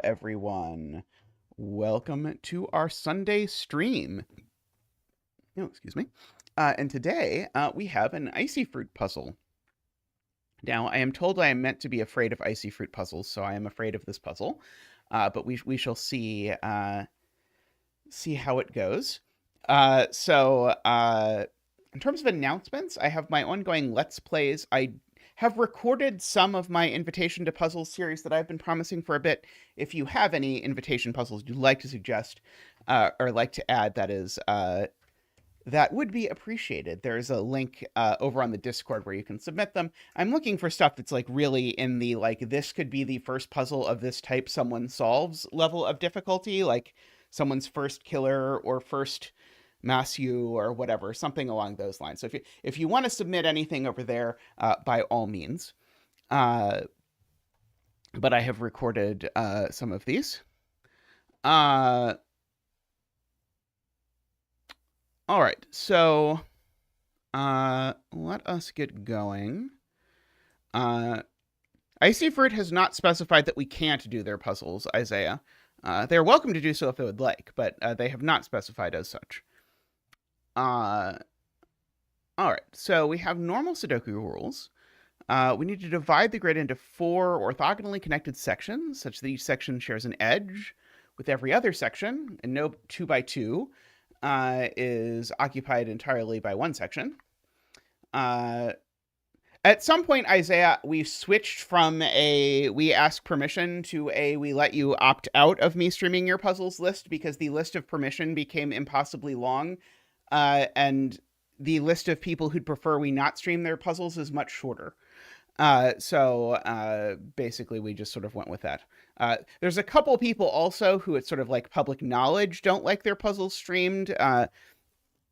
everyone. Welcome to our Sunday stream. Oh, excuse me. And today we have an IcyFruit puzzle. Now, I am told I am meant to be afraid of IcyFruit puzzles, so I am afraid of this puzzle. But we shall see how it goes. In terms of announcements, I have my ongoing Let's Plays. I have recorded some of my Invitation to Puzzles series that I've been promising for a bit. If you have any invitation puzzles you'd like to suggest or like to add, that would be appreciated. There's a link over on the Discord where you can submit them. I'm looking for stuff that's like really in the this could be the first puzzle of this type someone solves level of difficulty, like someone's first killer or first Matthew or whatever, something along those lines. So if you want to submit anything over there, by all means. But I have recorded some of these. All right, so let us get going. IcyFruit has not specified that we can't do their puzzles, Isaiah. They're welcome to do so if they would like, but they have not specified as such. All right, so we have normal Sudoku rules. We need to divide the grid into 4 orthogonally connected sections, such that each section shares an edge with every other section, and no 2x2 is occupied entirely by one section. At some point, Isaiah, we switched from we ask permission to we let you opt out of me streaming your puzzles list, because the list of permission became impossibly long. And the list of people who'd prefer we not stream their puzzles is much shorter. So basically we just sort of went with that. There's a couple people also who it's sort of like public knowledge don't like their puzzles streamed.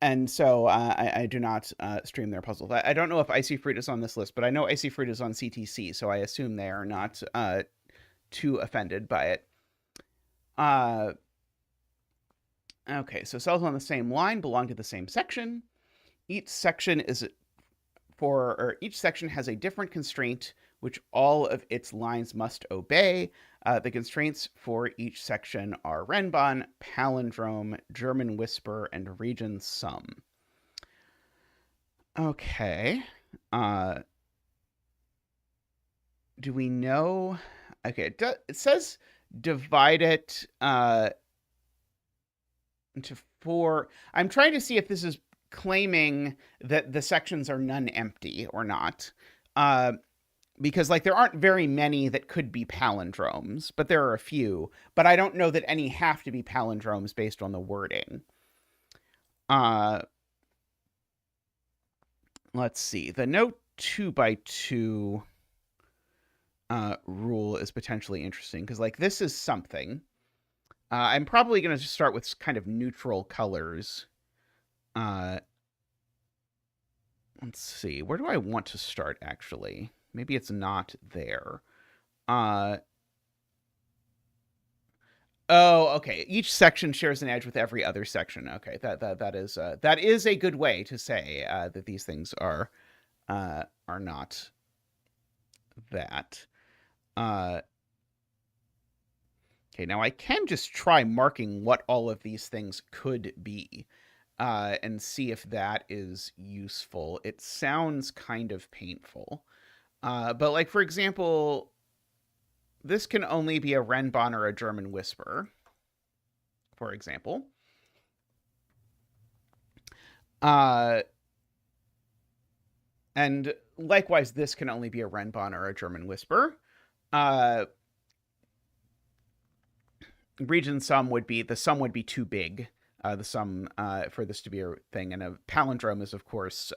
And so I do not stream their puzzles. I don't know if IcyFruit is on this list, but I know IcyFruit is on CTC, so I assume they are not too offended by it. Okay, so cells on the same line belong to the same section. Each section has a different constraint, which all of its lines must obey. The constraints for each section are Renban, Palindrome, German Whisper, and Region Sum. Okay. Do we know? Okay, it says divide it into 4. I'm trying to see if this is claiming that the sections are none empty or not. Because there aren't very many that could be palindromes, but there are a few. But I don't know that any have to be palindromes based on the wording. Let's see. The no 2x2 rule is potentially interesting, because this is something. I'm probably going to just start with kind of neutral colors. Let's see. Where do I want to start, actually? Maybe it's not there. Oh, okay. Each section shares an edge with every other section. Okay, that is a good way to say that these things are not that. Okay, now I can just try marking what all of these things could be and see if that is useful. It sounds kind of painful. But for example, this can only be a Renban or a German Whisper, for example. And likewise, this can only be a Renban or a German Whisper. Region sum would be too big. The sum for this to be a thing, and a palindrome is, of course,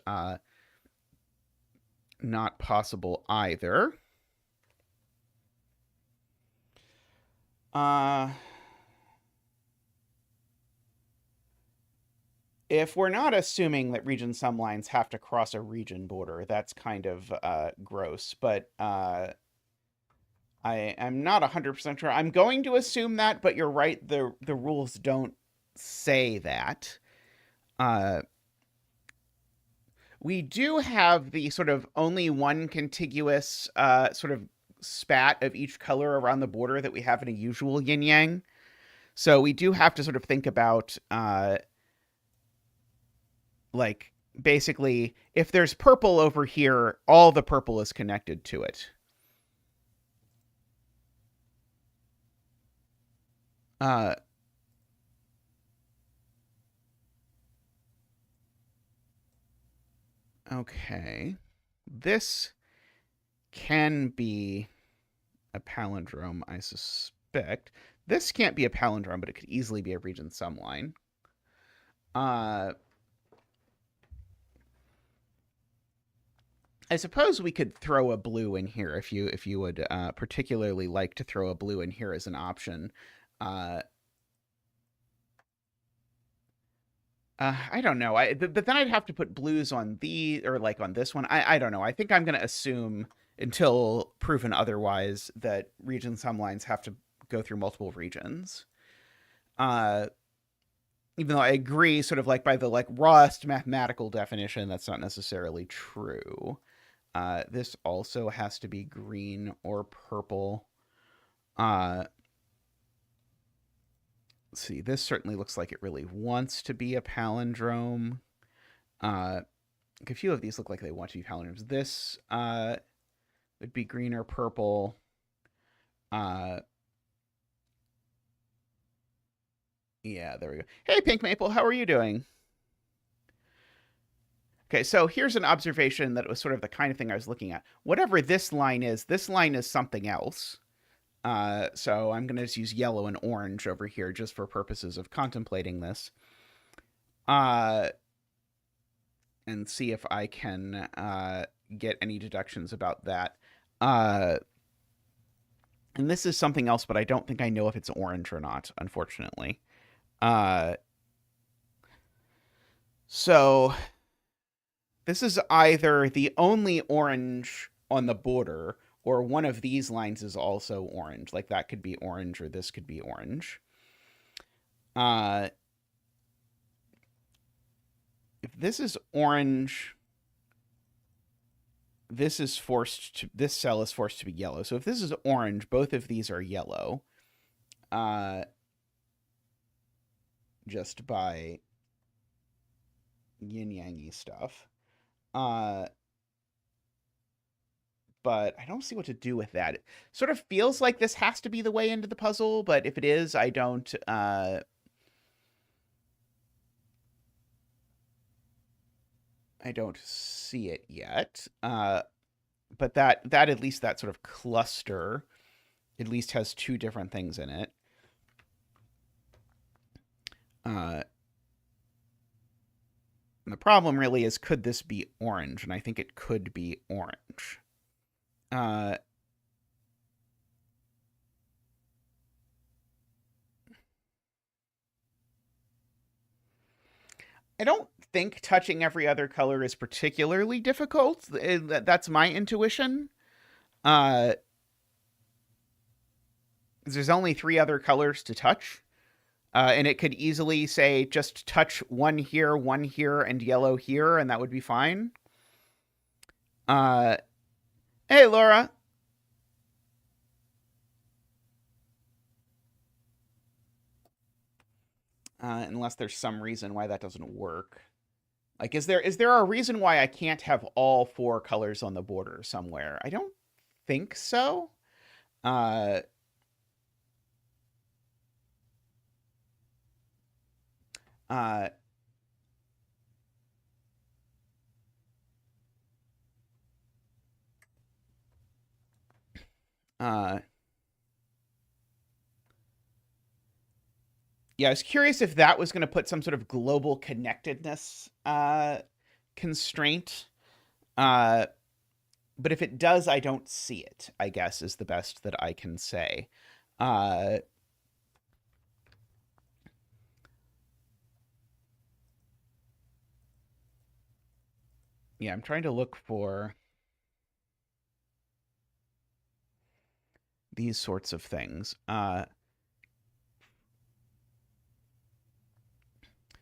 not possible either. If we're not assuming that region sum lines have to cross a region border, that's kind of gross, but I am not 100% sure. I'm going to assume that, but you're right, the rules don't say that. We do have the sort of only one contiguous sort of spat of each color around the border that we have in a usual yin-yang. So we do have to sort of think about, like, basically, if there's purple over here, all the purple is connected to it. Okay. This can be a palindrome, I suspect. This can't be a palindrome, but it could easily be a region sum line. I suppose we could throw a blue in here if you would particularly like to throw a blue in here as an option. I don't know. But then I'd have to put blues on or like on this one. I don't know. I think I'm going to assume until proven otherwise that region sum lines have to go through multiple regions. Even though I agree, sort of like by the like rawest mathematical definition, that's not necessarily true. This also has to be green or purple. Let's see, this certainly looks like it really wants to be a palindrome. A few of these look like they want to be palindromes. This would be green or purple. Yeah, there we go. Hey, Pink Maple, how are you doing? Okay, so here's an observation that was sort of the kind of thing I was looking at. Whatever this line is something else. So I'm going to just use yellow and orange over here just for purposes of contemplating this. And see if I can get any deductions about that. And this is something else, but I don't think I know if it's orange or not, unfortunately. So this is either the only orange on the border, or one of these lines is also orange. Like that could be orange, or this could be orange. If this is orange, this cell is forced to be yellow. So if this is orange, both of these are yellow. Just by yin-yang-y stuff. But I don't see what to do with that. It sort of feels like this has to be the way into the puzzle, but if it is, I don't see it yet. But that at least that sort of cluster at least has two different things in it. And the problem really is, could this be orange? And I think it could be orange. I don't think touching every other color is particularly difficult. That's my intuition. There's only 3 other colors to touch. And it could easily say, just touch one here, and yellow here, and that would be fine. Hey, Laura. Unless there's some reason why that doesn't work. Like, is there a reason why I can't have all 4 colors on the border somewhere? I don't think so. Yeah, I was curious if that was going to put some sort of global connectedness constraint. But if it does, I don't see it, I guess, is the best that I can say. Yeah, I'm trying to look for these sorts of things.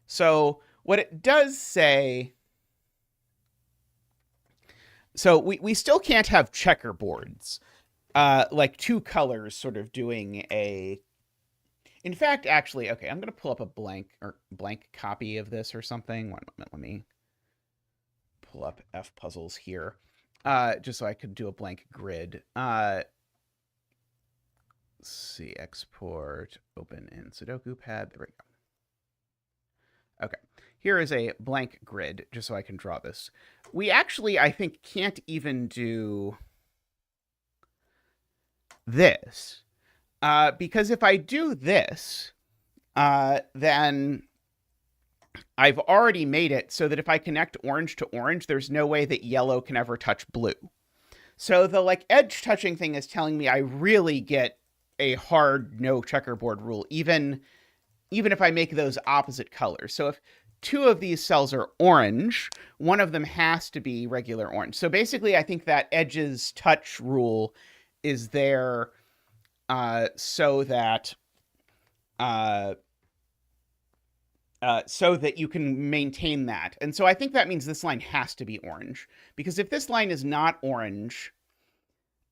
So what it does say... So we still can't have checkerboards. like two colors sort of doing a. In fact, actually, okay, I'm gonna pull up a blank copy of this or something. One moment, let me pull up F puzzles here, just so I could do a blank grid. Let's see, export, open in Sudoku pad. There we go. Okay, here is a blank grid, just so I can draw this. We actually, I think, can't even do this, because if I do this, then I've already made it so that if I connect orange to orange, there's no way that yellow can ever touch blue. So the like edge touching thing is telling me I really get a hard no checkerboard rule, even if I make those opposite colors. So if two of these cells are orange, one of them has to be regular orange. So basically, I think that edges touch rule is there so that you can maintain that. And so I think that means this line has to be orange, because if this line is not orange,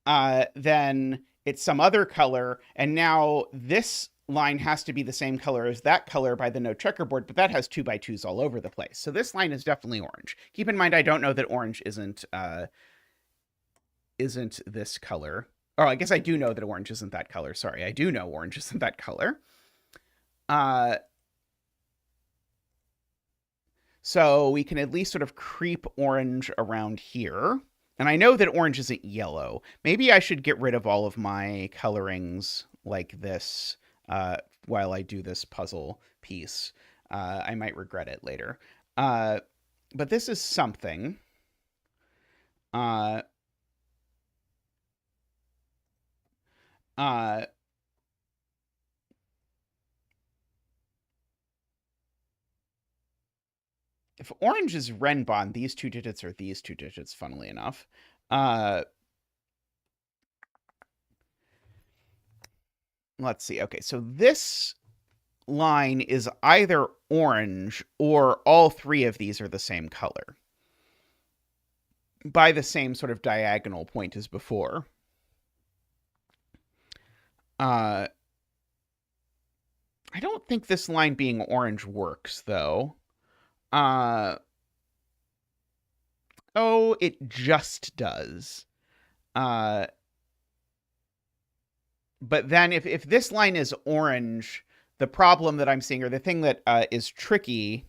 then it's some other color, and now this line has to be the same color as that color by the no checkerboard, but that has 2x2s all over the place. So this line is definitely orange. Keep in mind, I don't know that orange isn't this color. Or I guess I do know that orange isn't that color. Sorry, I do know orange isn't that color. So we can at least sort of creep orange around here. And I know that orange isn't yellow. Maybe I should get rid of all of my colorings like this while I do this puzzle piece. I might regret it later. But this is something. If orange is Renbon, these two digits are these two digits, funnily enough. Let's see. Okay, so this line is either orange or all three of these are the same color by the same sort of diagonal point as before. I don't think this line being orange works, though. Oh, it just does. But then if this line is orange, the problem that I'm seeing, or the thing that is tricky,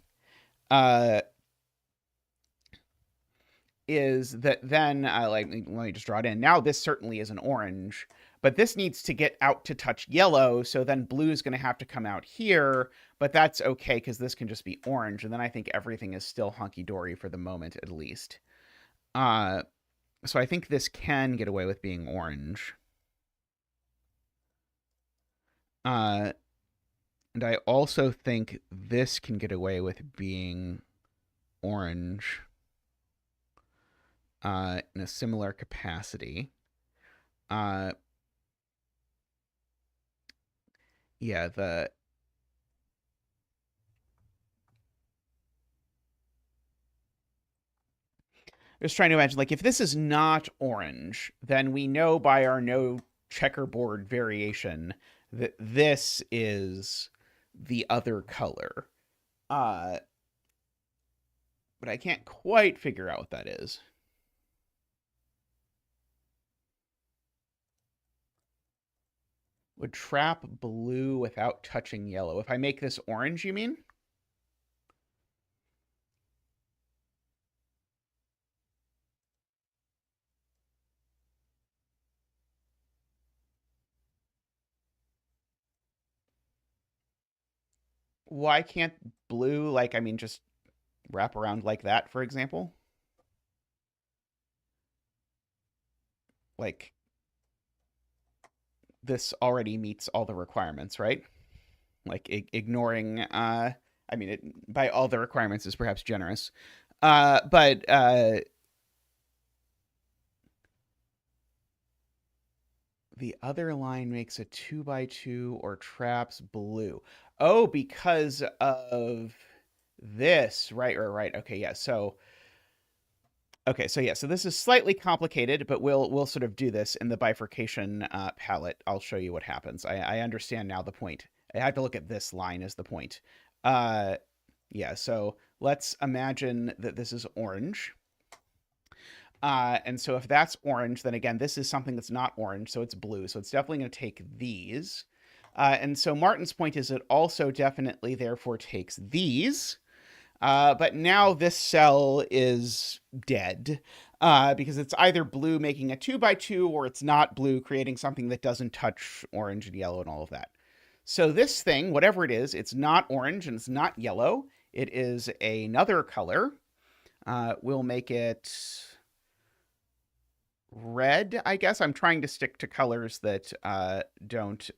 is that then, let me just draw it in. Now this certainly is an orange, but this needs to get out to touch yellow, so then blue is going to have to come out here, but that's okay because this can just be orange, and then I think everything is still hunky-dory for the moment, at least. So I think this can get away with being orange. And I also think this can get away with being orange in a similar capacity. Yeah, just trying to imagine, like, if this is not orange, then we know by our no checkerboard variation that this is the other color. But I can't quite figure out what that is. Would trap blue without touching yellow. If I make this orange, you mean? Why can't blue, like, I mean, just wrap around like that, for example? Like, this already meets all the requirements, right? Like, ignoring, I mean, by all the requirements is perhaps generous. But the other line makes a 2x2 or traps blue. Oh, because of this. Right. Okay, yeah. So Okay, so yeah, so this is slightly complicated, but we'll sort of do this in the bifurcation palette. I'll show you what happens. I understand now the point. I have to look at this line as the point. Yeah, so let's imagine that this is orange. And so if that's orange, then again, this is something that's not orange, so it's blue. So it's definitely going to take these. And so Martin's point is it also definitely therefore takes these. But now this cell is dead because it's either blue making a 2x2 or it's not blue creating something that doesn't touch orange and yellow and all of that. So this thing, whatever it is, it's not orange and it's not yellow. It is another color. We'll make it red, I guess. I'm trying to stick to colors that don't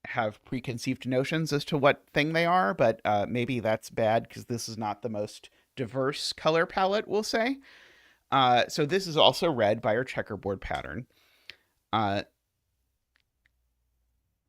have preconceived notions as to what thing they are, but maybe that's bad because this is not the most diverse color palette, we'll say. So this is also red by our checkerboard pattern.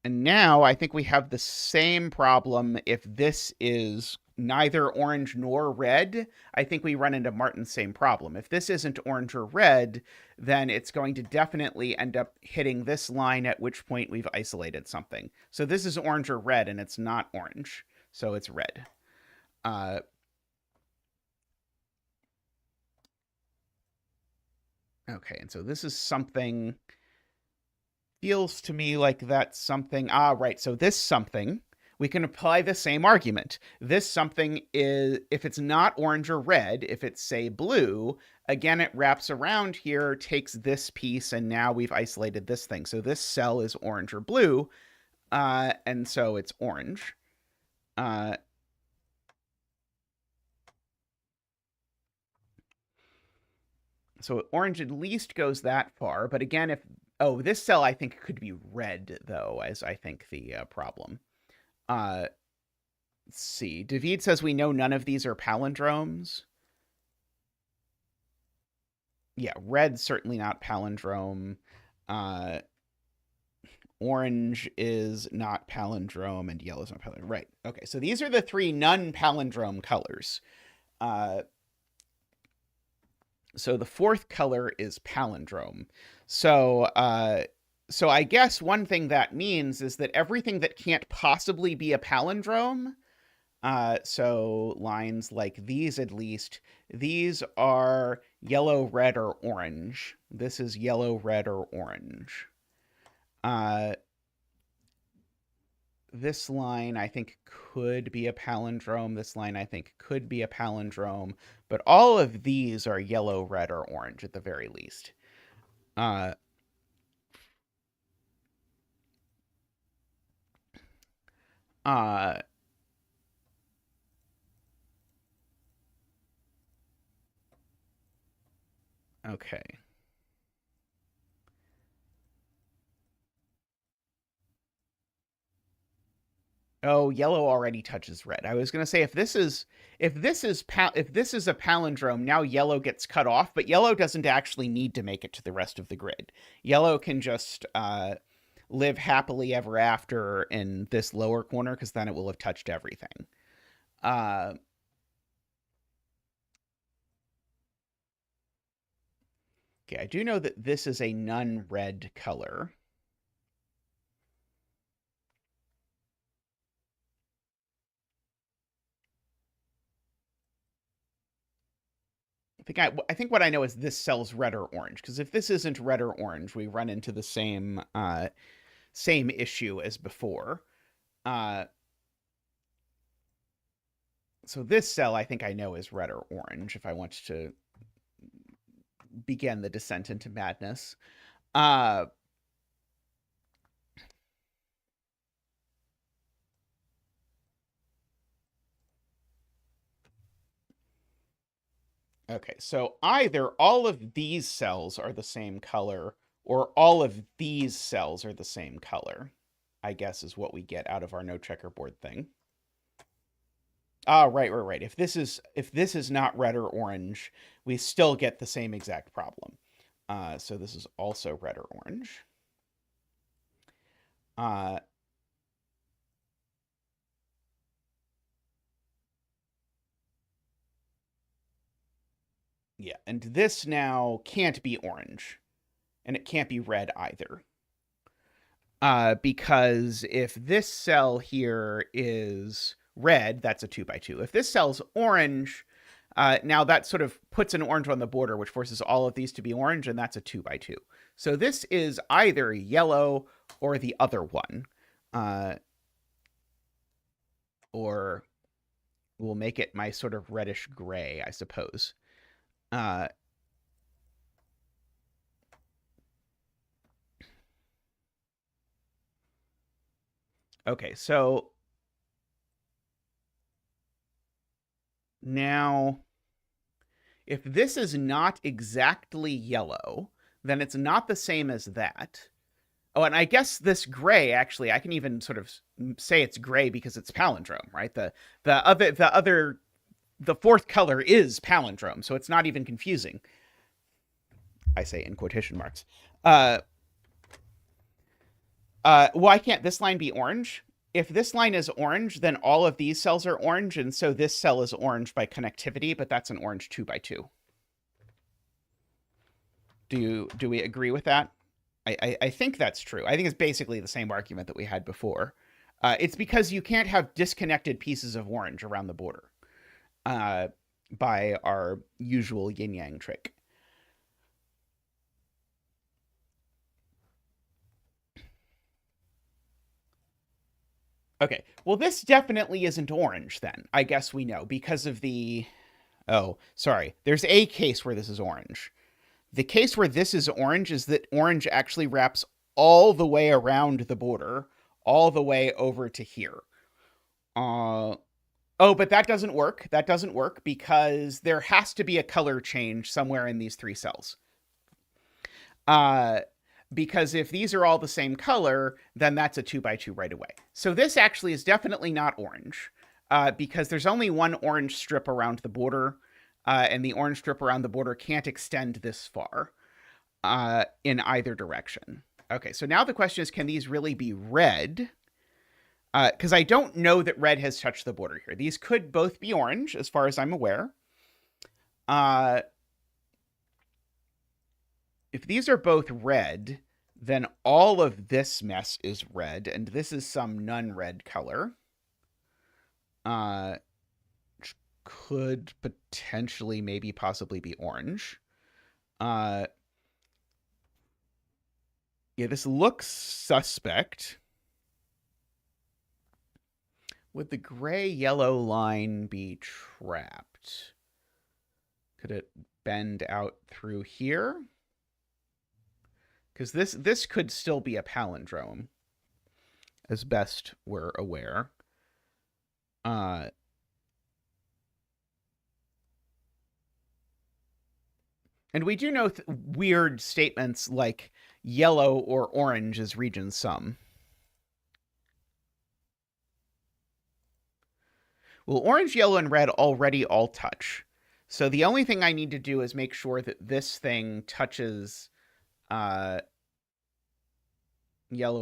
And now I think we have the same problem if this is neither orange nor red. I think we run into Martin's same problem. If this isn't orange or red, then it's going to definitely end up hitting this line, at which point we've isolated something. So this is orange or red, and it's not orange, so it's red. Okay, and so this is something... feels to me like that's something... right, so this something... we can apply the same argument. This something is, if it's not orange or red, if it's, say, blue, again, it wraps around here, takes this piece, and now we've isolated this thing. So this cell is orange or blue, and so it's orange. So orange at least goes that far. But again, if... oh, this cell I think could be red, though, as I think the problem. Let's see. David says we know none of these are palindromes. Yeah, red's certainly not palindrome. Orange is not palindrome, and yellow's not palindrome. Right. Okay, so these are the three non-palindrome colors. So the fourth color is palindrome. So I guess one thing that means is that everything that can't possibly be a palindrome, so lines like these, at least, these are yellow, red, or orange. This is yellow, red, or orange. This line, I think, could be a palindrome. This line, I think, could be a palindrome. But all of these are yellow, red, or orange at the very least. Okay. Oh, yellow already touches red. I was going to say if this is a palindrome, now yellow gets cut off, but yellow doesn't actually need to make it to the rest of the grid. Yellow can just live happily ever after in this lower corner because then it will have touched everything. Okay, I do know that this is a non-red color. I think what I know is this cell's red or orange, because if this isn't red or orange, we run into the same issue as before. So this cell I think I know is red or orange if I want to begin the descent into madness. Okay, so either all of these cells are the same color or all of these cells are the same color, I guess is what we get out of our no checkerboard thing. Right. If this is not red or orange, we still get the same exact problem. So this is also red or orange. Yeah, and this now can't be orange, and it can't be red either. Because if this cell here is red, that's a 2 by 2. If this cell's orange, now that sort of puts an orange on the border, which forces all of these to be orange, and that's a 2 by 2. So this is either yellow or the other one. Or we'll make it my sort of reddish gray, I suppose. Okay, so now if this is not exactly yellow, then it's not the same as that. Oh, and I guess this gray, actually, I can even sort of say it's gray because it's palindrome, right? The fourth color is palindrome, so it's not even confusing. I say in quotation marks. Why can't this line be orange? If this line is orange, then all of these cells are orange, and so this cell is orange by connectivity, but that's an orange 2 by 2. Do we agree with that? I think that's true. I think it's basically the same argument that we had before. It's because you can't have disconnected pieces of orange around the border by our usual yin-yang trick. Okay, well, this definitely isn't orange then. I guess we know because of the... Oh, sorry. There's a case where this is orange. The case where this is orange is that orange actually wraps all the way around the border, all the way over to here. Oh, but that doesn't work. That doesn't work because there has to be a color change somewhere in these three cells. Because if these are all the same color, then that's a 2 by 2 right away. So this actually is definitely not orange because there's only one orange strip around the border. And the orange strip around the border can't extend this far in either direction. Okay, so now the question is, can these really be red? Because I don't know that red has touched the border here. These could both be orange, as far as I'm aware. If these are both red, then all of this mess is red, and this is some non-red color. Could potentially, maybe, possibly be orange. Yeah, this looks suspect. Would the gray-yellow line be trapped? Could it bend out through here? Because this could still be a palindrome, as best we're aware. And we do know weird statements like yellow or orange is region sum. Well, orange, yellow, and red already all touch. So the only thing I need to do is make sure that this thing touches yellow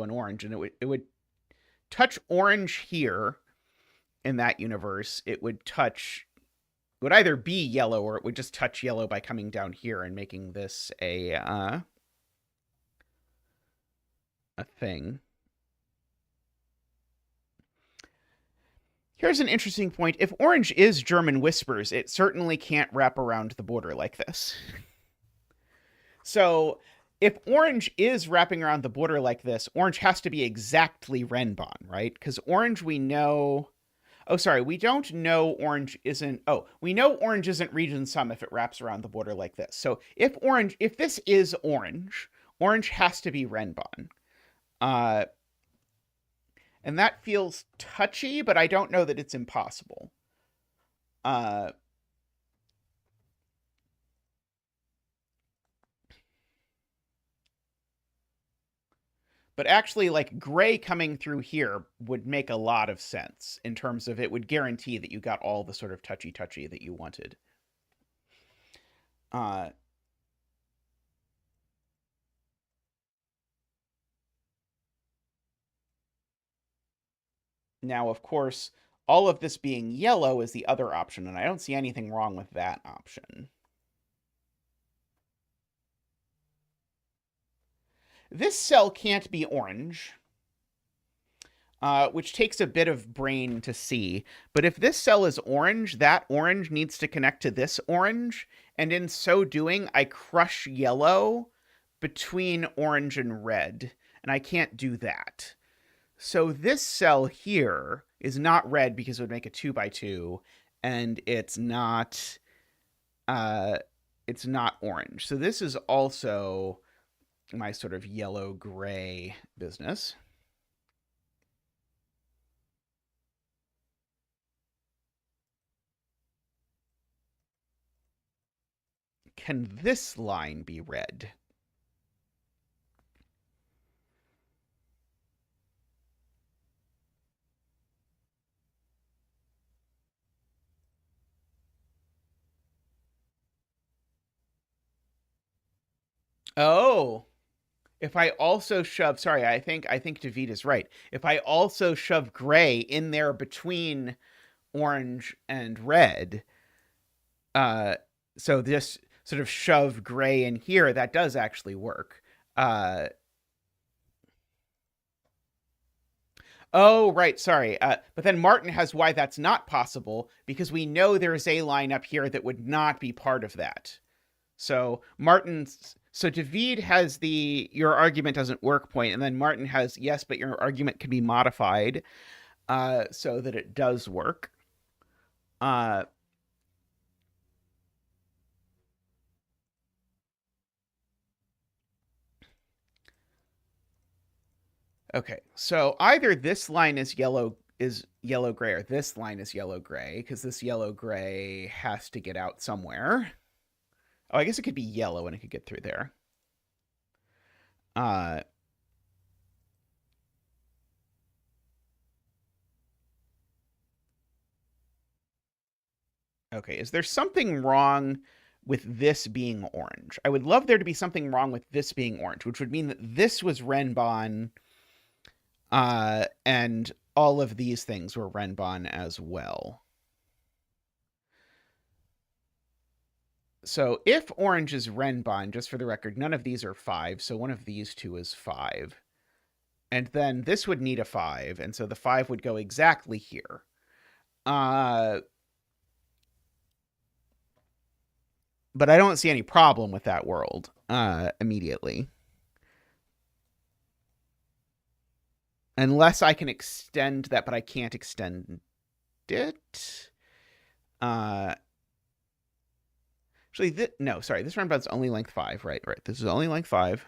and orange. And it would touch orange here in that universe. It would either be yellow or it would just touch yellow by coming down here and making this a thing. Here's an interesting point. If orange is German whispers, it certainly can't wrap around the border like this. So if orange is wrapping around the border like this, orange has to be exactly Renbon, right? Because orange we know... Oh, sorry, we don't know orange isn't... Oh, we know orange isn't region sum if it wraps around the border like this. So if this is orange, orange has to be Renbon. And that feels touchy, but I don't know that it's impossible. But actually, like, gray coming through here would make a lot of sense in terms of it would guarantee that you got all the sort of touchy-touchy that you wanted. Now, of course, all of this being yellow is the other option, and I don't see anything wrong with that option. This cell can't be orange, which takes a bit of brain to see. But if this cell is orange, that orange needs to connect to this orange. And in so doing, I crush yellow between orange and red. And I can't do that. So this cell here is not red because it would make a 2 by 2. And it's not orange. So this is also my sort of yellow-gray business. Can this line be red? Oh, if I also shove, sorry, I think David is right. If I also shove gray in there between orange and red, so this sort of shove gray in here, that does actually work. Oh, right, sorry. But then Martin has why that's not possible, because we know there's a line up here that would not be part of that. So David has the your argument doesn't work point, and then Martin has yes, but your argument can be modified so that it does work. Okay, so either this line is yellow gray, or this line is yellow gray, because this yellow gray has to get out somewhere. Oh, I guess it could be yellow and it could get through there. Okay, is there something wrong with this being orange? I would love there to be something wrong with this being orange, which would mean that this was Renbon, and all of these things were Renbon as well. So if orange is Renbon, just for the record, none of these are 5, so one of these two is 5. And then this would need a 5, and so the 5 would go exactly here. But I don't see any problem with that world immediately. Unless I can extend that, but I can't extend it. Actually, no, sorry. This roundabout's only length 5, right? Right. This is only length 5.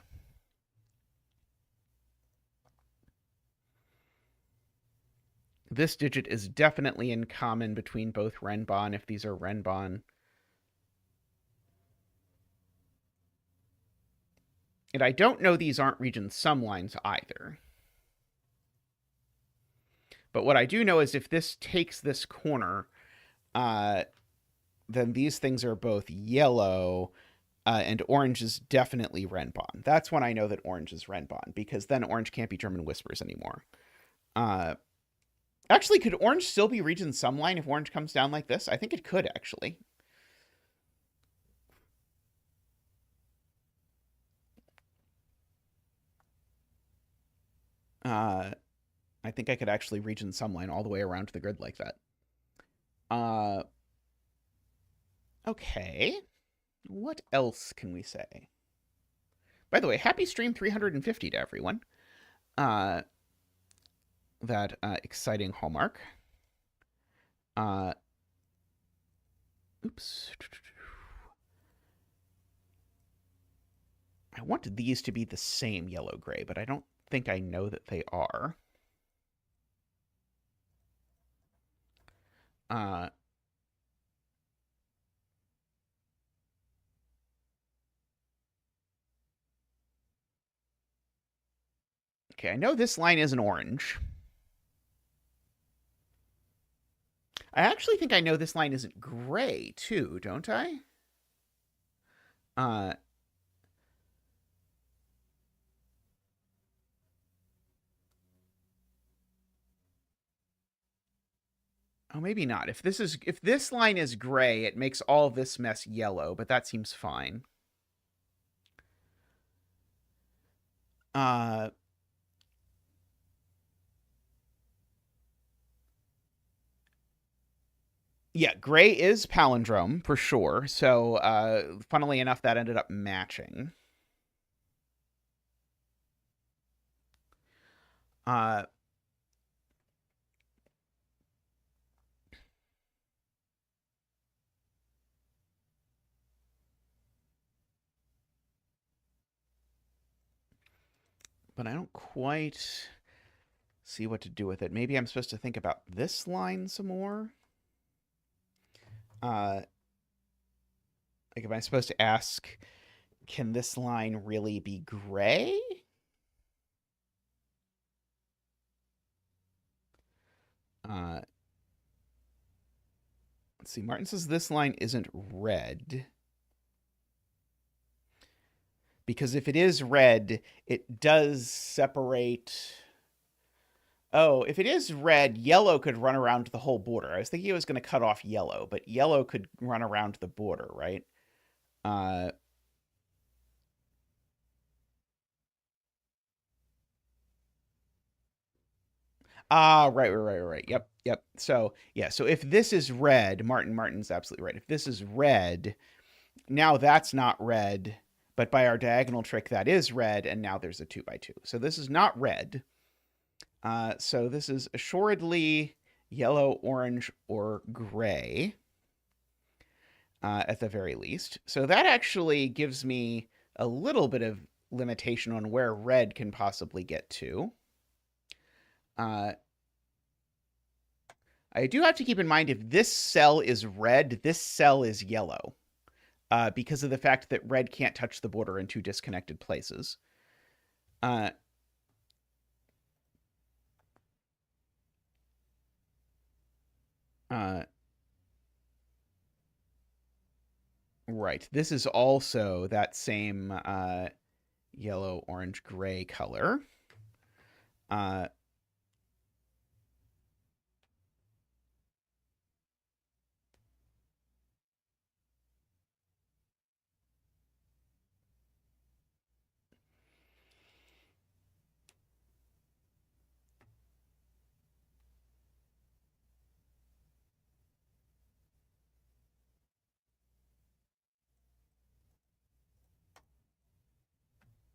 This digit is definitely in common between both Renbon if these are Renbon. And I don't know these aren't region sum lines either. But what I do know is if this takes this corner, then these things are both yellow, and orange is definitely Renbon. That's when I know that orange is Renbon, because then orange can't be German whispers anymore. Actually, could orange still be region sum line if orange comes down like this? I think it could, actually. I think I could actually region sum line all the way around the grid like that. Okay. What else can we say? By the way, happy stream 350 to everyone. That exciting hallmark. Oops. I wanted these to be the same yellow-gray, but I don't think I know that they are. Okay, I know this line is an orange. I actually think I know this line isn't gray, too, don't I? Oh, maybe not. If this line is gray, it makes all this mess yellow, but that seems fine. Uh, yeah, gray is palindrome for sure. So, funnily enough, that ended up matching. Uh, but I don't quite see what to do with it. Maybe I'm supposed to think about this line some more. Like, am I supposed to ask, can this line really be gray? Let's see. Martin says this line isn't red. Because if it is red, it does separate. Oh, if it is red, yellow could run around the whole border. I was thinking it was going to cut off yellow, but yellow could run around the border, right? Uh, right. Yep. So, yeah, so if this is red, Martin's absolutely right. If this is red, now that's not red, but by our diagonal trick, that is red, and now there's a 2x2. So this is not red. So this is assuredly yellow, orange, or gray, at the very least. So that actually gives me a little bit of limitation on where red can possibly get to. I do have to keep in mind, if this cell is red, this cell is yellow, because of the fact that red can't touch the border in two disconnected places. Right. This is also that same yellow, orange, gray color.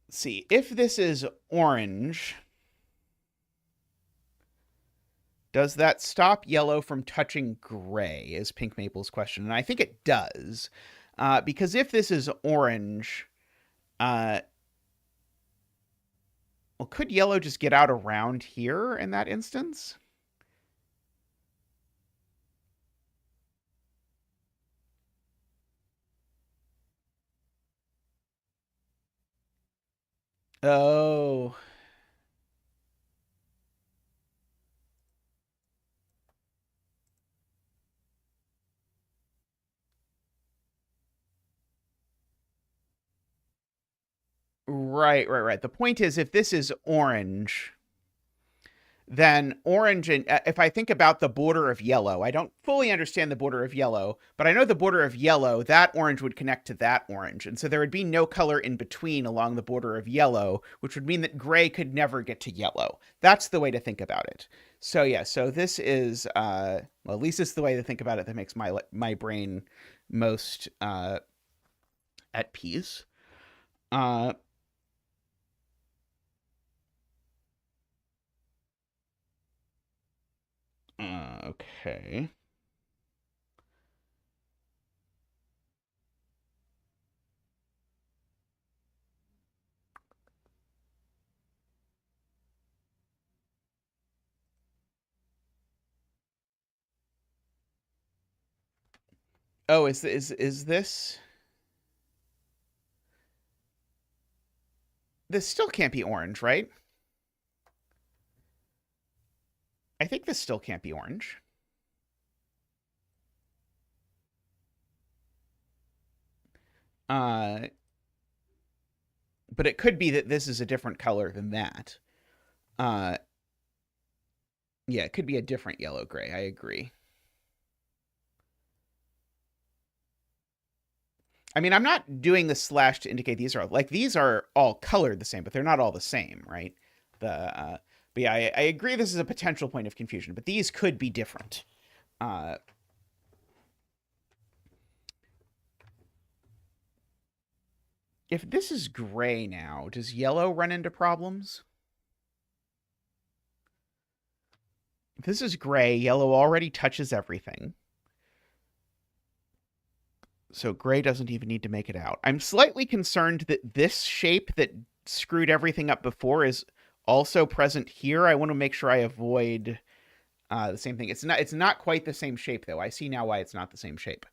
See, if this is orange, does that stop yellow from touching gray? Is Pink Maple's question. And I think it does. Because if this is orange, well, could yellow just get out around here in that instance? Oh. Right. The point is, if this is orange, then orange, and if I think about the border of yellow, I don't fully understand the border of yellow, but I know the border of yellow, that orange would connect to that orange. And so there would be no color in between along the border of yellow, which would mean that gray could never get to yellow. That's the way to think about it. So yeah, so this is, well, at least it's the way to think about it that makes my brain most at peace. Uh, okay. Oh, is this? This still can't be orange, right? I think this still can't be orange. Uh, but it could be that this is a different color than that. Uh, yeah, it could be a different yellow gray. I agree. I mean, I'm not doing the slash to indicate these are like these are all colored the same, but they're not all the same, right? But yeah, I agree. This is a potential point of confusion, but these could be different. Uh, if this is gray now, does yellow run into problems? If this is gray, yellow already touches everything. So gray doesn't even need to make it out. I'm slightly concerned that this shape that screwed everything up before is also present here. I want to make sure I avoid the same thing. It's not quite the same shape, though. I see now why it's not the same shape.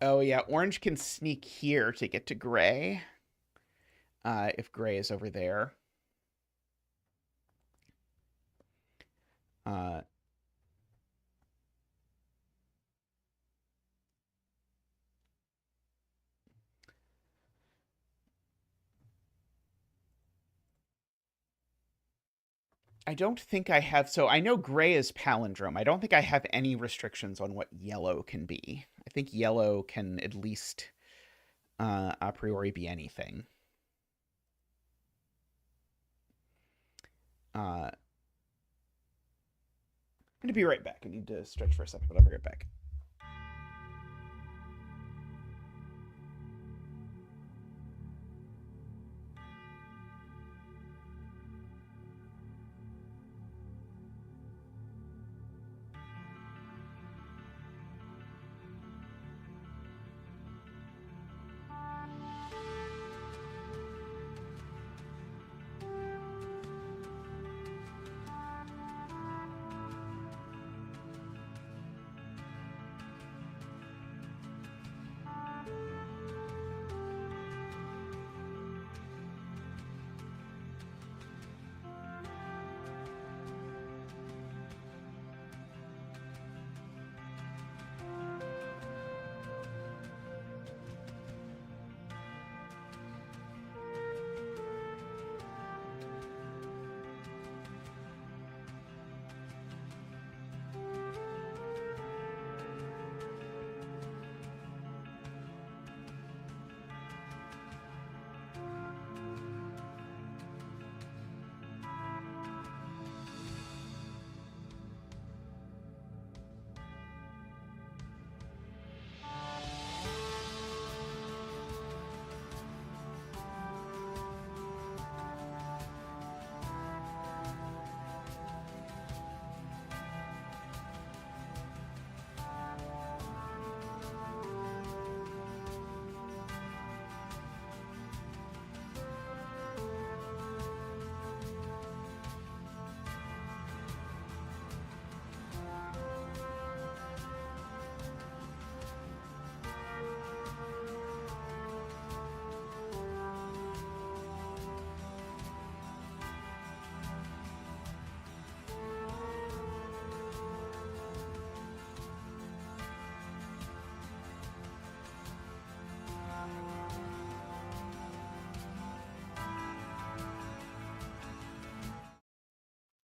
Oh, yeah, orange can sneak here to get to gray, if gray is over there. I don't think I have. So I know gray is palindrome. I don't think I have any restrictions on what yellow can be. I think yellow can at least a priori be anything. I'm going to be right back. I need to stretch for a second, but I'll be right back.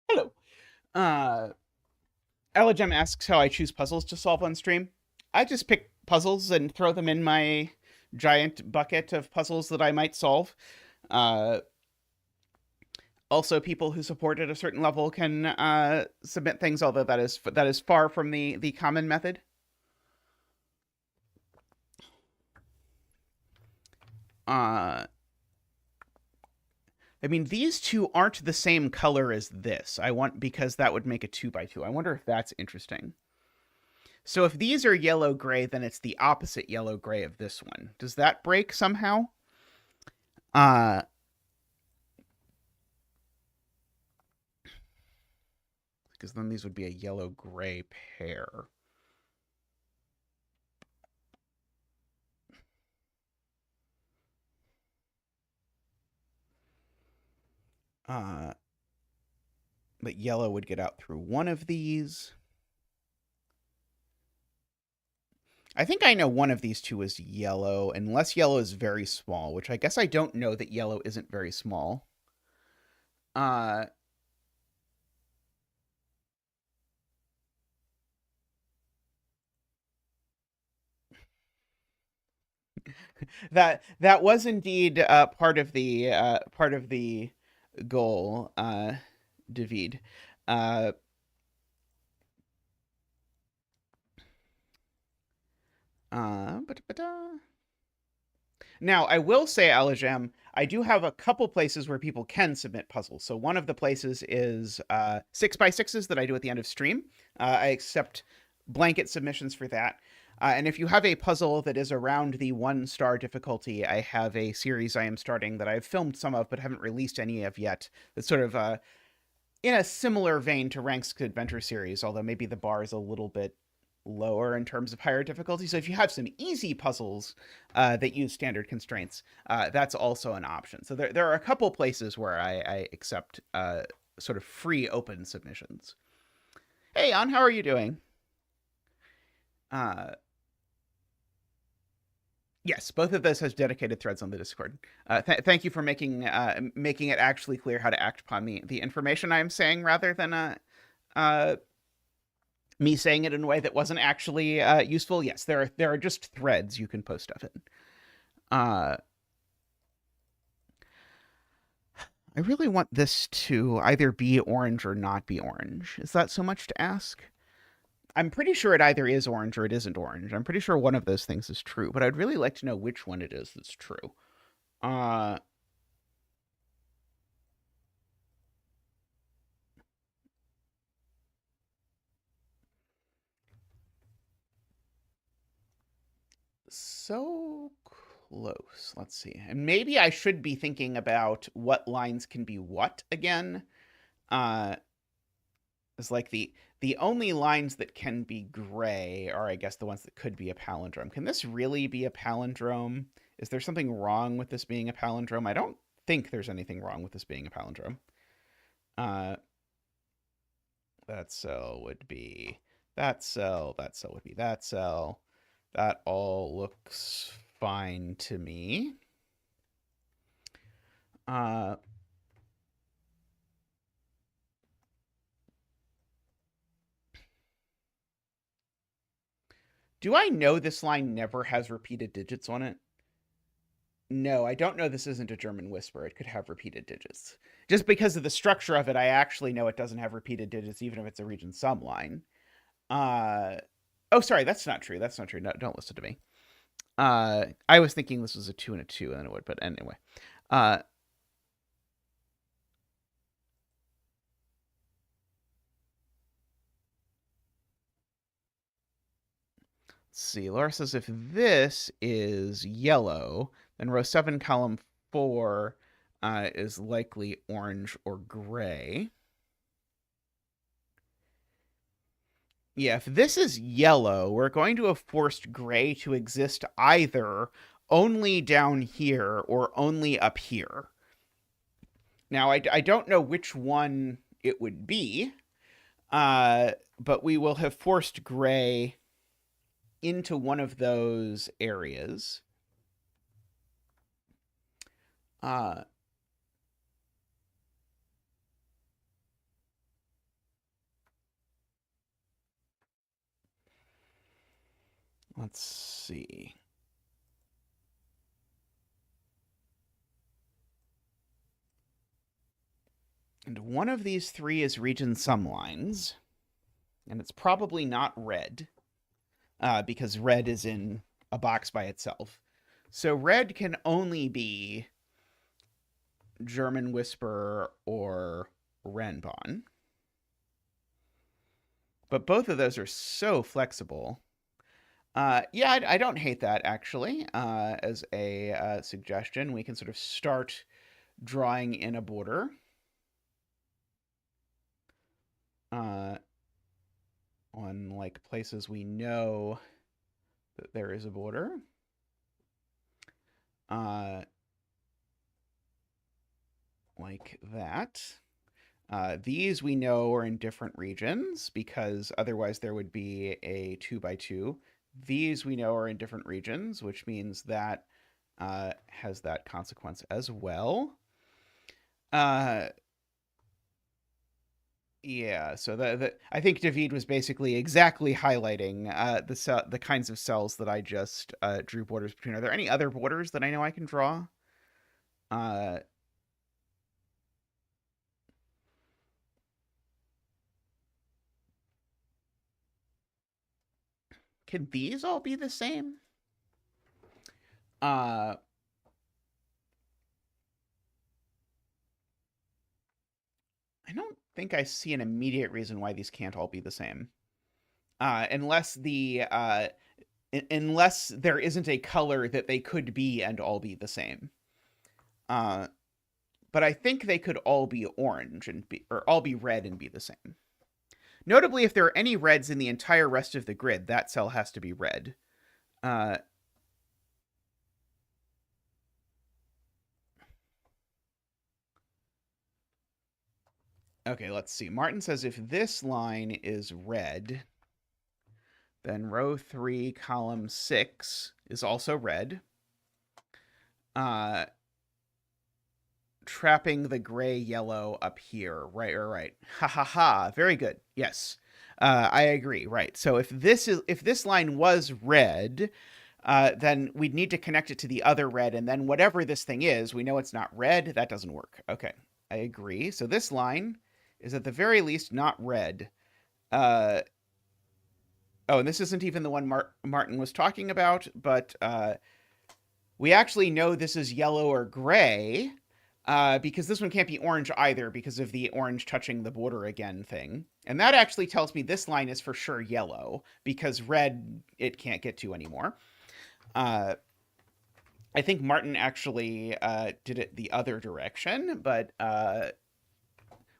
Hello. Uh, Alagem asks how I choose puzzles to solve on stream. I just pick puzzles and throw them in my giant bucket of puzzles that I might solve. Uh, Also, people who support at a certain level can submit things, although that is far from the common method. I mean, these two aren't the same color as this. Because that would make a 2x2. I wonder if that's interesting. So if these are yellow-gray, then it's the opposite yellow-gray of this one. Does that break somehow? Because then these would be a yellow-gray pair. But yellow would get out through one of these. I think I know one of these two is yellow, unless yellow is very small, which I guess I don't know that yellow isn't very small. Uh, that was indeed part of the goal, David. Uh, ba-da-ba-da. Now, I will say, Alajam, I do have a couple places where people can submit puzzles. So one of the places is 6x6s that I do at the end of stream. I accept blanket submissions for that. And if you have a puzzle that is around the 1-star difficulty, I have a series I am starting that I've filmed some of but haven't released any of yet. That's sort of in a similar vein to Rank's Adventure series, although maybe the bar is a little bit lower in terms of higher difficulty. So if you have some easy puzzles that use standard constraints, that's also an option. So there are a couple places where I accept sort of free open submissions. Hey, An, how are you doing? Uh, yes, both of those has dedicated threads on the Discord. Thank you for making it actually clear how to act upon the information I am saying, rather than me saying it in a way that wasn't actually useful. Yes, there are just threads you can post stuff in. I really want this to either be orange or not be orange. Is that so much to ask? I'm pretty sure it either is orange or it isn't orange. I'm pretty sure one of those things is true, but I'd really like to know which one it is that's true. Uh, so close. Let's see. And maybe I should be thinking about what lines can be what again. Is like the only lines that can be gray are, I guess, the ones that could be a palindrome. Can this really be a palindrome? Is there something wrong with this being a palindrome? I don't think there's anything wrong with this being a palindrome. Uh, that cell would be that cell. That cell would be that cell. That all looks fine to me. Uh, do I know this line never has repeated digits on it? No, I don't know this isn't a German whisper. It could have repeated digits. Just because of the structure of it, I actually know it doesn't have repeated digits, even if it's a region sum line. Oh, sorry, that's not true. That's not true. No, don't listen to me. I was thinking this was a 2 and a 2, and it would, but anyway. Let's see. Laura says if this is yellow, then row 7, column 4 is likely orange or gray. Yeah, if this is yellow, we're going to have forced gray to exist either only down here or only up here. Now, I don't know which one it would be, but we will have forced gray into one of those areas. Let's see. And one of these three is region sum lines, and it's probably not red, because red is in a box by itself. So red can only be German Whisper or Renbon. But both of those are so flexible. Yeah, I don't hate that, actually, as a suggestion. We can sort of start drawing in a border. On like places we know that there is a border. Like that. These we know are in different regions because otherwise there would be a 2 by 2 these we know are in different regions, which means that has that consequence as well. Yeah, so I think David was basically exactly highlighting the kinds of cells that I just drew borders between. Are there any other borders that I know I can draw? Uh, can these all be the same? I don't think I see an immediate reason why these can't all be the same, unless unless there isn't a color that they could be and all be the same. But I think they could all be orange or all be red and be the same. Notably, if there are any reds in the entire rest of the grid, that cell has to be red. Okay, let's see. Martin says if this line is red, then row 3, column 6 is also red. Trapping the gray yellow up here. Right. Ha ha ha. Very good. Yes. I agree. Right. So if this line was red, then we'd need to connect it to the other red, and then whatever this thing is, we know it's not red. That doesn't work. Okay. I agree. So this line is at the very least not red. Oh, and this isn't even the one Martin was talking about, but we actually know this is yellow or gray, because this one can't be orange either because of the orange touching the border again thing. And that actually tells me this line is for sure yellow, because red it can't get to anymore. I think Martin actually did it the other direction, but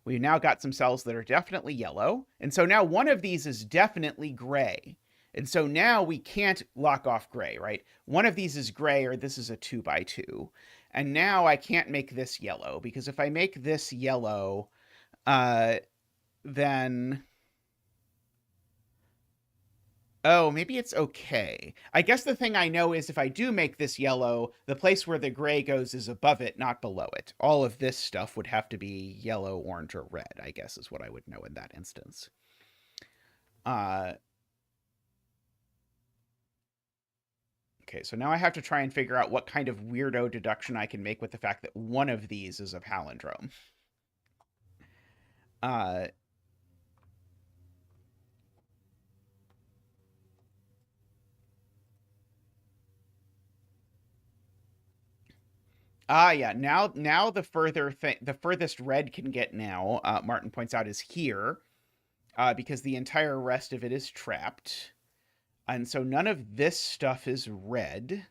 we've now got some cells that are definitely yellow. And so now one of these is definitely gray. And so now we can't lock off gray, right? One of these is gray, or this is a 2x2. And now I can't make this yellow, because if I make this yellow, then... Oh, maybe it's okay. I guess the thing I know is if I do make this yellow, the place where the gray goes is above it, not below it. All of this stuff would have to be yellow, orange, or red, I guess is what I would know in that instance. Okay, so now I have to try and figure out what kind of weirdo deduction I can make with the fact that one of these is a palindrome. Yeah. Now the furthest red can get now, Martin points out, is here, because the entire rest of it is trapped, and so none of this stuff is red.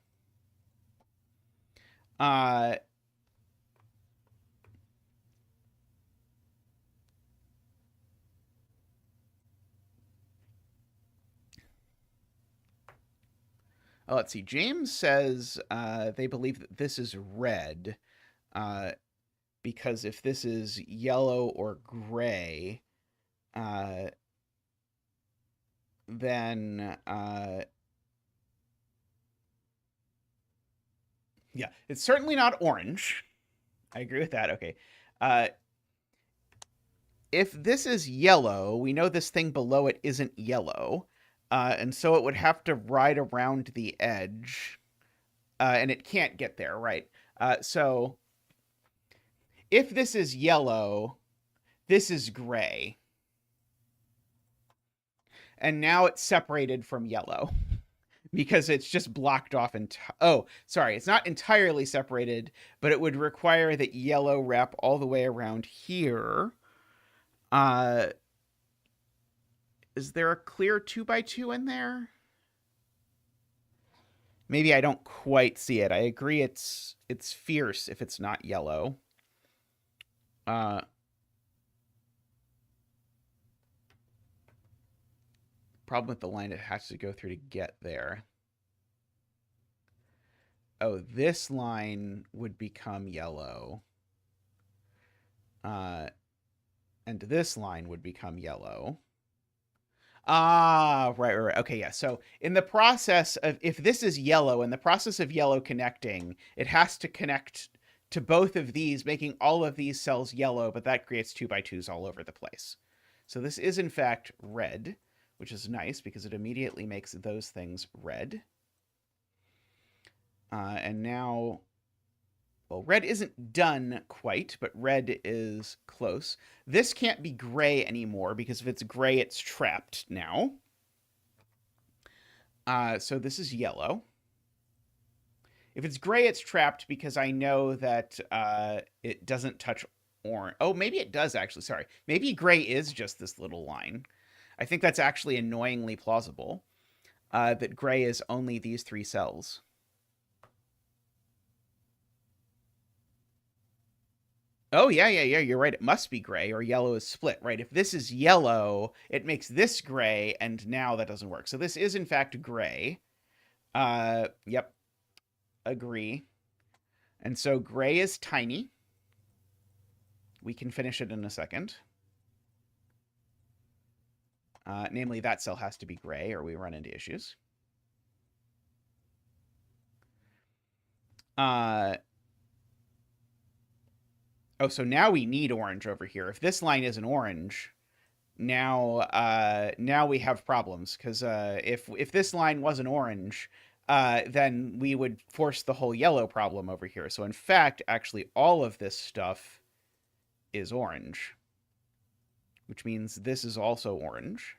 Let's see. James says they believe that this is red, because if this is yellow or gray, then yeah, it's certainly not orange. I agree with that. Okay. If this is yellow, we know this thing below it isn't yellow, and so it would have to ride around the edge, and it can't get there, right? So if this is yellow, this is gray, and now it's separated from yellow because it's just blocked off. Oh, sorry, it's not entirely separated, but it would require that yellow wrap all the way around here. Is there a clear 2x2 in there? Maybe I don't quite see it. I agree it's fierce if it's not yellow. Problem with the line it has to go through to get there. Oh, this line would become yellow. And this line would become yellow. Ah, right. Okay, yeah. So in the process of, if this is yellow, in the process of yellow connecting, it has to connect to both of these, making all of these cells yellow, but that creates 2x2s all over the place. So this is in fact red, which is nice because it immediately makes those things red. And now, well, red isn't done quite, but red is close. This can't be gray anymore because if it's gray, it's trapped now. So this is yellow. If it's gray, it's trapped because I know that it doesn't touch orange. Oh, maybe it does actually. Sorry. Maybe gray is just this little line. I think that's actually annoyingly plausible, that gray is only these three cells. Oh, yeah, you're right. It must be gray or yellow is split, right? If this is yellow, it makes this gray, and now that doesn't work. So this is, in fact, gray. Yep, agree. And so gray is tiny. We can finish it in a second. Namely, that cell has to be gray or we run into issues. Oh, so now we need orange over here. If this line is an orange, now we have problems because if this line was an orange, then we would force the whole yellow problem over here. So in fact, actually, all of this stuff is orange, which means this is also orange.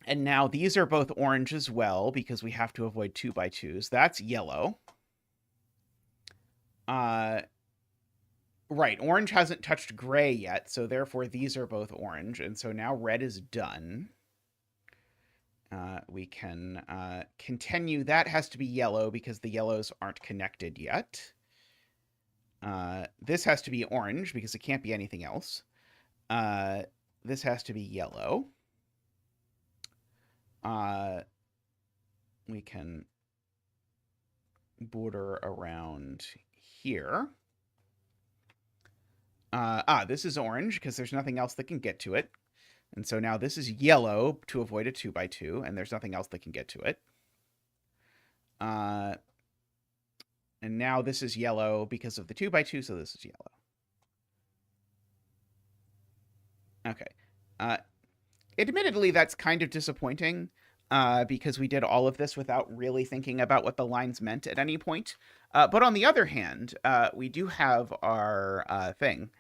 And now these are both orange as well because we have to avoid 2x2s. That's yellow. Right, orange hasn't touched gray yet, so therefore these are both orange. And so now red is done. We can continue. That has to be yellow because the yellows aren't connected yet. This has to be orange because it can't be anything else. This has to be yellow. We can border around here. This is orange because there's nothing else that can get to it. And so now this is yellow to avoid a 2x2, and there's nothing else that can get to it. And now this is yellow because of the 2x2, so this is yellow. Okay. Admittedly, that's kind of disappointing because we did all of this without really thinking about what the lines meant at any point. But on the other hand, we do have our thing.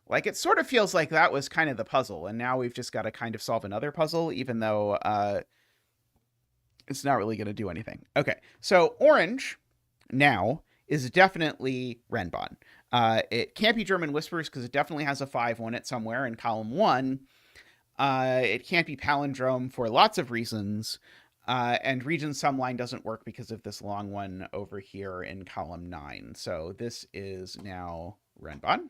Like, it sort of feels like that was kind of the puzzle, and now we've just got to kind of solve another puzzle, even though it's not really going to do anything. Okay, so orange now is definitely Renbon. It can't be German Whispers because it definitely has a 5 on it somewhere in column 1. It can't be Palindrome for lots of reasons. And region sum line doesn't work because of this long one over here in column 9. So this is now Renbon.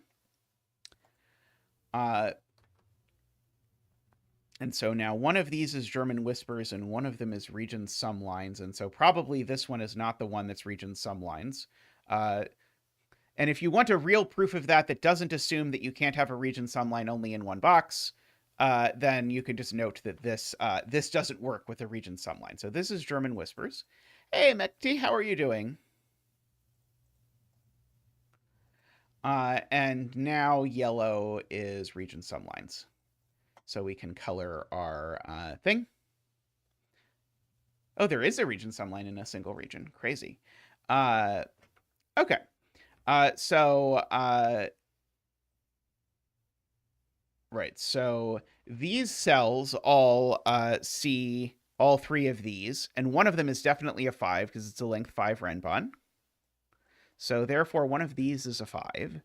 And so now one of these is German Whispers and one of them is region sum lines. And so probably this one is not the one that's region sum lines. And if you want a real proof of that that doesn't assume that you can't have a region sum line only in one box, then you can just note that this doesn't work with a region sum line. So this is German Whispers. Hey, Mekti, how are you doing? And now yellow is region sum lines. So we can color our thing. Oh, there is a region sum line in a single region. Crazy. Okay. Right, so these cells all see all three of these, and one of them is definitely a 5 because it's a length 5 Renbon. So therefore, one of these is a 5.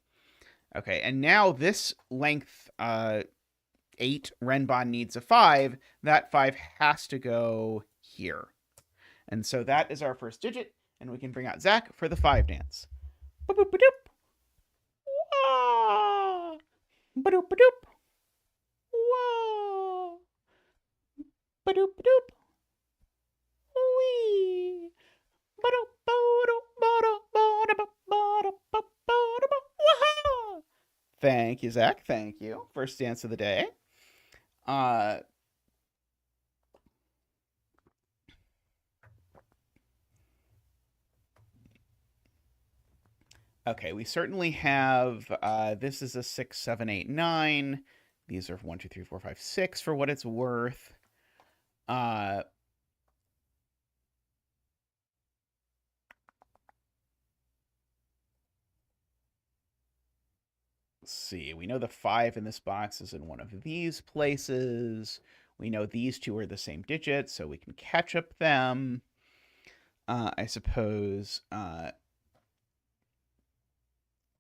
Okay, and now this length 8 Renbon needs a 5. That 5 has to go here. And so that is our first digit, and we can bring out Zach for the 5 dance. Ba-boop-ba-doop. Wah! Ba-doop-ba-doop. Whoa! Ba-doop ba-doop. Wee! Ba-doop ba-doop ba-doop ba-doop ba-doop ba-doop ba-doop. Wah! Thank you, Zach. Thank you. First dance of the day. Uh, okay, we certainly have, this is a 6, 7, 8, 9. These are 1, 2, 3, 4, 5, 6 for what it's worth. Uh, let's see. We know the 5 in this box is in one of these places. We know these two are the same digit, so we can catch up them. I suppose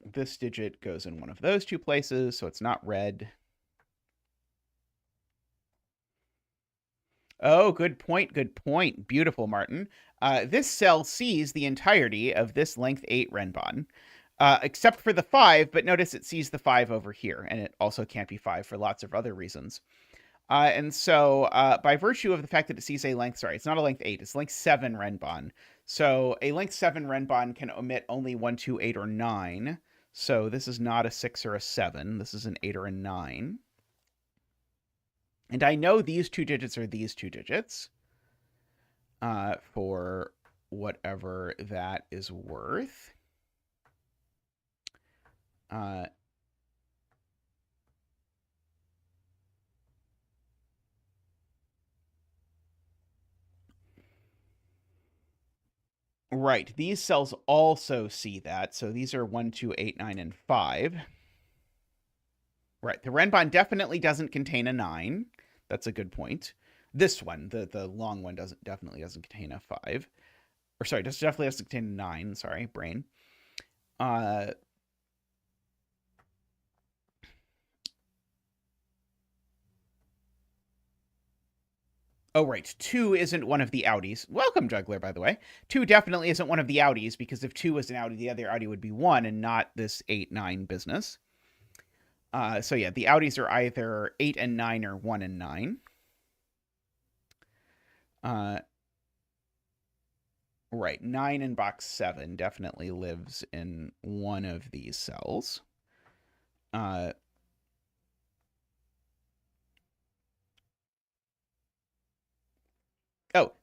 this digit goes in one of those two places, so it's not red. Oh, good point. Good point. Beautiful, Martin. This cell sees the entirety of this length 8 renbon, except for the 5, but notice it sees the 5 over here, and it also can't be 5 for lots of other reasons. And so by virtue of the fact that it sees a length, sorry, it's not a length 8, it's length 7 renbon. So a length 7 renbon can omit only 1, 2, 8, or 9. So this is not a 6 or a 7. This is an 8 or a 9. And I know these two digits are these two digits for whatever that is worth. Right. These cells also see that. So these are 1, 2, 8, 9, and 5. Right. The renbon definitely doesn't contain a 9. That's a good point. This one, the long one, definitely doesn't contain a 5. Or sorry, definitely doesn't contain a 9. Sorry, brain. Oh, right. 2 isn't one of the outies. Welcome, Juggler, by the way. 2 definitely isn't one of the outies, because if 2 was an outie, the other outie would be 1 and not this 8, 9 business. So yeah, the outies are either 8 and 9 or 1 and 9. Right, 9 in box 7 definitely lives in one of these cells. Oh,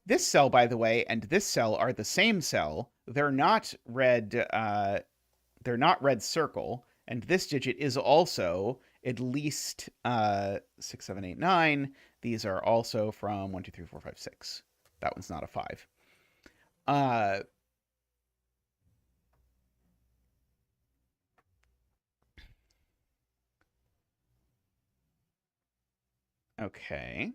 this cell, by the way, and this cell are the same cell. They're not red. They're not red circle, and this digit is also at least 6, 7, 8, 9. These are also from 1, 2, 3, 4, 5, 6. That one's not a 5. Okay.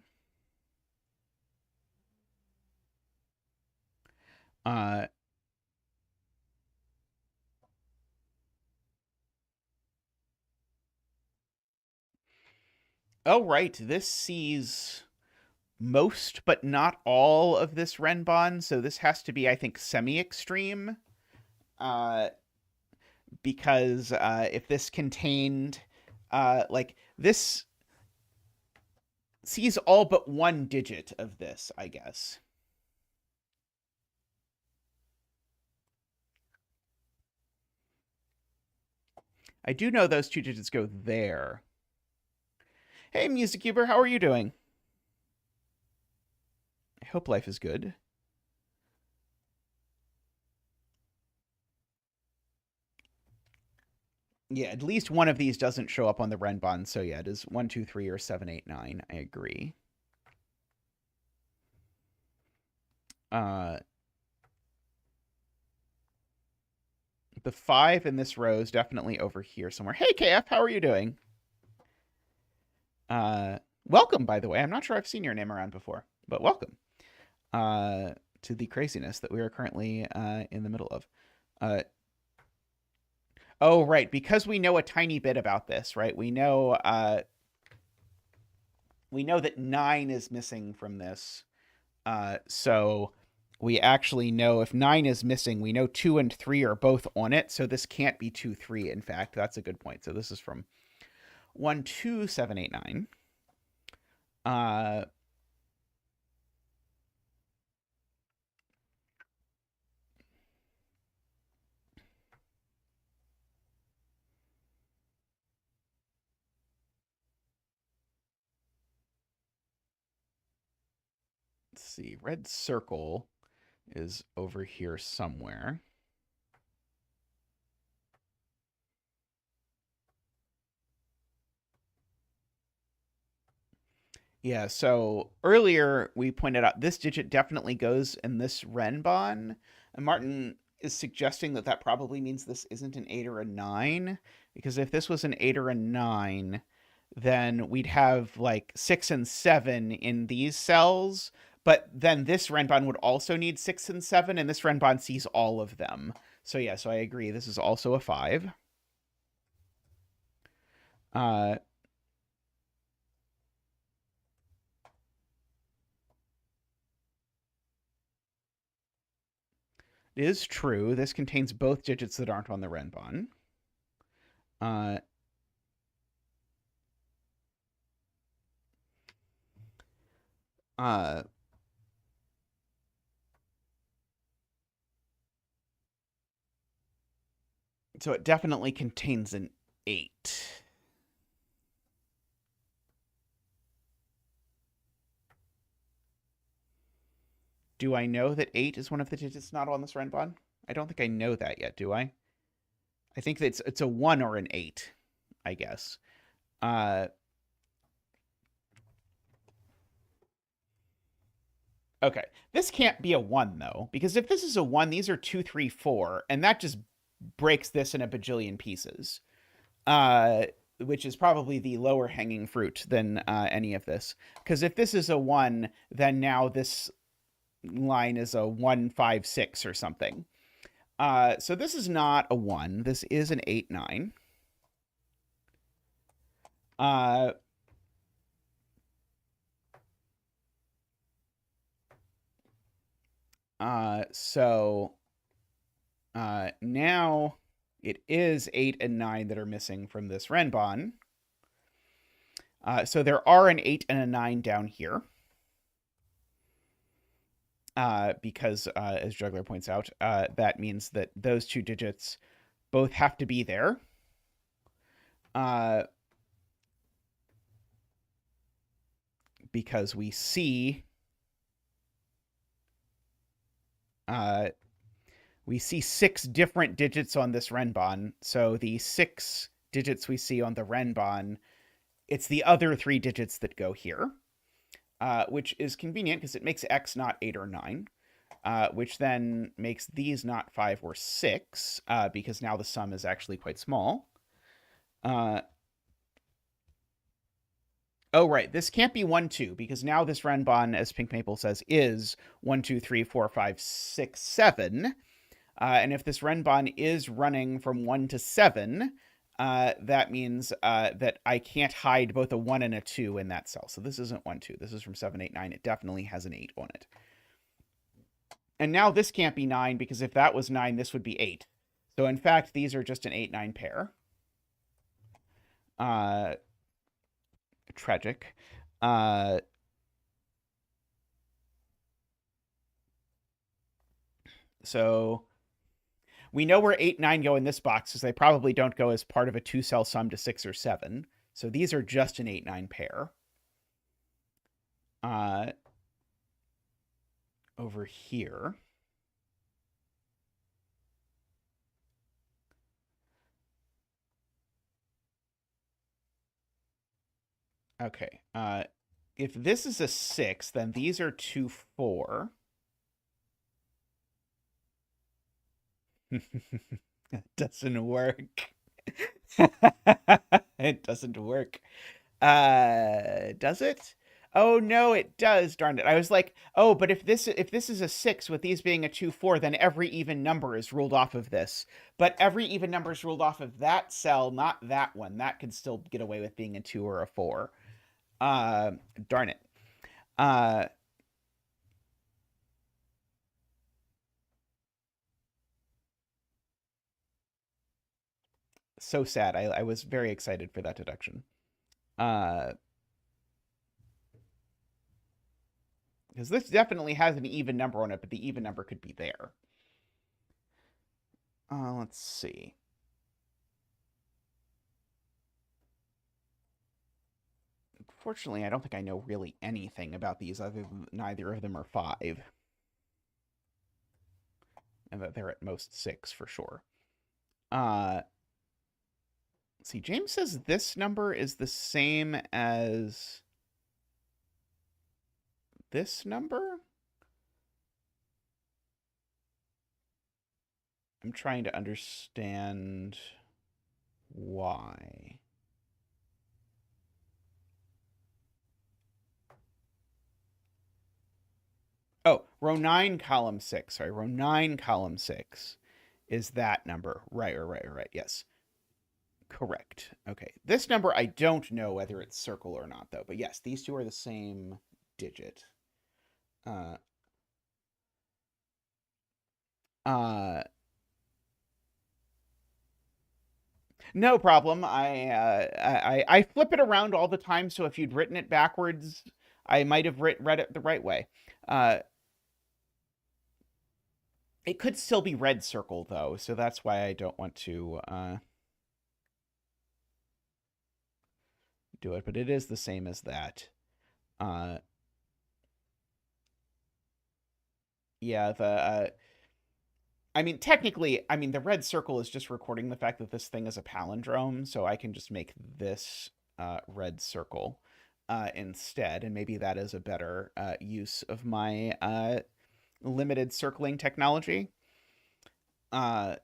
Oh, right. This sees most, but not all of this renbon. So this has to be, I think, semi-extreme. Because if this contained, like, this sees all but one digit of this, I guess. I do know those two digits go there. Hey, MusicCuber, how are you doing? I hope life is good. Yeah, at least one of these doesn't show up on the renbon, so yeah, it is 1, 2, 3, or 7, 8, 9. I agree. The 5 in this row is definitely over here somewhere. Hey, KF, how are you doing? Welcome, by the way. I'm not sure I've seen your name around before, but welcome to the craziness that we are currently in the middle of. Oh, right, because we know a tiny bit about this, right? We know that 9 is missing from this. So we actually know if 9 is missing, we know 2 and 3 are both on it. So this can't be 2, 3. In fact, that's a good point. So this is from 1, 2, 7, 8, 9. see. Red circle is over here somewhere. Yeah, so earlier we pointed out this digit definitely goes in this renbon, and Martin is suggesting that that probably means this isn't an 8 or a 9, because if this was an 8 or a 9, then we'd have like 6 and 7 in these cells, but then this renbon would also need 6 and 7, and this renbon sees all of them. So yeah, so I agree. This is also a 5. It is true. This contains both digits that aren't on the renbon. Uh, uh, so it definitely contains an 8. Do I know that 8 is one of the digits not on this renbon? I don't think I know that yet, do I? I think that it's a 1 or an 8, I guess. Okay. This can't be a 1, though, because if this is a 1, these are 2, 3, 4, and that just breaks this in a bajillion pieces, which is probably the lower hanging fruit than any of this. Because if this is a 1, then now this line is a 1, 5, 6 or something. So this is not a 1. This is an 8, 9. So now it is 8 and 9 that are missing from this renbon. So there are an 8 and a 9 down here. Because, as Juggler points out, that means that those two digits both have to be there. Because we see we see 6 different digits on this renbon. So the 6 digits we see on the renbon, it's the other 3 digits that go here, which is convenient because it makes X not 8 or 9, which then makes these not 5 or 6, because now the sum is actually quite small. Oh, right. This can't be 1, 2, because now this renbon, as Pink Maple says, is 1, 2, 3, 4, 5, 6, 7. And if this renbon is running from 1 to 7, that means that I can't hide both a 1 and a 2 in that cell. So this isn't 1, 2. This is from 7, 8, 9. It definitely has an 8 on it. And now this can't be 9, because if that was 9, this would be 8. So in fact, these are just an 8, 9 pair. Tragic. So we know where 8, 9 go in this box, because they probably don't go as part of a 2-cell sum to 6 or 7. So these are just an 8, 9 pair. Over here. Okay. If this is a 6, then these are 2, 4. It doesn't work. It doesn't work. Does it? Oh no, it does. Darn it! I was like, oh, but if this is a 6 with these being a 2, 4, then every even number is ruled off of this. But every even number is ruled off of that cell, not that one. That could still get away with being a 2 or a 4. Darn it. So sad. I was very excited for that deduction. Because this definitely has an even number on it, but the even number could be there. Let's see. Unfortunately, I don't think I know really anything about these other than neither of them are 5. And that they're at most 6 for sure. Let's see, James says this number is the same as this number? I'm trying to understand why. Oh, row 9, column 6. Sorry, row 9, column 6 is that number. Right. Yes. Correct. Okay. This number, I don't know whether it's circle or not, though. But yes, these two are the same digit. No problem. I flip it around all the time, so if you'd written it backwards, I might have read it the right way. It could still be red circle, though, so that's why I don't want to do it, but it is the same as that. Yeah, I mean, technically, the red circle is just recording the fact that this thing is a palindrome, so I can just make this red circle instead, and maybe that is a better use of my limited circling technology. I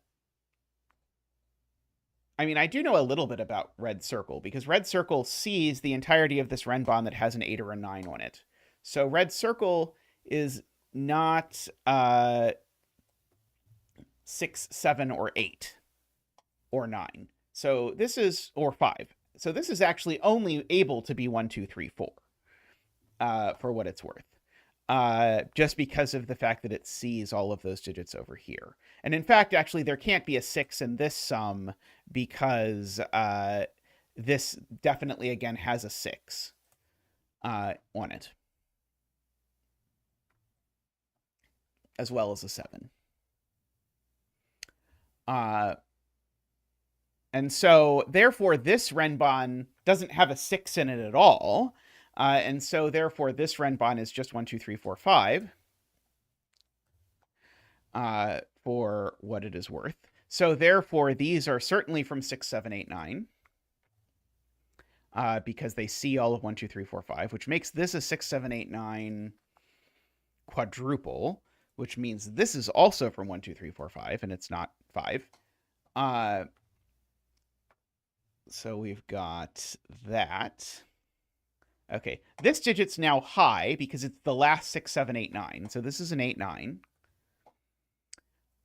do know a little bit about red circle, because red circle sees the entirety of this Renbon that has an 8 or a 9 on it. So red circle is not 6, 7, or 8, or 9. So this is, or 5. So this is actually only able to be 1, 2, 3, 4, for what it's worth. Just because of the fact that it sees all of those digits over here. And in fact, actually, there can't be a 6 in this sum, because this definitely, again, has a 6 on it, as well as a 7. And so, therefore, this Renbon doesn't have a 6 in it at all. And so, therefore, this Renbon is just 1, 2, 3, 4, 5 for what it is worth. So, therefore, these are certainly from 6, 7, 8, 9 because they see all of 1, 2, 3, 4, 5, which makes this a 6, 7, 8, 9 quadruple, which means this is also from 1, 2, 3, 4, 5, and it's not 5. So we've got that. Okay, this digit's now high because it's the last 6, 7, 8, 9. So this is an 8, 9.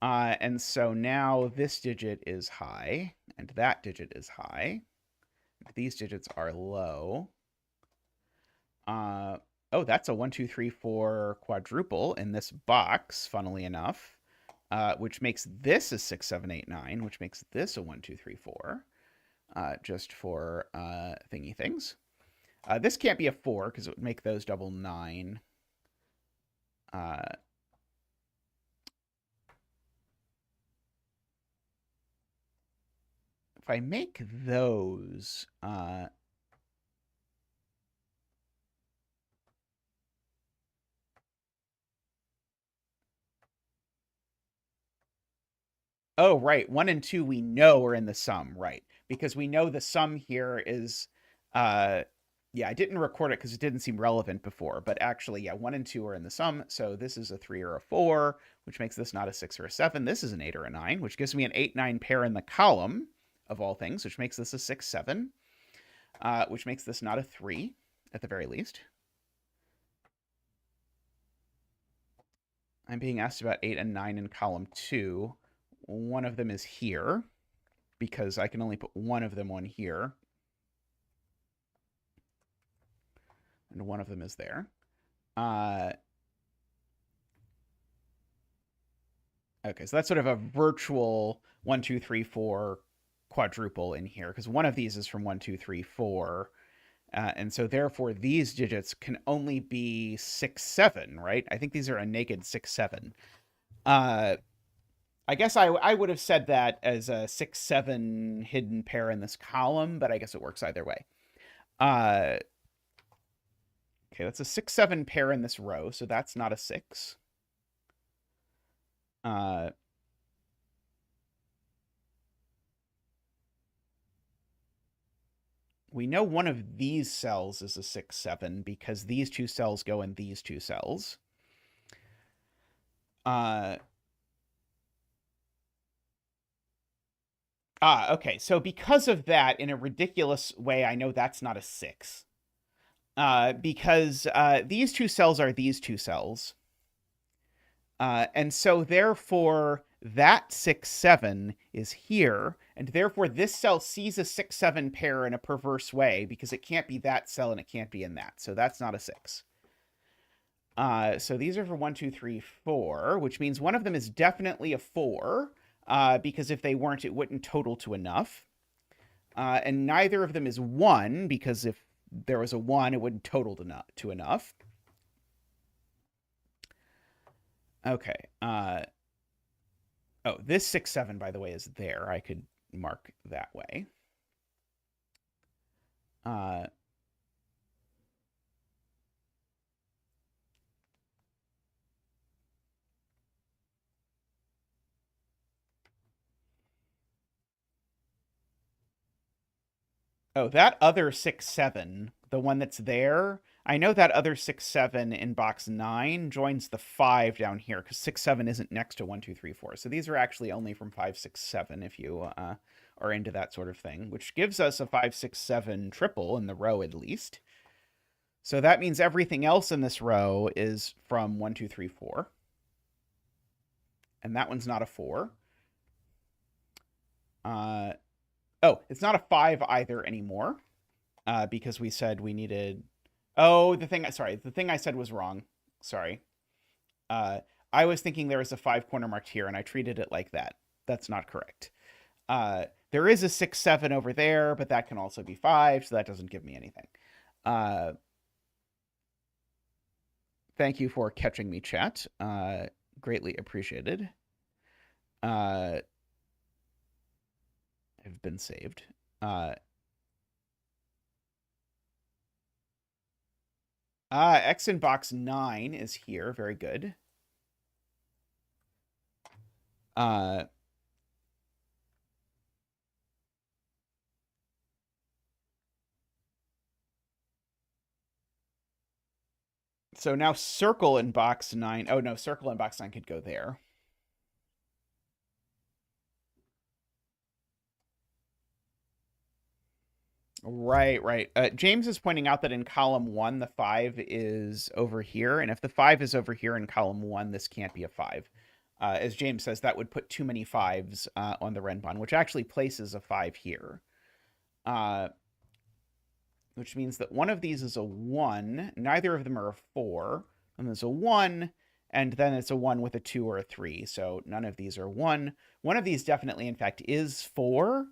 And so now this digit is high, and that digit is high. These digits are low. Oh, that's a 1, 2, 3, 4 quadruple in this box, funnily enough, which makes this a 6, 7, 8, 9, which makes this a 1, 2, 3, 4, just for thingy things. This can't be a 4 because it would make those double 9. If I make those... Oh, right. 1 and 2 we know are in the sum, right? Because we know the sum here is... yeah, I didn't record it because it didn't seem relevant before. But actually, yeah, 1 and 2 are in the sum. So this is a 3 or a 4, which makes this not a 6 or a 7. This is an 8 or a 9, which gives me an 8, 9 pair in the column, of all things, which makes this a 6, 7, which makes this not a 3, at the very least. I'm being asked about 8 and 9 in column 2. One of them is here, because I can only put one of them on here. And one of them is there. Okay, so that's sort of a virtual 1, 2, 3, 4 quadruple in here, because one of these is from 1, 2, 3, 4. And so therefore these digits can only be 6, 7, right? I think these are a naked 6, 7. I guess I would have said that as a 6, 7 hidden pair in this column, but I guess it works either way. Okay, that's a 6-7 pair in this row, so that's not a 6. We know one of these cells is a 6-7 because these two cells go in these two cells. Okay, so because of that, in a ridiculous way, I know that's not a 6. Because these two cells are these two cells. And so therefore, that 6-7 is here, and therefore this cell sees a 6-7 pair in a perverse way because it can't be that cell and it can't be in that. So that's not a 6. So these are for 1, 2, 3, 4, which means one of them is definitely a 4, because if they weren't, it wouldn't total to enough. And neither of them is 1, because if there was a 1, it wouldn't total to enough. Okay. Oh, this 6-7, by the way, is there. I could mark that way. Oh, that other 6-7, the one that's there, I know that other 6-7 in box 9 joins the 5 down here, because 6-7 isn't next to 1, 2, 3, 4. So these are actually only from 5, 6, 7, if you are into that sort of thing, which gives us a 5, 6, 7 triple in the row at least. So that means everything else in this row is from 1, 2, 3, 4. And that one's not a 4. Oh, it's not a 5 either anymore, because we said we needed... Oh, the thing I said was wrong. Sorry. I was thinking there was a 5 corner marked here, and I treated it like that. That's not correct. There is a 6-7 over there, but that can also be 5, so that doesn't give me anything. Thank you for catching me, chat. Greatly appreciated. Have been saved. X in box 9 is here. Very good. So now circle in box 9. Oh, no, circle in box 9 could go there. Right. James is pointing out that in column 1, the 5 is over here. And if the 5 is over here in column 1, this can't be a 5. As James says, that would put too many 5s on the Renbon, which actually places a 5 here. Which means that one of these is a 1. Neither of them are a 4. And there's a 1, and then it's a 1 with a 2 or a 3. So none of these are 1. One of these definitely, in fact, is 4,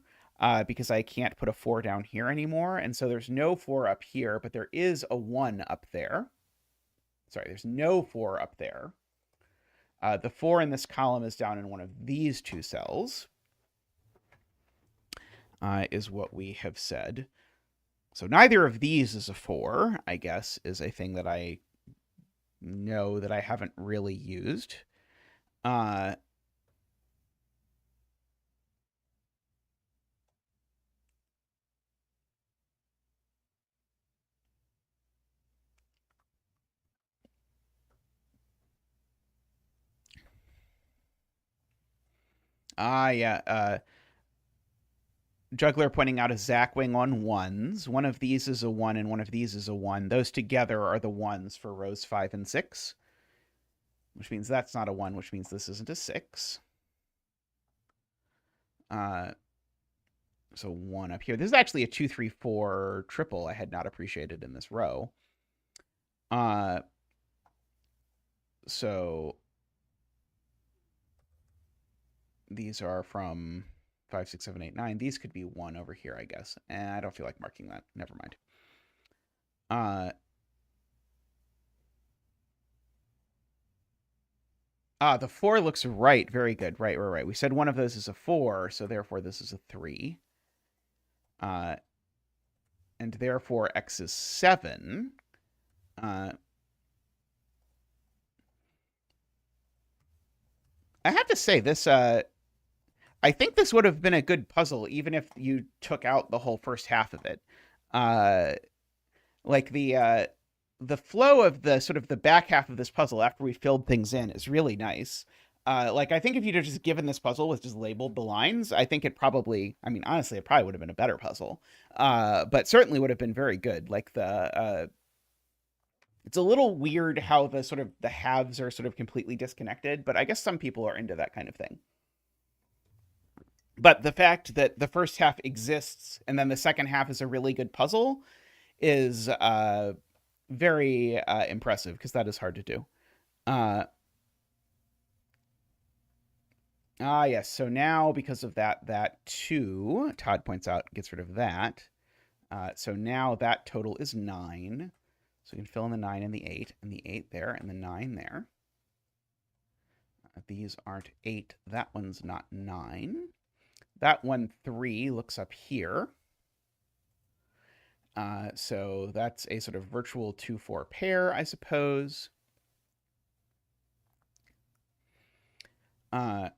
because I can't put a 4 down here anymore. And so there's no 4 up here, but there is a 1 up there. Sorry, there's no 4 up there. The 4 in this column is down in one of these two cells, is what we have said. So neither of these is a 4, I guess, is a thing that I know that I haven't really used. Yeah. Juggler pointing out a Zackwing on 1s. One of these is a 1 and one of these is a 1. Those together are the 1s for rows 5 and 6. Which means that's not a 1, which means this isn't a 6. So 1 up here. This is actually a 2, 3, 4 triple I had not appreciated in this row. So these are from 5, 6, 7, 8, 9. These could be 1 over here, I guess. And I don't feel like marking that. Never mind. The 4 looks right. Very good. Right. We said one of those is a 4, so therefore this is a 3. And therefore x is 7. I have to say this. I think this would have been a good puzzle, even if you took out the whole first half of it. Uh, like the flow of the sort of the back half of this puzzle after we filled things in is really nice. Like I think if you'd have just given this puzzle with just labeled the lines, I think it probably, I mean, honestly, it probably would have been a better puzzle. But certainly would have been very good. Like it's a little weird how the sort of the halves are sort of completely disconnected, but I guess some people are into that kind of thing. But the fact that the first half exists and then the second half is a really good puzzle is very impressive, because that is hard to do. Yes. So now, because of that 2, Todd points out, gets rid of that. So now that total is 9. So we can fill in the 9 and the 8, and the 8 there, and the 9 there. These aren't 8. That one's not 9. That one, 3, looks up here. So that's a sort of virtual 2-4 pair, I suppose. Oh,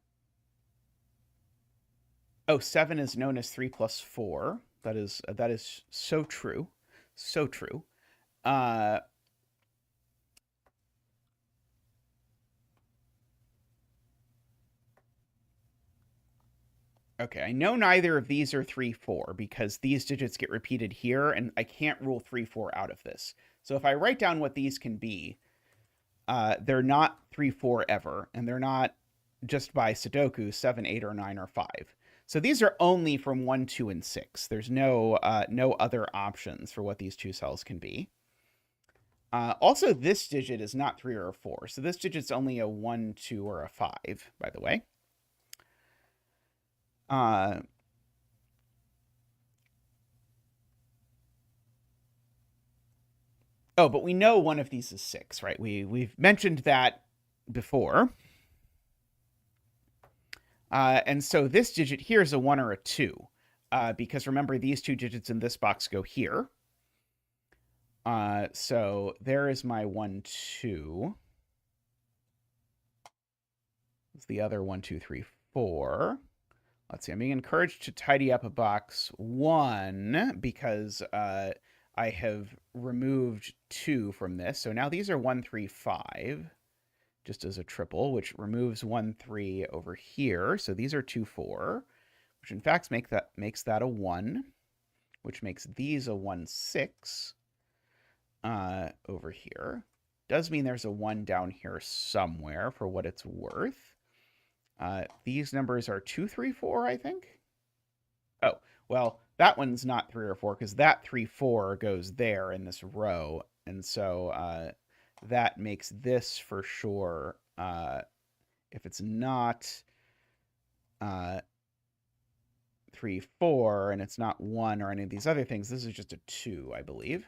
7 is known as 3 plus 4. That is so true. So true. Okay, I know neither of these are 3, 4, because these digits get repeated here, and I can't rule 3, 4 out of this. So if I write down what these can be, they're not 3, 4 ever, and they're not just by Sudoku 7, 8, or 9, or 5. So these are only from 1, 2, and 6. There's no other options for what these two cells can be. Also, this digit is not 3 or a 4. So this digit's only a 1, 2, or a 5, by the way. Oh, but we know one of these is 6, right? We've mentioned that before. And so this digit here is a 1 or a 2, because remember, these two digits in this box go here. So there is my 1, 2. It's the other 1, 2, 3, 4. Let's see. I'm being encouraged to tidy up a box 1 because I have removed 2 from this. So now these are 1, 3, 5, just as a triple, which removes 1, 3 over here. So these are 2, 4, which in fact makes that a 1, which makes these a 1, 6 over here. Does mean there's a 1 down here somewhere for what it's worth. These numbers are 2, 3, 4, I think. Oh, well, that one's not 3 or 4 because that 3, 4 goes there in this row. And so that makes this for sure, if it's not 3, 4, and it's not 1 or any of these other things, this is just a 2, I believe.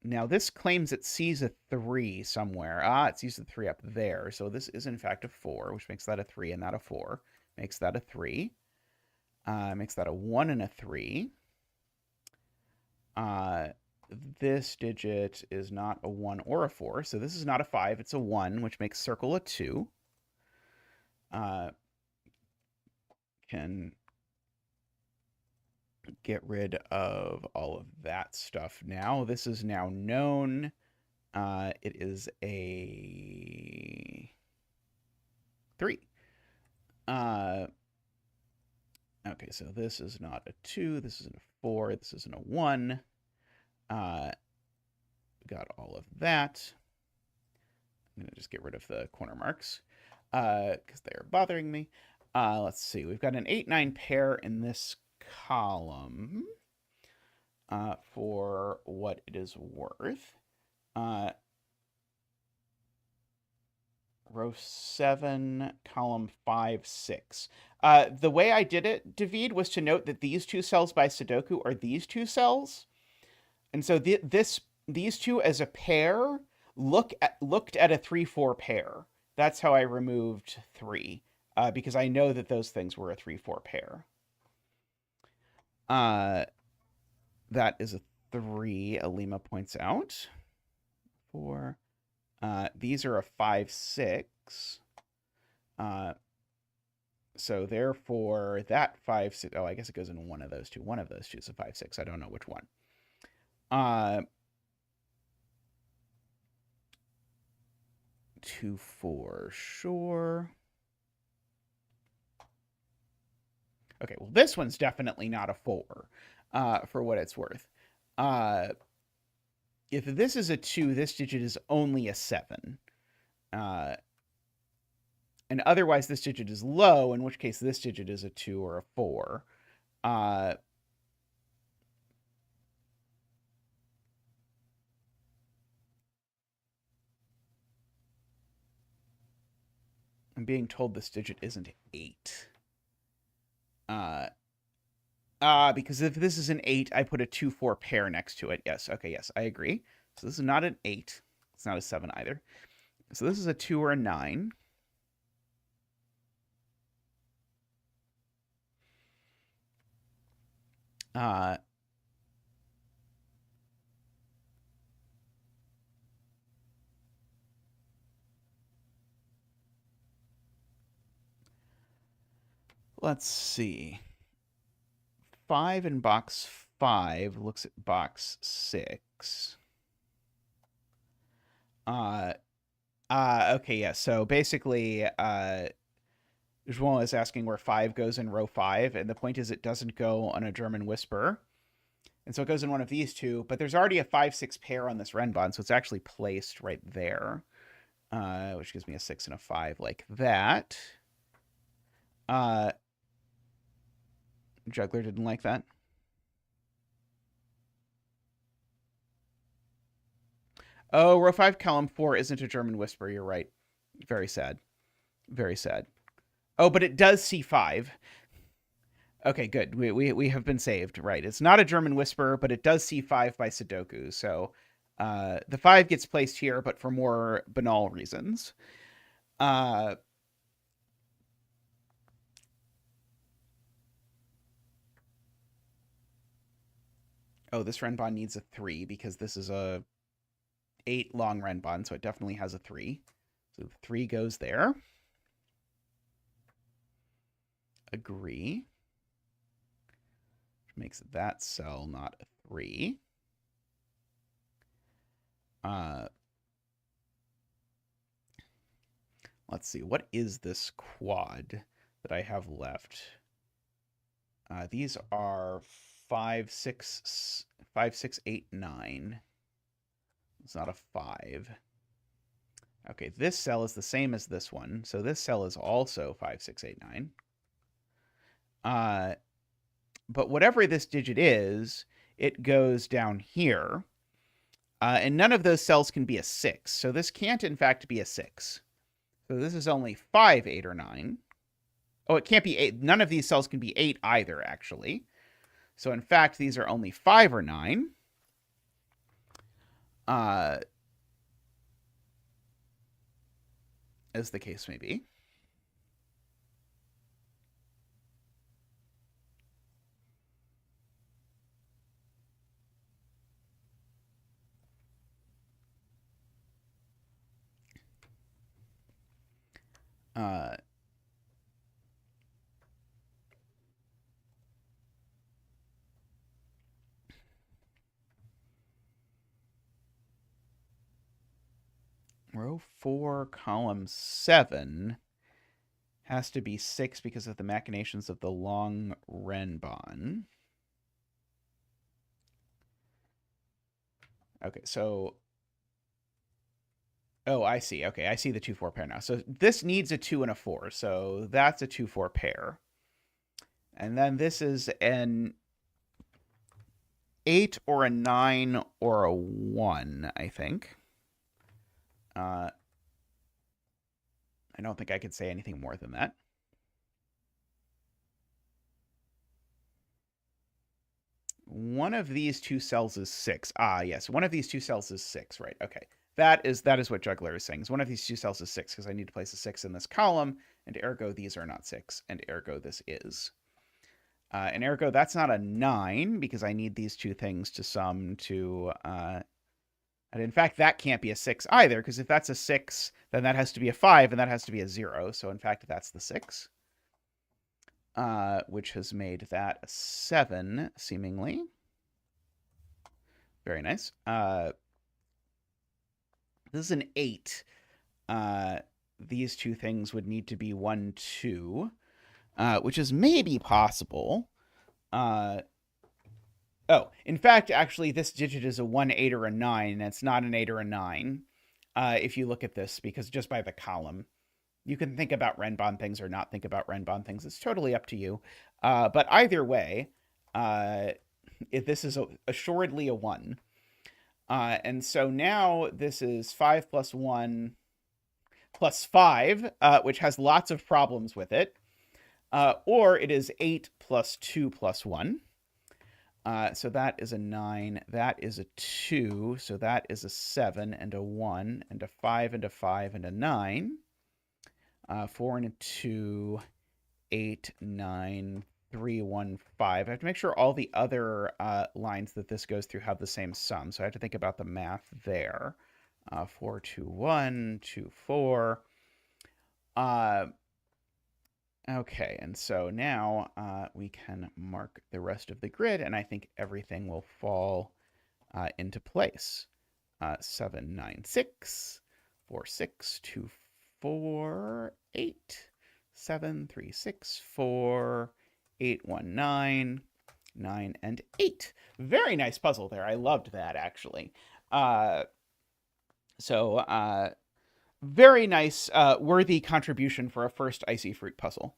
Now, this claims it sees a 3 somewhere. It sees the 3 up there. So this is, in fact, a 4, which makes that a 3 and that a 4. Makes that a 3. Makes that a 1 and a 3. This digit is not a 1 or a 4. So this is not a 5. It's a 1, which makes circle a 2. Can get rid of all of that stuff now. This is now known. It is a 3. Okay, so this is not a 2. This isn't a 4. This isn't a 1. Got all of that. I'm going to just get rid of the corner marks because they are bothering me. Let's see. We've got an 8, 9 pair in this column for what it is worth. Row 7, column 5, 6. The way I did it, David, was to note that these two cells by Sudoku are these two cells. And so these two as a pair looked at a 3, 4 pair. That's how I removed 3, because I know that those things were a 3, 4 pair. That is a 3, Alima points out. 4. These are a 5, 6. So therefore, that 5, 6. Oh, I guess it goes in one of those two. One of those two is a 5, 6. I don't know which one. 2, 4, sure. Okay, well, this one's definitely not a 4, for what it's worth. If this is a 2, this digit is only a 7. And otherwise, this digit is low, in which case this digit is a 2 or a 4. I'm being told this digit isn't 8. Because if this is an 8, I put a 2, 4 pair next to it. Yes, okay, yes, I agree. So this is not an 8. It's not a 7 either. So this is a 2 or a 9. Let's see. 5 in box 5 looks at box 6. Okay, yeah. So basically, Juan is asking where 5 goes in row 5, and the point is it doesn't go on a German whisper. And so it goes in one of these two, but there's already a 5, 6 pair on this Renbon, so it's actually placed right there, which gives me a 6 and a 5 like that. Juggler didn't like that. Oh, row 5, column 4 isn't a German whisper. You're right. Very sad. Very sad. Oh, but it does see 5. Okay, good. We have been saved. Right. It's not a German whisper, but it does see 5 by Sudoku. So the 5 gets placed here, but for more banal reasons. Oh, this Renbon needs a 3 because this is a 8 long Renbon, so it definitely has a 3. So 3 goes there. Agree. Which makes that cell not a 3. Let's see. What is this quad that I have left? These are 5, 6, 5, 6, 8, 9. It's not a 5. Okay, this cell is the same as this one. So this cell is also 5, 6, 8, 9. But whatever this digit is, it goes down here. And none of those cells can be a 6. So this can't, in fact, be a 6. So this is only 5, 8, or 9. Oh, it can't be 8. None of these cells can be 8 either, actually. So, in fact, these are only 5 or 9. As the case may be. Row 4, column 7 has to be 6 because of the machinations of the long Renbon. Okay, so... Oh, I see. Okay, I see the 2, 4 pair now. So this needs a 2 and a 4. So that's a 2, 4 pair. And then this is an 8 or a 9 or a 1, I think. I don't think I could say anything more than that. One of these two cells is 6. Ah, yes. One of these two cells is 6, right? Okay. That is what Juggler is saying. One of these two cells is 6 because I need to place a 6 in this column, and ergo these are not 6, and ergo this is. And ergo, that's not a 9 because I need these two things to sum to... and in fact, that can't be a 6 either, because if that's a 6, then that has to be a 5, and that has to be a 0. So in fact, that's the 6, which has made that a 7, seemingly. Very nice. This is an 8. These two things would need to be 1, 2, which is maybe possible. Oh, in fact, actually, this digit is a 1, 8, or a 9, and it's not an 8 or a 9, if you look at this, because just by the column. You can think about Renbon things or not think about Renbon things. It's totally up to you. But either way, this is assuredly a 1. And so now this is 5 plus 1 plus 5, which has lots of problems with it. Or it is 8 plus 2 plus 1. So that is a 9, that is a 2, so that is a 7 and a 1 and a 5 and a 5 and a 9. 4 and a 2, 8, 9, 3, 1, 5. I have to make sure all the other lines that this goes through have the same sum, so I have to think about the math there. 4, 2, 1, 2, 4. Okay, and so now we can mark the rest of the grid, and I think everything will fall into place. 7, 9, 6, 4, 6, 2, 4, 8, 7, 3, 6, 4, 8, 1, 9, 9, and 8. Very nice puzzle there. I loved that, actually. Very nice, worthy contribution for a first IcyFruit puzzle.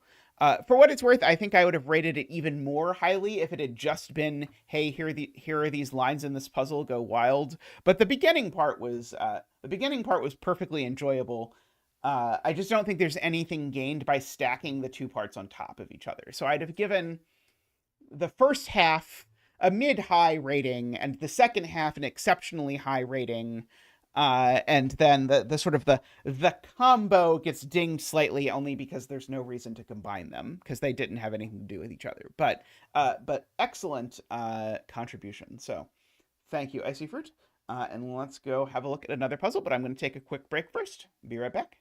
For what it's worth, I think I would have rated it even more highly if it had just been, hey, here are these lines in this puzzle, go wild. But the beginning part was perfectly enjoyable. I just don't think there's anything gained by stacking the two parts on top of each other. So I'd have given the first half a mid-high rating and the second half an exceptionally high rating. And then the sort of the combo gets dinged slightly only because there's no reason to combine them because they didn't have anything to do with each other. But excellent contribution. So thank you, IcyFruit. And let's go have a look at another puzzle. But I'm going to take a quick break first. Be right back.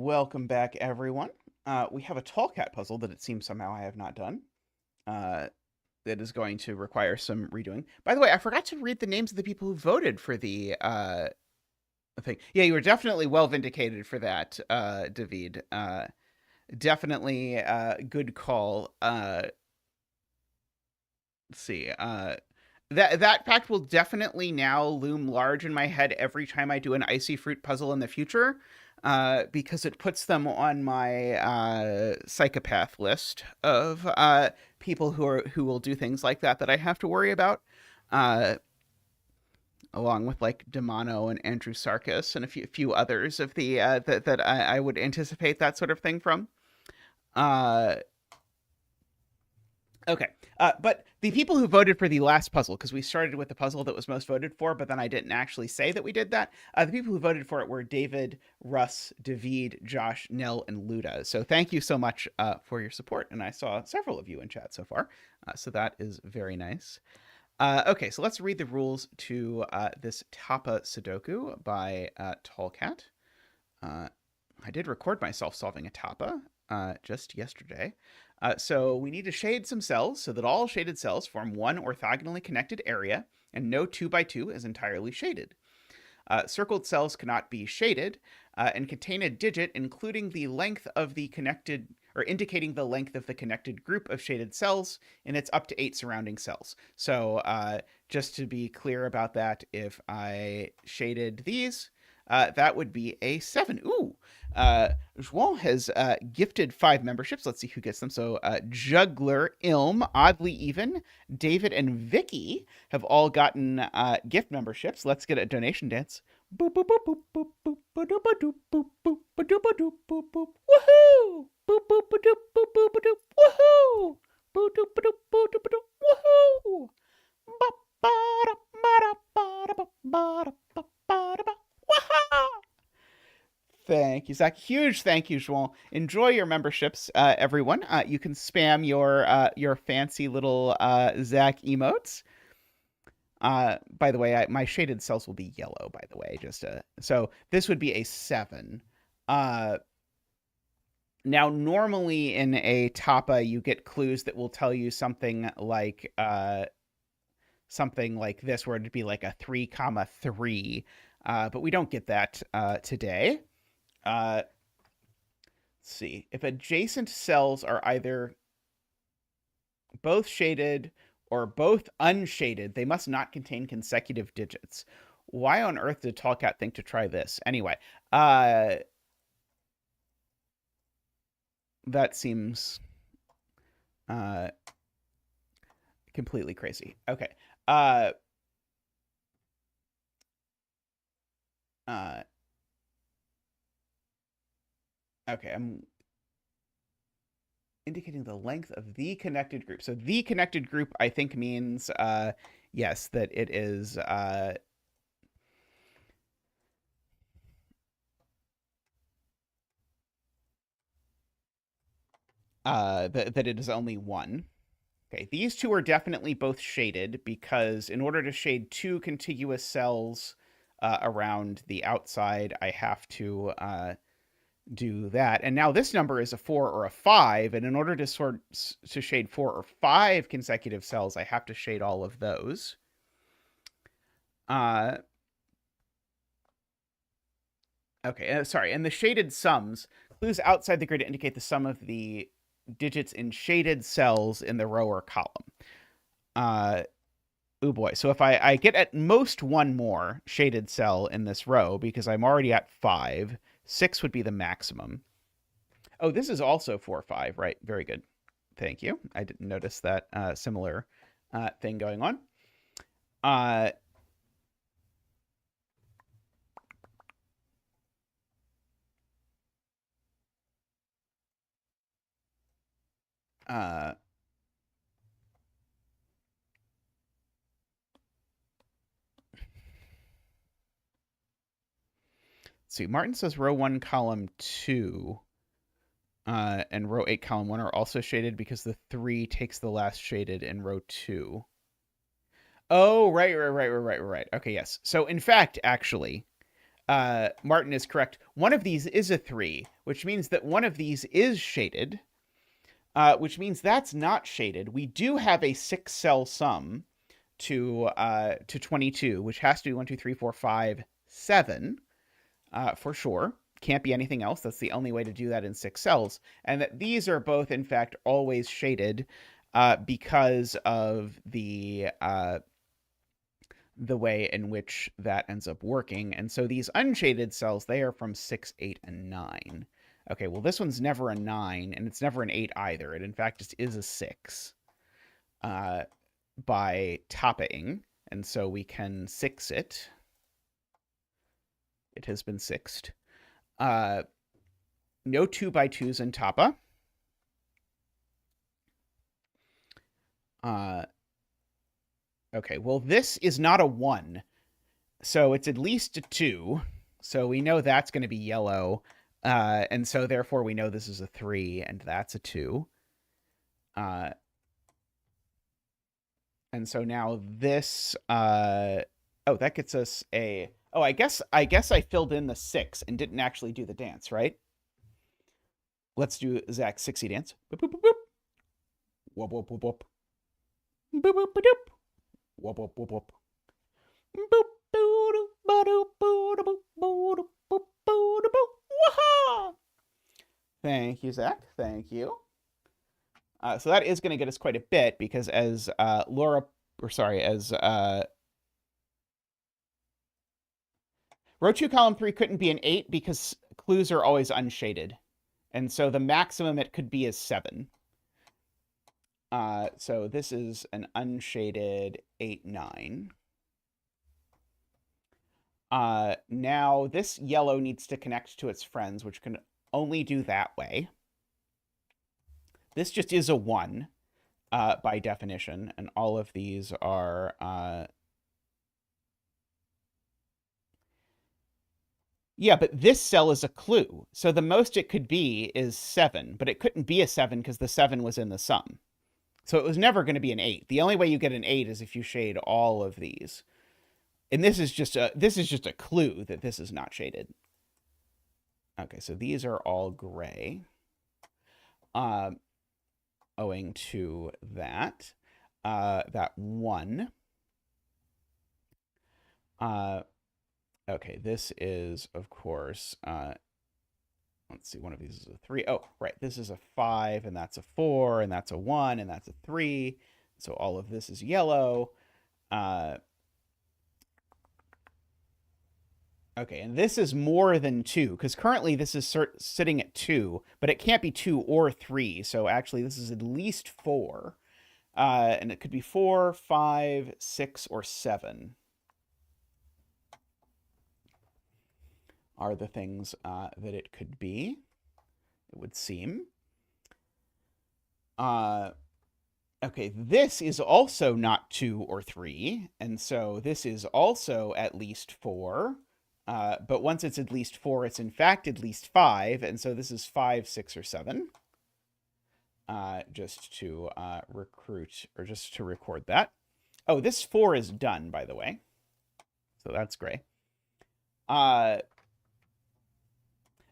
Welcome back, everyone. We have a tall cat puzzle that it seems somehow I have not done. That is going to require some redoing. By the way, I forgot to read the names of the people who voted for the thing. Yeah, you were definitely well vindicated for that, David. Definitely good call. Let's see. That fact will definitely now loom large in my head every time I do an IcyFruit puzzle in the future, because it puts them on my psychopath list of people who will do things like that I have to worry about, along with like Demano and Andrew Sarkis and a few others of the that I would anticipate that sort of thing from. Okay. But the people who voted for the last puzzle, because we started with the puzzle that was most voted for, but then I didn't actually say that we did that. The people who voted for it were David, Russ, David, Josh, Nell, and Luda. So thank you so much for your support. And I saw several of you in chat so far. So that is very nice. Okay, so let's read the rules to this Tapa Sudoku by Tallcat. I did record myself solving a Tapa just yesterday. So we need to shade some cells so that all shaded cells form one orthogonally connected area and no 2x2 is entirely shaded. Circled cells cannot be shaded and contain a digit including the length of the connected, or indicating the length of the connected group of shaded cells in its up to 8 surrounding cells. So just to be clear about that, if I shaded these, that would be a 7. Ooh, João has gifted 5 memberships. Let's see who gets them. So Juggler, Ilm, Oddly Even, David, and Vicky have all gotten gift memberships. Let's get a donation dance. Boop, boop, boop, boop, boop, boop, ba-doop, ba-doop, boop, boop, ba-doop, ba-doop, boop, boop. Woohoo! Boop, boop, ba-doop, boop, boop, ba-doop. Woohoo! Boop-doop, ba-doop, boop-doop, ba-doop. Woohoo! Ba-ba-da-ba-da-ba-da-ba-da-ba-da-ba. Woohoo! Thank you, Zach. Huge thank you, Joel. Enjoy your memberships, everyone. You can spam your fancy little Zach emotes. By the way, my shaded cells will be yellow, by the way. So this would be a 7. Now, normally in a Tapa, you get clues that will tell you something like this, where it'd be like a 3,3. But we don't get that today. Let's see. If adjacent cells are either both shaded or both unshaded, they must not contain consecutive digits. Why on earth did Tallcat think to try this? Anyway, that seems completely crazy. Okay. Okay, I'm indicating the length of the connected group. So the connected group, I think, means, yes, that it is, that it is only one. Okay, these two are definitely both shaded, because in order to shade 2 contiguous cells around the outside, I have to do that. And now this number is a 4 or a 5, and in order to shade 4 or 5 consecutive cells, I have to shade all of those. Okay, sorry. And the shaded sums, clues outside the grid indicate the sum of the digits in shaded cells in the row or column. Oh boy. So if I get at most one more shaded cell in this row, because I'm already at 5, 6 would be the maximum. Oh, this is also 4 or 5, right? Very good. Thank you. I didn't notice that similar thing going on. See, Martin says row 1, column 2, and row 8, column 1 are also shaded because the 3 takes the last shaded in row 2. Oh, right. Okay, yes. So in fact, actually, Martin is correct. One of these is a 3, which means that one of these is shaded, which means that's not shaded. We do have a 6-cell sum to 22, which has to be 1, 2, 3, 4, 5, 7, for sure. Can't be anything else. That's the only way to do that in 6 cells. And that these are both, in fact, always shaded because of the way in which that ends up working. And so these unshaded cells, they are from 6, 8, and 9. Okay, well, this one's never a 9, and it's never an 8 either. It, in fact, just is a 6 by Tapa-ing. And so we can 6 it. It has been 6'd. No 2x2s in Tapa. Okay, well, this is not a 1, so it's at least a 2, so we know that's going to be yellow, and so therefore we know this is a 3, and that's a 2. And so now this, oh, that gets us a, oh, I guess I filled in the 6 and didn't actually do the dance, right? Let's do Zach's 6-y dance. Boop, boop, boop, boop. Whoop, whoop, whoop, whoop. Boop, boop, boop, doop. Whoop, whoop, whoop, whoop. Boop, boop, boop, boop, boop, boop, boop, boop, boop. Waha! Thank you, Zach. Thank you. So that is going to get us quite a bit because as row 2, column 3 couldn't be an 8 because clues are always unshaded. And so the maximum it could be is 7. So this is an unshaded 8, 9. Now this yellow needs to connect to its friends, which can only do that way. This just is a 1 by definition, and all of these are... Yeah, but this cell is a clue. So the most it could be is 7, but it couldn't be a 7 because the 7 was in the sum. So it was never going to be an 8. The only way you get an 8 is if you shade all of these. And this is just a clue that this is not shaded. Okay, so these are all gray. Owing to that. That 1. Okay, this is, of course, let's see, one of these is a 3. Oh, right, this is a 5, and that's a 4, and that's a 1, and that's a 3. So all of this is yellow. Okay, and this is more than 2, because currently this is sitting at 2, but it can't be 2 or 3, so actually this is at least 4. And it could be 4, 5, 6, or 7 are the things that it could be, it would seem. Okay, this is also not 2 or 3, and so this is also at least 4. But once it's at least 4, it's in fact at least 5, and so this is 5, 6, or 7. Just to recruit, or just to record that. Oh, this 4 is done, by the way. So that's gray.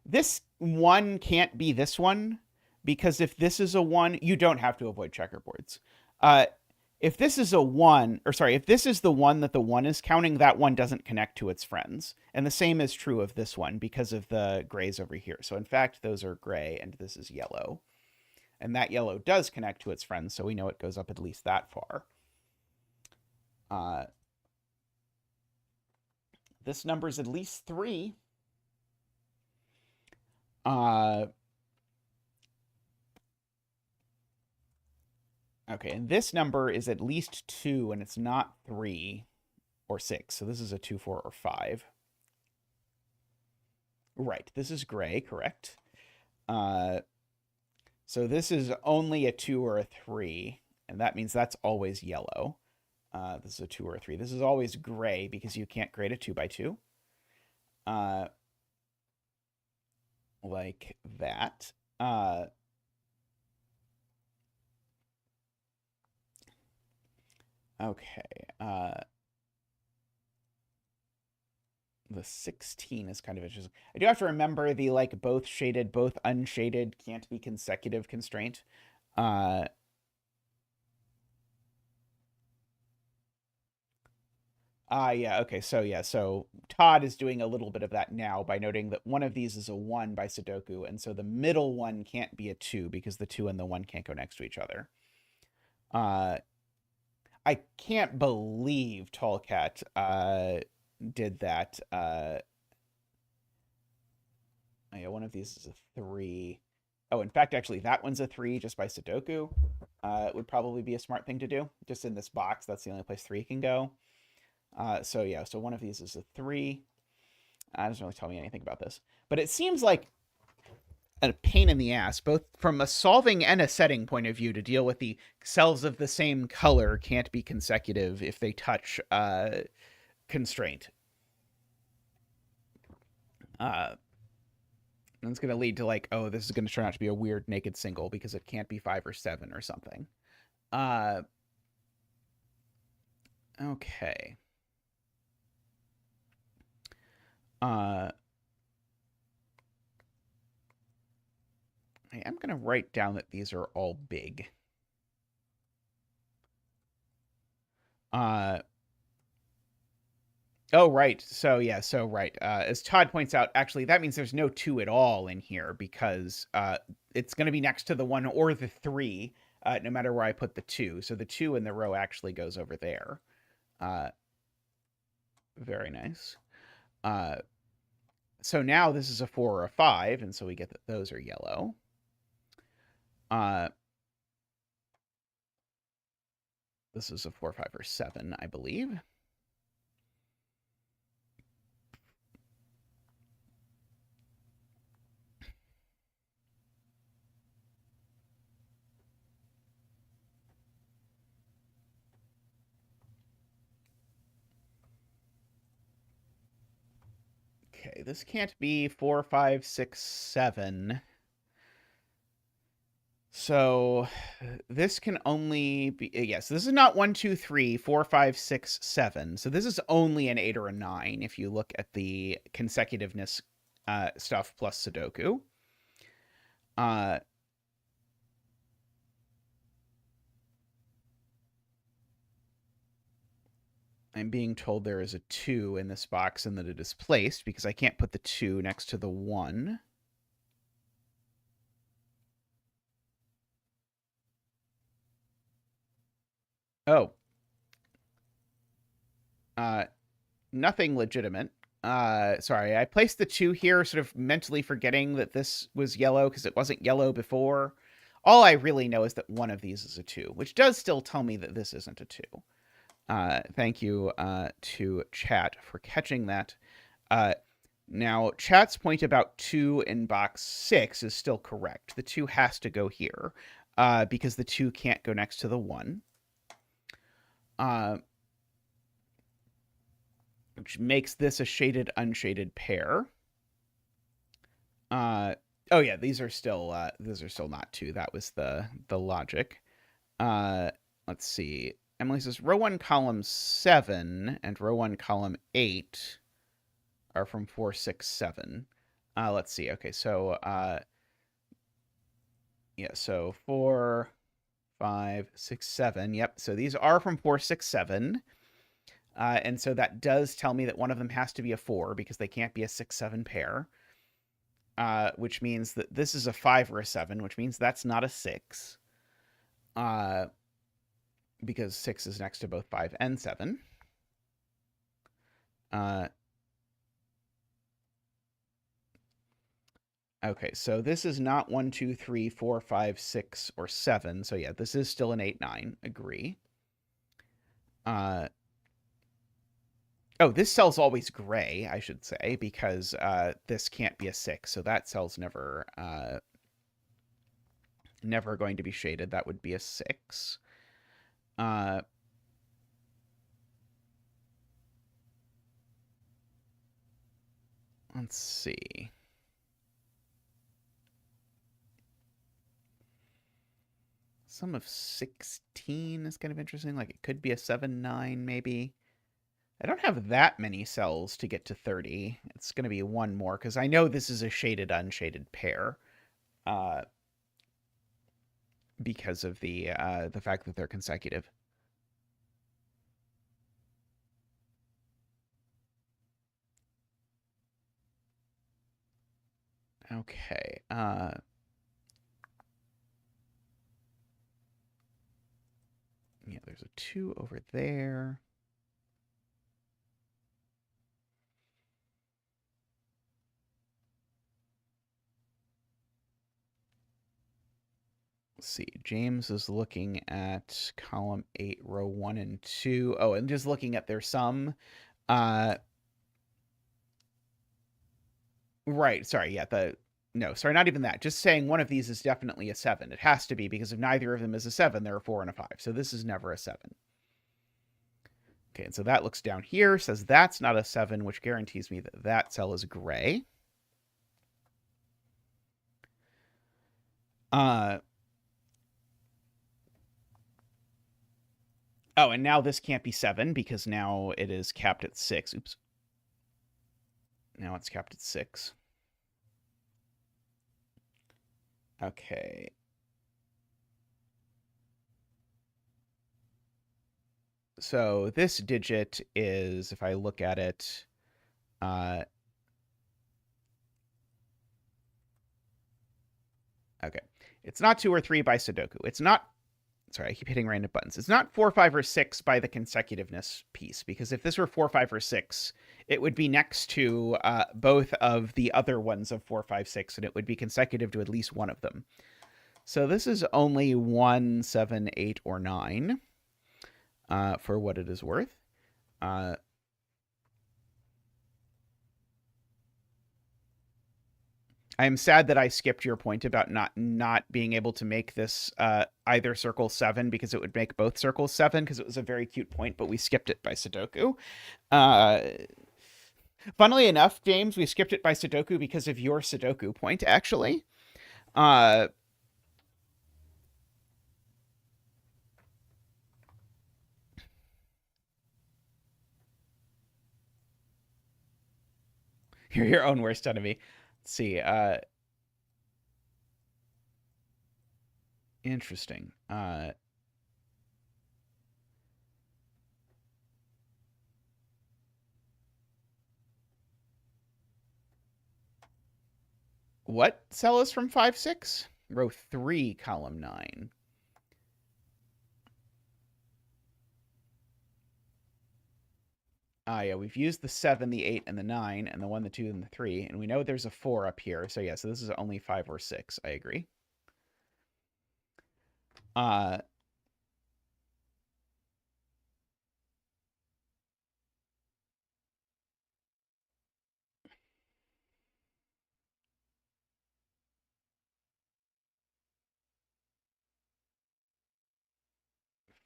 This 1 can't be this one, because if this is a 1, you don't have to avoid checkerboards. If this is a 1, or sorry, if this is the one that the 1 is counting, that one doesn't connect to its friends. And the same is true of this one because of the grays over here. So in fact, those are gray and this is yellow. And that yellow does connect to its friends, so we know it goes up at least that far. This number is at least 3. Okay, and this number is at least 2, and it's not 3 or 6. So this is a 2, 4, or 5. Right, this is gray, correct. So this is only a 2 or a 3, and that means that's always yellow. This is a 2 or a 3. This is always gray because you can't grade a 2x2. Like that. Okay. The 16 is kind of interesting. I do have to remember the like both shaded, both unshaded can't be consecutive constraint. Yeah, okay, so Todd is doing a little bit of that now by noting that one of these is a 1 by Sudoku, and so the middle one can't be a 2 because the 2 and the 1 can't go next to each other. I can't believe Tallcat did that. Yeah, one of these is a 3. Oh, in fact, actually, that one's a 3 just by Sudoku. It would probably be a smart thing to do. Just in this box, that's the only place 3 can go. So yeah, so one of these is a 3. It doesn't really tell me anything about this. But it seems like a pain in the ass, both from a solving and a setting point of view, to deal with the cells of the same color can't be consecutive if they touch constraint. And it's going to lead to like, oh, this is going to turn out to be a weird naked single because it can't be 5 or 7 or something. Okay. I am going to write down that these are all big. Oh, right. So, yeah, so, right. As Todd points out, actually, that means there's no 2 at all in here because it's going to be next to the 1 or the 3, no matter where I put the 2. So the 2 in the row actually goes over there. Very nice. So now this is a 4 or a 5, and so we get that those are yellow. This is a 4, 5, or 7, I believe. Okay, this can't be 4, 5, 6, 7. So this can only be, yes, this is not 1, 2, 3, 4, 5, 6, 7. So this is only an 8 or a 9 if you look at the consecutiveness stuff plus Sudoku. I'm being told there is a 2 in this box and that it is placed because I can't put the 2 next to the 1. Oh. Nothing legitimate. Sorry, I placed the 2 here, sort of mentally forgetting that this was yellow because it wasn't yellow before. All I really know is that one of these is a 2, which does still tell me that this isn't a 2. Thank you to chat for catching that. Now, chat's point about 2 in box 6 is still correct. The 2 has to go here because the 2 can't go next to the 1. Which makes this a shaded, unshaded pair. Oh yeah, these are still not 2. That was the logic. Let's see. Emily says row 1 column 7 and row 1 column 8 are from 4, 6, 7. Let's see. Okay, so yeah, so 4, 5, 6, 7. Yep. So these are from 4, 6, 7. And so that does tell me that one of them has to be a 4 because they can't be a 6, 7 pair. Which means that this is a 5 or a 7, which means that's not a 6. Because 6 is next to both 5 and 7. Okay, so this is not 1, 2, 3, 4, 5, 6, or 7. So yeah, this is still an 8, 9. Agree. Oh, this cell's always gray, I should say, because this can't be a 6. So that cell's never going to be shaded. That would be a 6. Let's see. Sum of 16 is kind of interesting. Like it could be a 7, 9, maybe. I don't have that many cells to get to 30. It's going to be one more, because I know this is a shaded, unshaded pair. Because of the fact that they're consecutive. Okay. Yeah, there's a 2 over there. Let's see. James is looking at column 8, row 1 and 2. Oh, and just looking at their sum. Right. Sorry. Yeah. No, sorry, not even that. Just saying one of these is definitely a 7. It has to be, because if neither of them is a 7, there are 4 and a 5. So this is never a 7. Okay, and so that looks down here, says that's not a 7, which guarantees me that that cell is gray. Oh, and now this can't be 7, because now it is capped at 6. Oops. Now it's capped at 6. Okay. So this digit is, if I look at it, okay. It's not 2 or 3 by Sudoku. It's not, sorry, I keep hitting random buttons. It's not 4, 5, or 6 by the consecutiveness piece, because if this were 4, 5, or 6, it would be next to both of the other ones of 4, 5, 6, and it would be consecutive to at least one of them. So this is only 1, 7, 8, or 9, for what it is worth. I'm sad that I skipped your point about not being able to make this either circle 7, because it would make both circles 7, because it was a very cute point, but we skipped it by Sudoku. Funnily enough, James, we skipped it by Sudoku because of your Sudoku point, actually. You're your own worst enemy. Let's see. Interesting. What cell is from 5, 6? Row 3, column 9. Yeah, we've used the 7, the 8, and the 9, and the 1, the 2, and the 3, and we know there's a 4 up here. So yeah, so this is only 5 or 6. I agree.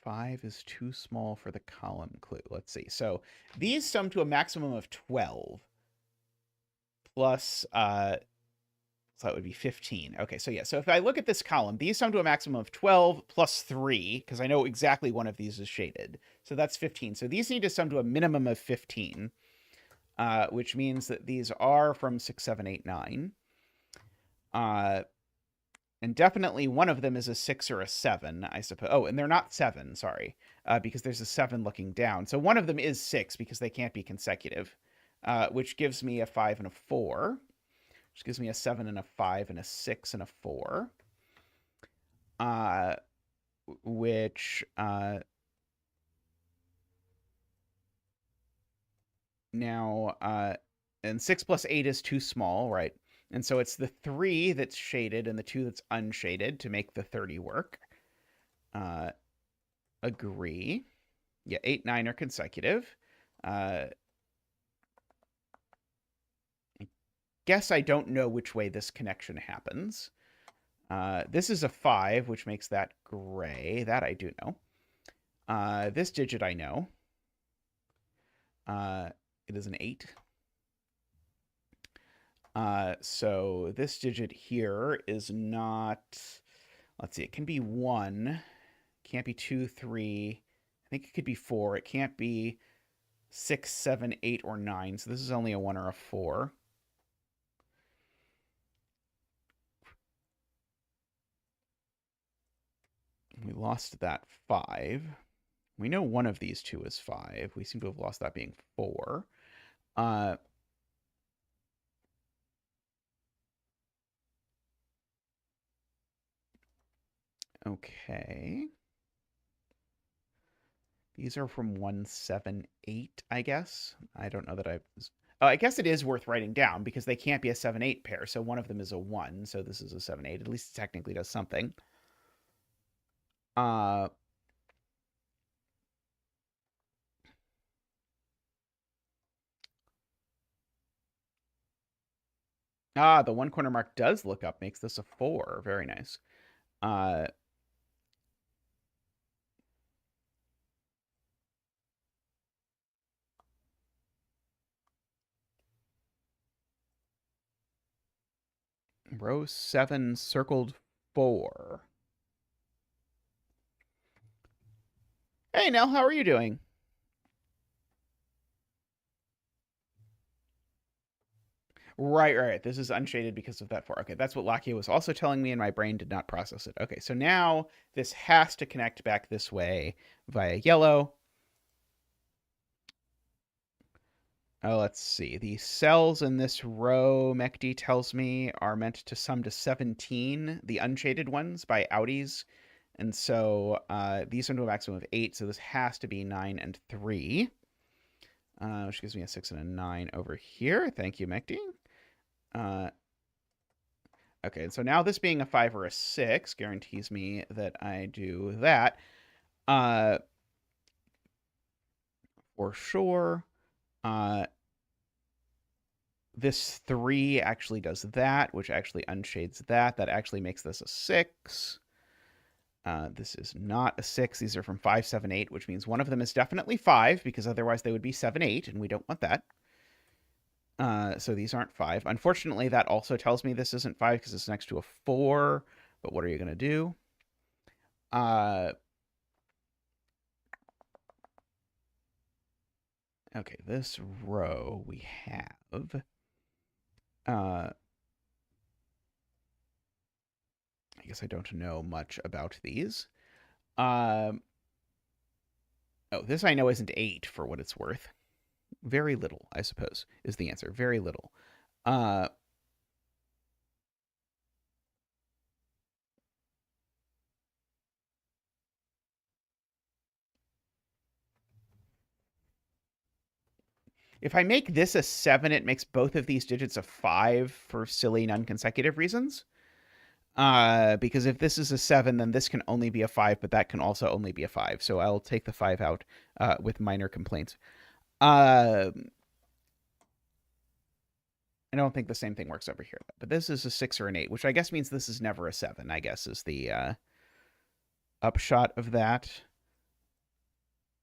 5 is too small for the column clue. Let's see. So these sum to a maximum of 12 plus, so that would be 15. Okay, so yeah, so if I look at this column, these sum to a maximum of 12 plus 3, because I know exactly one of these is shaded. So that's 15. So these need to sum to a minimum of 15, which means that these are from 6, 7, 8, 9. And definitely one of them is a 6 or a 7, I suppose. Oh, and they're not 7, sorry, because there's a 7 looking down. So one of them is 6, because they can't be consecutive, which gives me a 5 and a 4, which gives me a 7 and a 5 and a 6 and a 4, which now, and 6 plus 8 is too small, right? And so it's the 3 that's shaded and the 2 that's unshaded to make the 30 work. Agree. Yeah, 8, 9 are consecutive. I guess I don't know which way this connection happens. This is a 5, which makes that gray. That I do know. This digit I know. It is an 8. So this digit here is not, let's see, it can be 1, can't be 2, 3, I think it could be 4, it can't be 6, 7, 8, or 9. So this is only a 1 or a 4. We lost that 5. We know one of these two is 5. We seem to have lost that being 4. Okay. These are from 178, I guess. I don't know that I guess it is worth writing down because they can't be a 7-8 pair. So one of them is a 1. So this is a 7-8. At least it technically does something. The one corner mark does look up, makes this a 4. Very nice. Row 7 circled 4. Hey, Nell, how are you doing? Right. This is unshaded because of that 4. Okay, that's what Lakia was also telling me, and my brain did not process it. Okay, so now this has to connect back this way via yellow. Oh, let's see. The cells in this row, MECD tells me, are meant to sum to 17, the unshaded ones by outies. And so these sum to a maximum of 8, so this has to be 9 and 3. Which gives me a 6 and a 9 over here. Thank you, MECD. Okay, and so now this being a 5 or a 6 guarantees me that I do that. For sure. This 3 actually does that, which actually unshades that. That actually makes this a 6. This is not a 6. These are from 5, 7, 8, which means one of them is definitely 5, because otherwise they would be 7, 8, and we don't want that. So these aren't 5. Unfortunately, that also tells me this isn't 5 because it's next to a 4. But what are you going to do? Okay, this row we have. I guess I don't know much about these. Oh, this I know isn't 8 for what it's worth. Very little, I suppose, is the answer. Very little. If I make this a 7, it makes both of these digits a 5 for silly non-consecutive reasons. Because if this is a 7, then this can only be a 5, but that can also only be a 5. So I'll take the 5 out with minor complaints. I don't think the same thing works over here, but this is a 6 or an 8, which I guess means this is never a 7, I guess, is the upshot of that.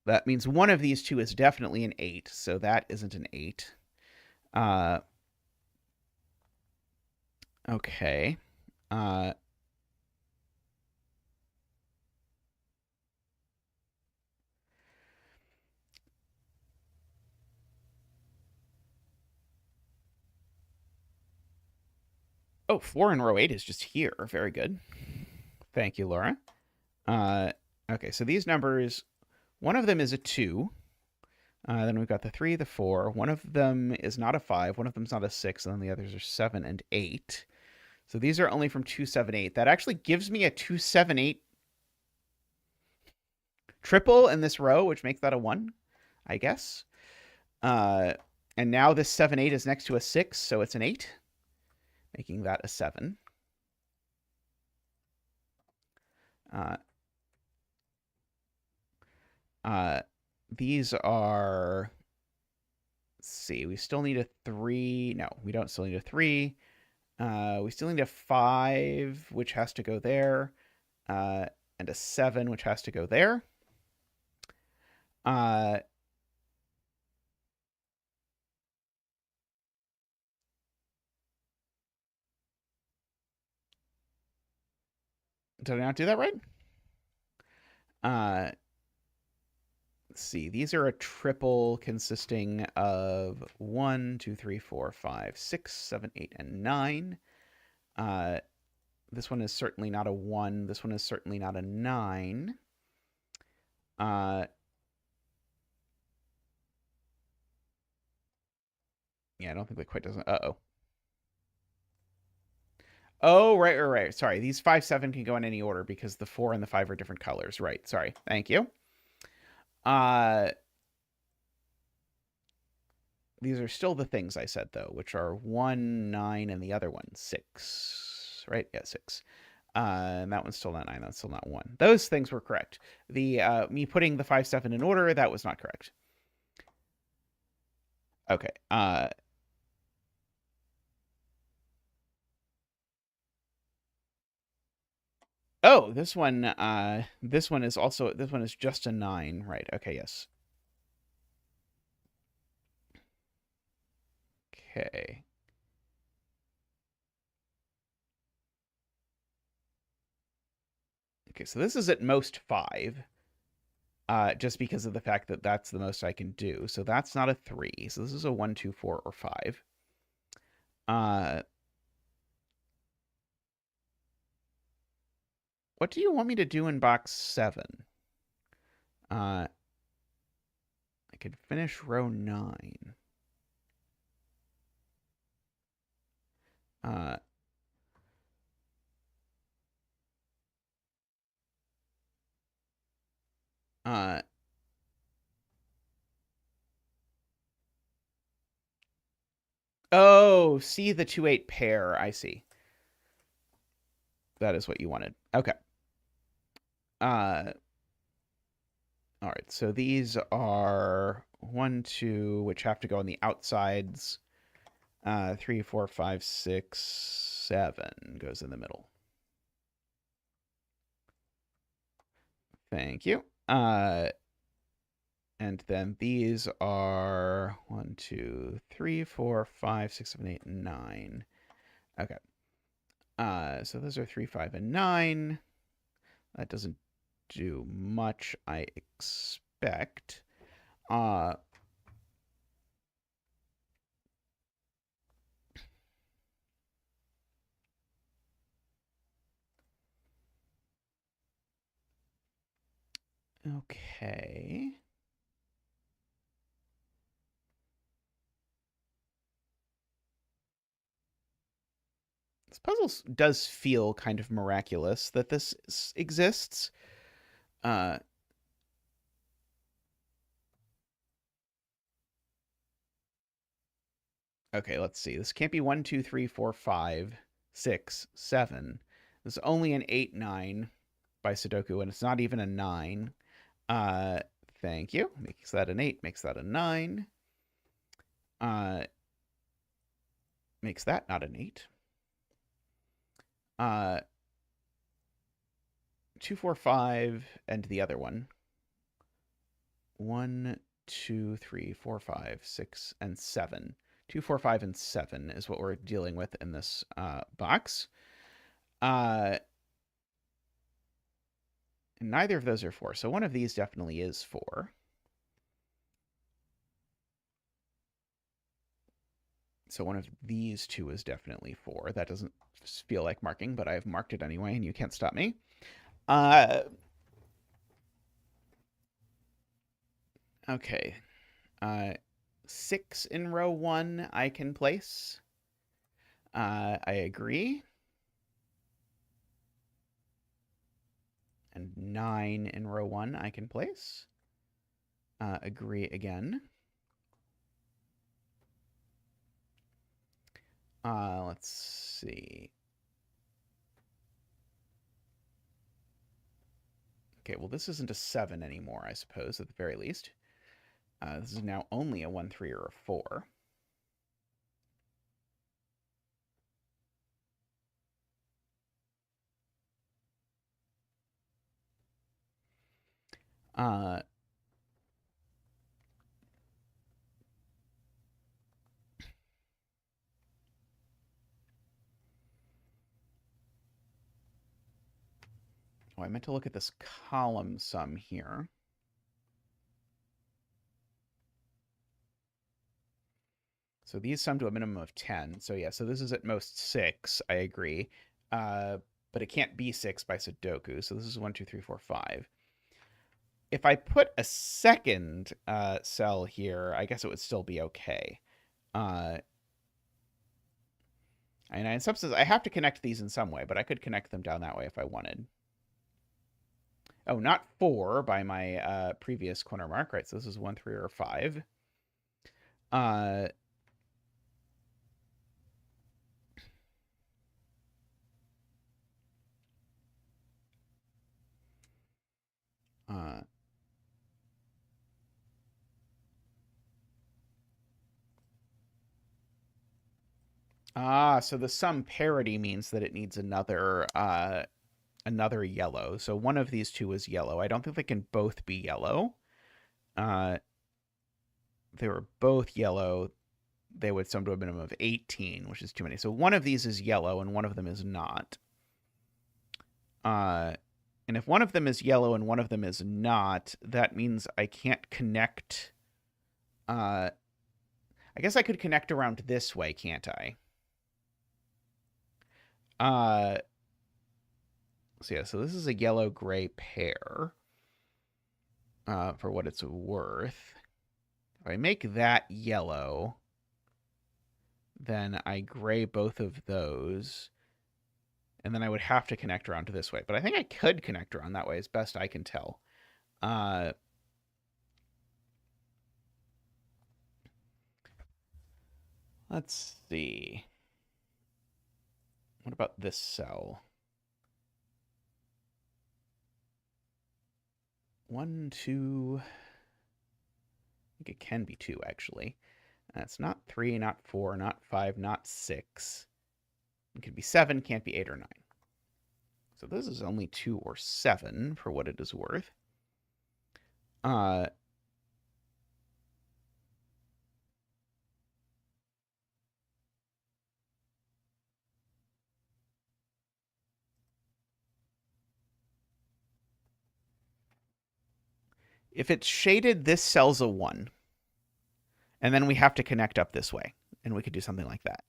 That means one of these two is definitely an 8, so that isn't an 8. Okay. Oh, 4 in row 8 is just here. Very good. Thank you, Laura. Okay, so these numbers, one of them is a 2. Then we've got the 3, the 4. One of them is not a 5. One of them's not a 6. And then the others are 7 and 8. So these are only from 2, 7, 8. That actually gives me a 2, 7, 8 triple in this row, which makes that a 1, I guess. And now this 7, 8 is next to a 6, so it's an 8, making that a 7. These are, let's see, we still need a 3. No, we don't still need a 3. We still need a 5, which has to go there, and a 7, which has to go there. Did I not do that right? Let's see. These are a triple consisting of 1, 2, 3, 4, 5, 6, 7, 8, and 9. This one is certainly not a 1. This one is certainly not a 9. Yeah, I don't think that quite doesn't. Uh-oh. Oh, right. Sorry, these 5, 7 can go in any order because the 4 and the 5 are different colors. Right, sorry. Thank you. These are still the things I said, though, which are 1, 9, and the other one, 6. Right? Yeah, 6. And that one's still not 9. That's still not 1. Those things were correct. The me putting the 5, 7 in order, that was not correct. Okay. Oh, this one is just a 9, right? Okay, yes. Okay. Okay, so this is at most 5, just because of the fact that that's the most I can do. So that's not a 3. So this is a 1, 2, 4, or 5. What do you want me to do in box 7? I could finish row 9. Uh, uh, oh, see the 2, 8 pair. I see. That is what you wanted. Okay. All right, so these are 1, 2, which have to go on the outsides. 3, 4, 5, 6, 7 goes in the middle. Thank you. And then these are 1, 2, 3, 4, 5, 6, 7, 8, 9. Okay. So those are 3, 5, and 9. That doesn't do much, I expect. Okay. This puzzle does feel kind of miraculous that this exists. Okay, let's see. This can't be 1, 2, 3, 4, 5, 6, 7. This is only an 8, 9 by Sudoku, and it's not even a 9. Thank you. Makes that an 8, makes that a 9. Makes that not an 8. 2, 4, 5, and the other one. 1, 2, 3, 4, 5, 6, and 7. 2, 4, 5, and 7 is what we're dealing with in this box. And neither of those are 4, so one of these definitely is 4. So one of these two is definitely 4. That doesn't feel like marking, but I've marked it anyway, and you can't stop me. Okay. 6 in row 1 I can place. I agree. And 9 in row 1 I can place. Agree again. Let's see. Okay, well, this isn't a 7 anymore, I suppose, at the very least. This is now only a 1, 3, or a 4. Oh, I meant to look at this column sum here. So these sum to a minimum of 10. So yeah, so this is at most 6, I agree. But it can't be 6 by Sudoku. So this is 1, 2, 3, 4, 5. If I put a second cell here, I guess it would still be okay. And in substance, I have to connect these in some way, but I could connect them down that way if I wanted. Oh, not 4 by my previous corner mark, right? So this is 1, 3, or 5. So the sum parity means that it needs another yellow. So one of these two is yellow. I don't think they can both be yellow. They were both yellow. They would sum to a minimum of 18, which is too many. So one of these is yellow and one of them is not. And if one of them is yellow and one of them is not, that means I can't connect. I guess I could connect around this way, can't I? So yeah, so this is a yellow-gray pair, for what it's worth. If I make that yellow, then I gray both of those, and then I would have to connect around to this way. But I think I could connect around that way, as best I can tell. Let's see. What about this cell? 1, 2. I think it can be 2, actually. That's not 3, not 4, not 5, not 6. It could be 7, can't be 8 or 9. So this is only 2 or 7 for what it is worth. If it's shaded, this cell's a 1. And then we have to connect up this way. And we could do something like that.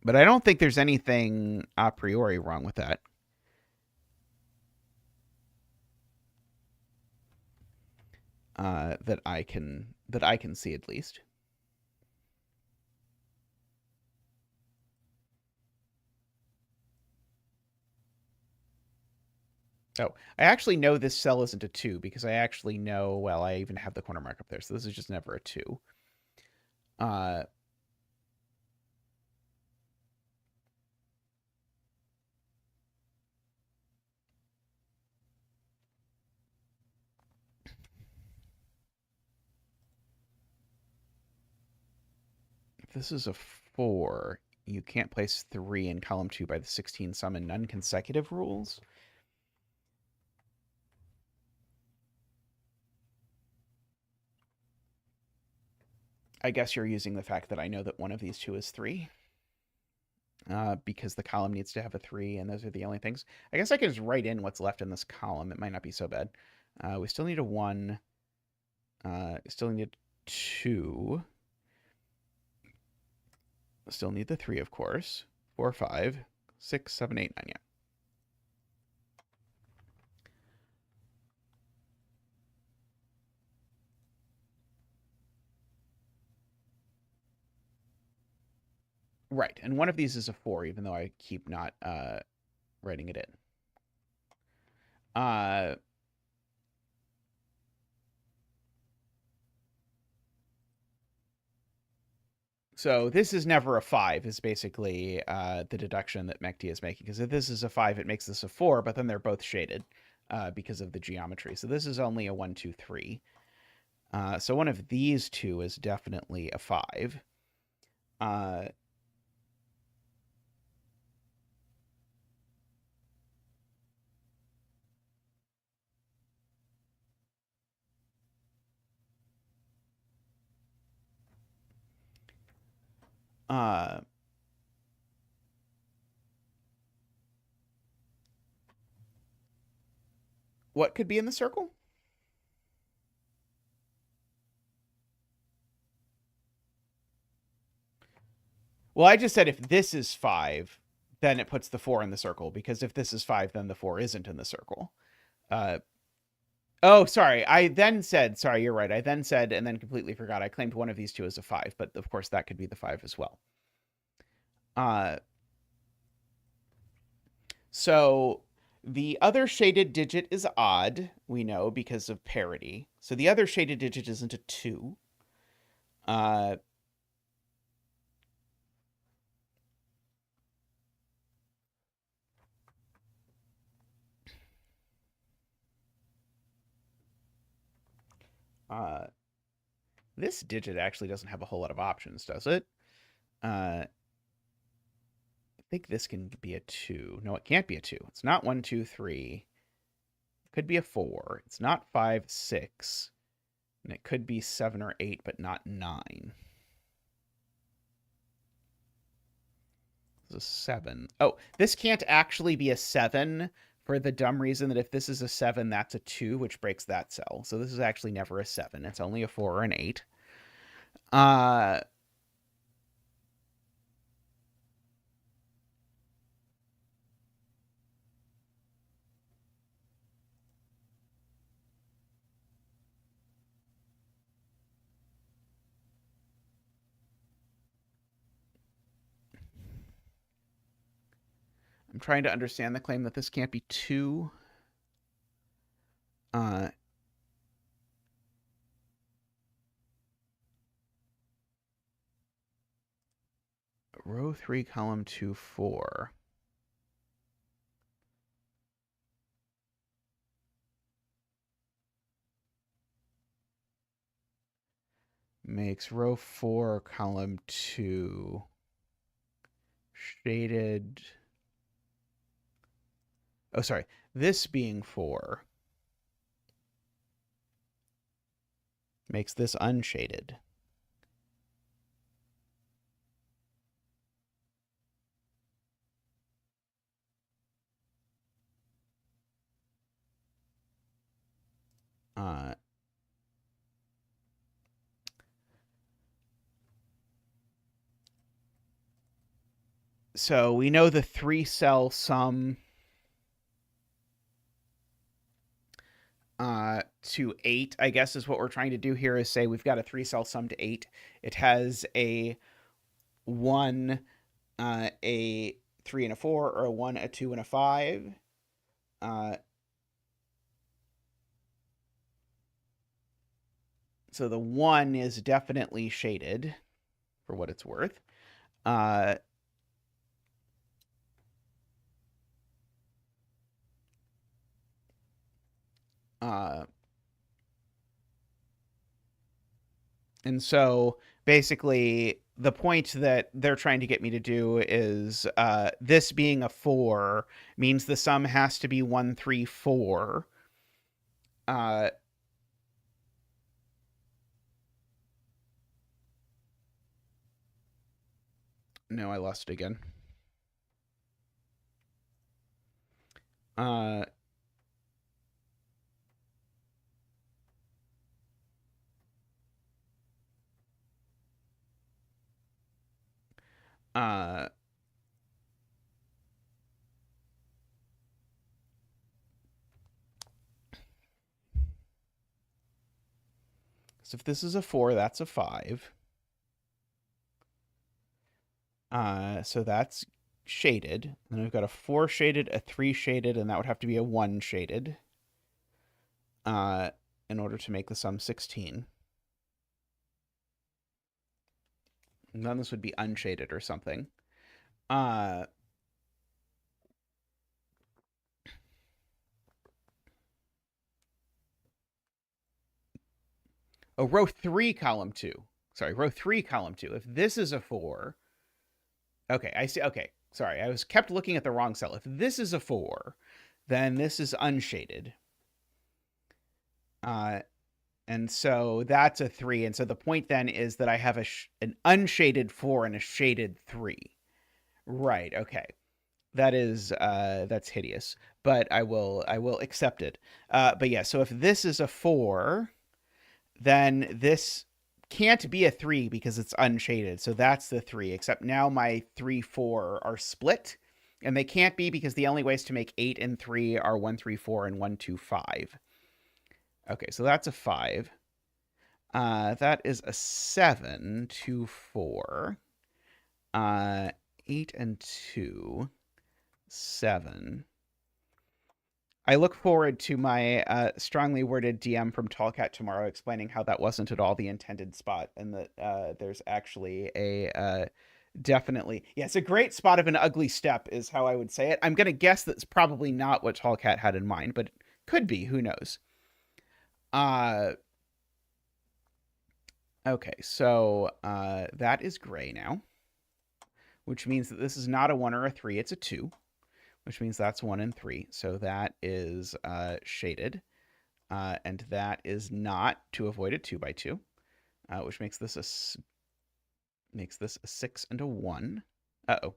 But I don't think there's anything a priori wrong with that. That I can see, at least. Oh, I actually know this cell isn't a 2 because I actually know, well, I even have the corner mark up there. So this is just never a 2. If this is a 4, you can't place 3 in column 2 by the 16 sum and none consecutive rules. I guess you're using the fact that I know that one of these two is 3. Because the column needs to have a 3, and those are the only things. I guess I can just write in what's left in this column. It might not be so bad. We still need a 1. Still need a 2. Still need the 3, of course. 4, 5, 6, 7, 8, 9, yeah. Right, and one of these is a 4, even though I keep not writing it in. So this is never a 5 is basically the deduction that Mekti is making. Because if this is a 5, it makes this a 4, but then they're both shaded because of the geometry. So this is only a 1, 2, 3. So one of these two is definitely a 5. What could be in the circle? Well, I just said if this is 5, then it puts the 4 in the circle, because if this is 5, then the 4 isn't in the circle. Oh, sorry. I then said, sorry, you're right. I then said, and then completely forgot. I claimed one of these two as a 5, but of course that could be the 5 as well. So the other shaded digit is odd, we know, because of parity. So the other shaded digit isn't a 2. This digit actually doesn't have a whole lot of options, does it? I think this can be a 2. No, it can't be a 2. It's not 1, 2, 3. It could be a 4. It's not 5, 6. And it could be 7 or 8, but not 9. This is a 7. Oh, this can't actually be a 7 for the dumb reason that if this is a 7, that's a 2, which breaks that cell. So this is actually never a 7. It's only a 4 or an 8. I'm trying to understand the claim that this can't be 2. Row 3, column 2, 4. Makes row 4, column 2 shaded. Oh, sorry. This being 4 makes this unshaded. So we know the 3-cell sum to 8, I guess, is what we're trying to do here, is say we've got a 3-cell sum to 8. It has a 1, a 3 and a 4, or a 1, a 2, and a 5. So the 1 is definitely shaded, for what it's worth. And so basically the point that they're trying to get me to do is this being a 4 means the sum has to be 1, 3, 4. No, I lost it again. So if this is a 4, that's a 5. So that's shaded. Then we've got a 4 shaded, a 3 shaded, and that would have to be a 1 shaded in order to make the sum 16. And then this would be unshaded or something. Oh, row 3, column 2. Sorry, row 3, column 2. If this is a 4... Okay, I see. Okay, sorry. I was kept looking at the wrong cell. If this is a 4, then this is unshaded. And so that's a 3. And so the point then is that I have an unshaded 4 and a shaded 3. Right, okay. That is that's hideous, but I will accept it. But yeah, so if this is a 4, then this can't be a 3 because it's unshaded. So that's the 3, except now my 3, 4 are split. And they can't be because the only ways to make 8 and 3 are 1, 3, 4, and 1, 2, 5. Okay, so that's a 5. That is a 7, 2, 4. 8 and 2, 7. I look forward to my strongly worded DM from Tallcat tomorrow explaining how that wasn't at all the intended spot and that there's actually a definitely... Yeah, it's a great spot of an ugly step is how I would say it. I'm going to guess that's probably not what Tallcat had in mind, but it could be. Who knows? Okay, so that is gray now, which means that this is not a 1 or a 3. It's a 2. Which means that's 1 and 3. So that is shaded. And that is not, to avoid a 2 by 2, which makes this a 6 and a 1. Uh-oh.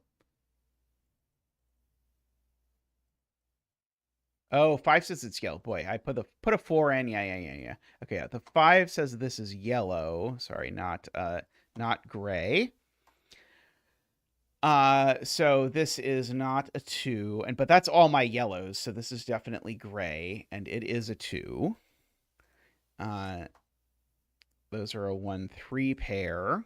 Oh, 5 says it's yellow. Boy, I put a 4 in. Yeah. Okay, yeah. The 5 says this is yellow. Sorry, not gray. So this is not a 2, but that's all my yellows, so this is definitely gray, and it is a 2. Those are a 1, 3 pair.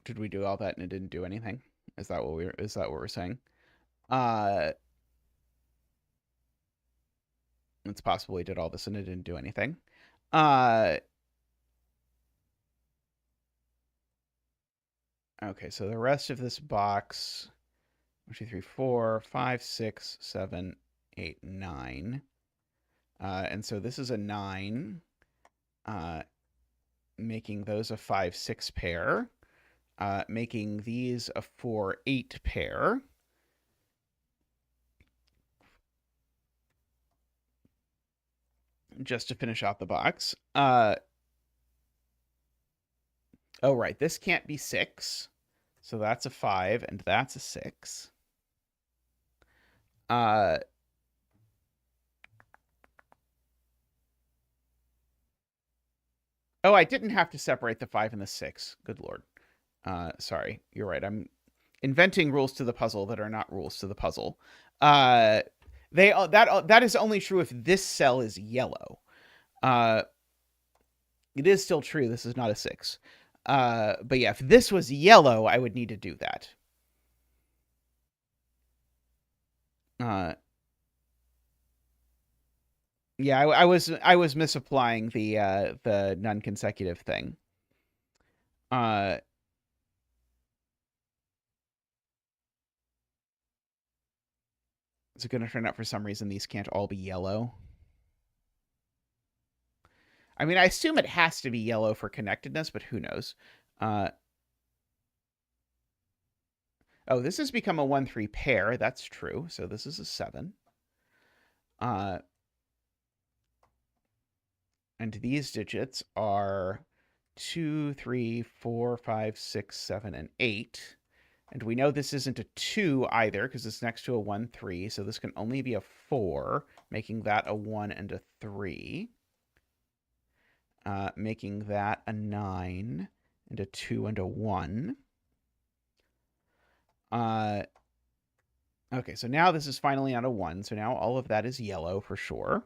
Did we do all that and it didn't do anything? Is that what we're saying? It's possible we did all this and it didn't do anything. Okay, so the rest of this box, 1, 2, 3, 4, 5, 6, 7, 8, 9. And so this is a 9, making those a 5, 6 pair, making these a 4, 8 pair. Just to finish out the box. Oh, right. This can't be 6. So that's a 5, and that's a 6. Oh, I didn't have to separate the 5 and the 6. Good Lord. Sorry. You're right. I'm inventing rules to the puzzle that are not rules to the puzzle. That is only true if this cell is yellow. It is still true. This is not a 6. But yeah, if this was yellow, I would need to do that. Yeah, I was misapplying the non-consecutive thing. Is it going to turn out for some reason these can't all be yellow? I mean, I assume it has to be yellow for connectedness, but who knows? Oh, this has become a 1, 3 pair. That's true. So this is a 7. And these digits are 2, 3, 4, 5, 6, 7, and 8. And we know this isn't a 2 either because it's next to a 1, 3. So this can only be a 4, making that a 1 and a 3. Making that a 9 and a 2 and a 1. Okay, so now this is finally on a 1. So now all of that is yellow for sure.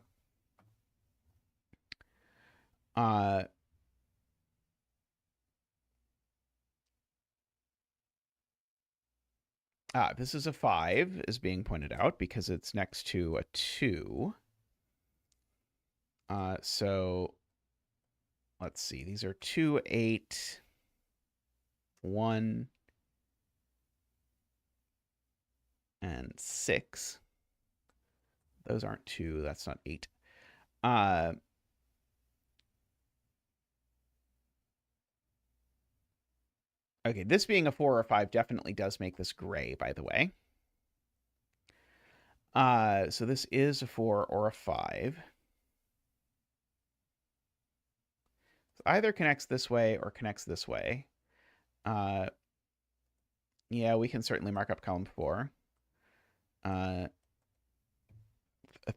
This is a 5, is being pointed out, because it's next to a 2. So let's see. These are 2, 8, 1, and 6. Those aren't 2. That's not 8. Okay, this being a 4 or 5 definitely does make this gray, by the way. So this is a 4 or a 5. So either connects this way or connects this way. Yeah, we can certainly mark up column 4. A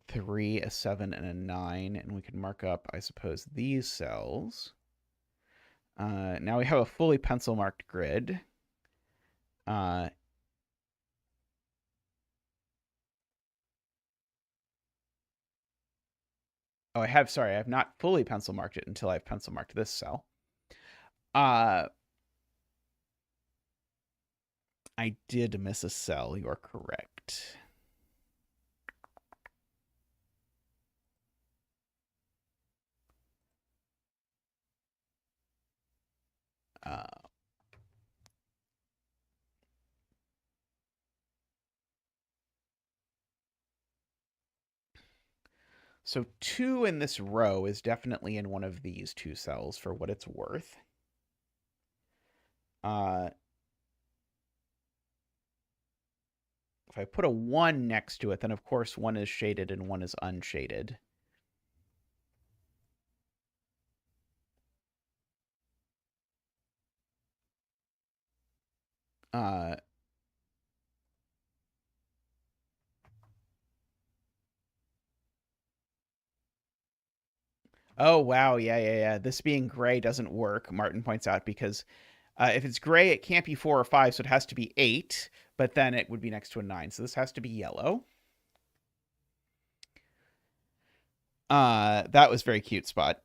3, a 7, and a 9, and we can mark up, I suppose, these cells. Now we have a fully pencil marked grid. Oh, I have not fully pencil marked it until I've pencil marked this cell. I did miss a cell, you're correct. So 2 in this row is definitely in one of these 2 cells for what it's worth. If I put a 1 next to it, then of course 1 is shaded and 1 is unshaded. Oh, wow. Yeah. This being gray doesn't work, Martin points out, because if it's gray, it can't be 4 or 5, so it has to be 8, but then it would be next to a 9. So this has to be yellow. That was very cute, Spot.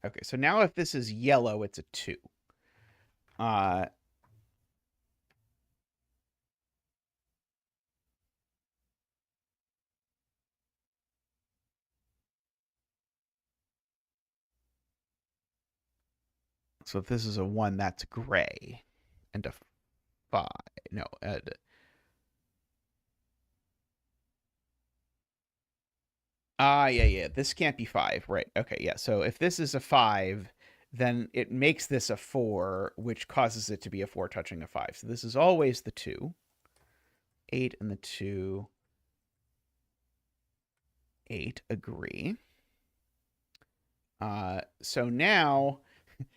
Okay, so now if this is yellow, it's a 2. So if this is a 1, that's gray. And a 5. No. Yeah. This can't be 5, right? Okay, yeah. So if this is a 5, then it makes this a 4, which causes it to be a 4 touching a 5. So this is always the 2. 8 and the 2. 8, agree. So now,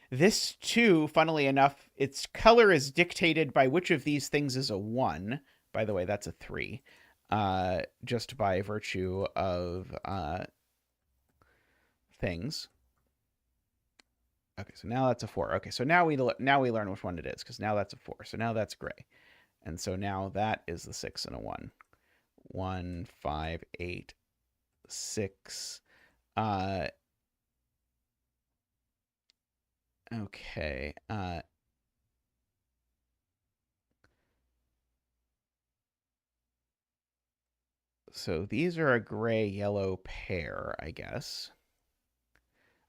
this 2, funnily enough, its color is dictated by which of these things is a 1. By the way, that's a 3. Just by virtue of things. Okay, so now that's a 4. Okay, so now we learn which one it is, because now that's a 4. So now that's gray. And so now that is the 6 and a 1. 1, 5, 8, 6. Okay. So these are a gray-yellow pair, I guess.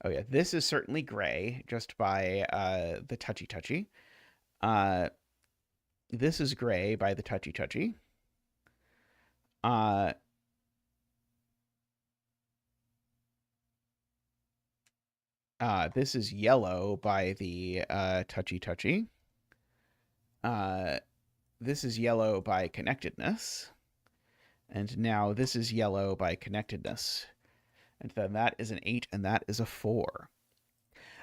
Oh, yeah. This is certainly gray, just by the touchy-touchy. This is gray by the touchy-touchy. This is yellow by the touchy-touchy. This is yellow by connectedness. And now this is yellow by connectedness. And then that is an 8, and that is a 4.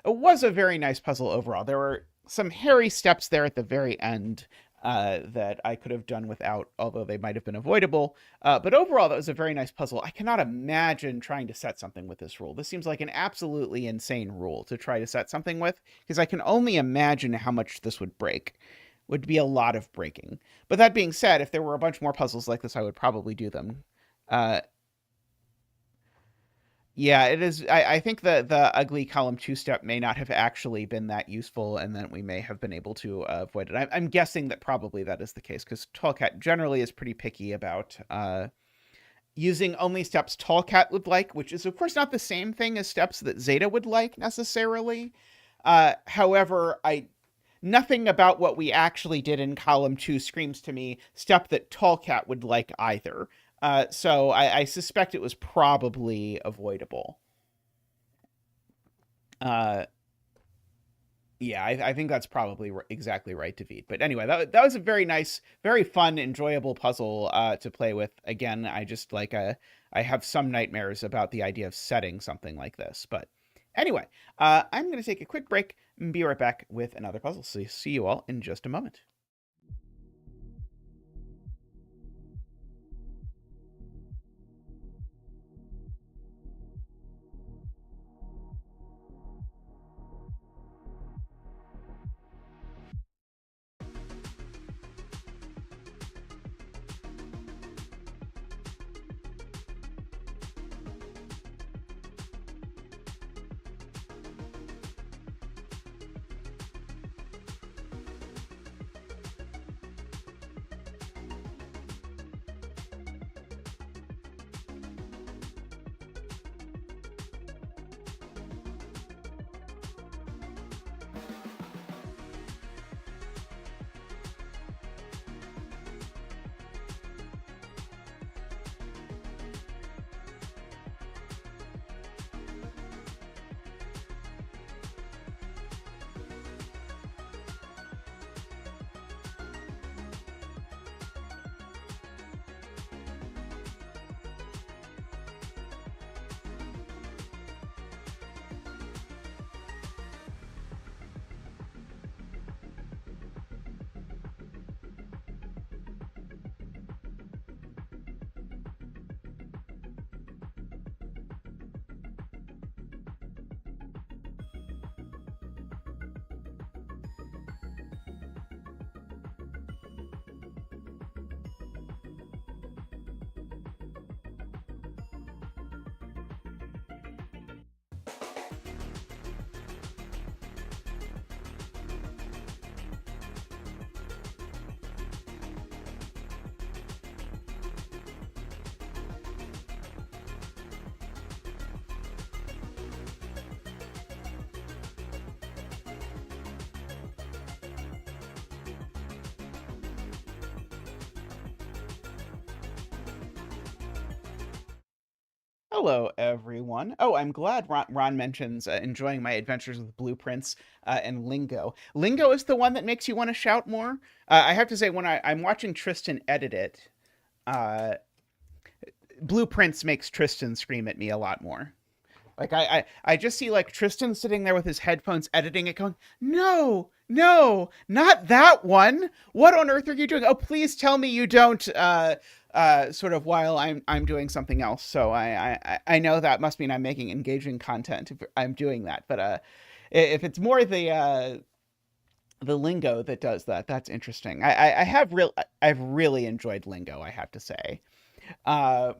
It was a very nice puzzle overall. There were some hairy steps there at the very end that I could have done without, although they might have been avoidable. But overall, that was a very nice puzzle. I cannot imagine trying to set something with this rule. This seems like an absolutely insane rule to try to set something with, because I can only imagine how much this would break. Would be a lot of breaking. But that being said, if there were a bunch more puzzles like this, I would probably do them. Yeah, it is. I think the ugly column 2 step may not have actually been that useful, and then we may have been able to avoid it. I'm guessing that probably that is the case, because Tallcat generally is pretty picky about using only steps Tallcat would like, which is, of course, not the same thing as steps that Zeta would like, necessarily. However, nothing about what we actually did in column 2 screams to me step that Tallcat would like either. So I suspect it was probably avoidable. Yeah, I think that's probably exactly right, David. But anyway, that was a very nice, very fun, enjoyable puzzle to play with. Again, I just like I have some nightmares about the idea of setting something like this. But anyway, I'm going to take a quick break and be right back with another puzzle. So see you all in just a moment. Hello, everyone. Oh, I'm glad Ron mentions enjoying my adventures with blueprints and lingo. Lingo is the one that makes you want to shout more. I have to say, when I'm watching Tristan edit it, uh, blueprints makes Tristan scream at me a lot more. Like I just see like Tristan sitting there with his headphones editing it, going, "No, no, not that one. What on earth are you doing? Oh, please tell me you don't." Sort of while I'm doing something else. So I know that must mean I'm making engaging content if I'm doing that. But if it's more the lingo that does that, that's interesting. I've really enjoyed lingo, I have to say. Uh,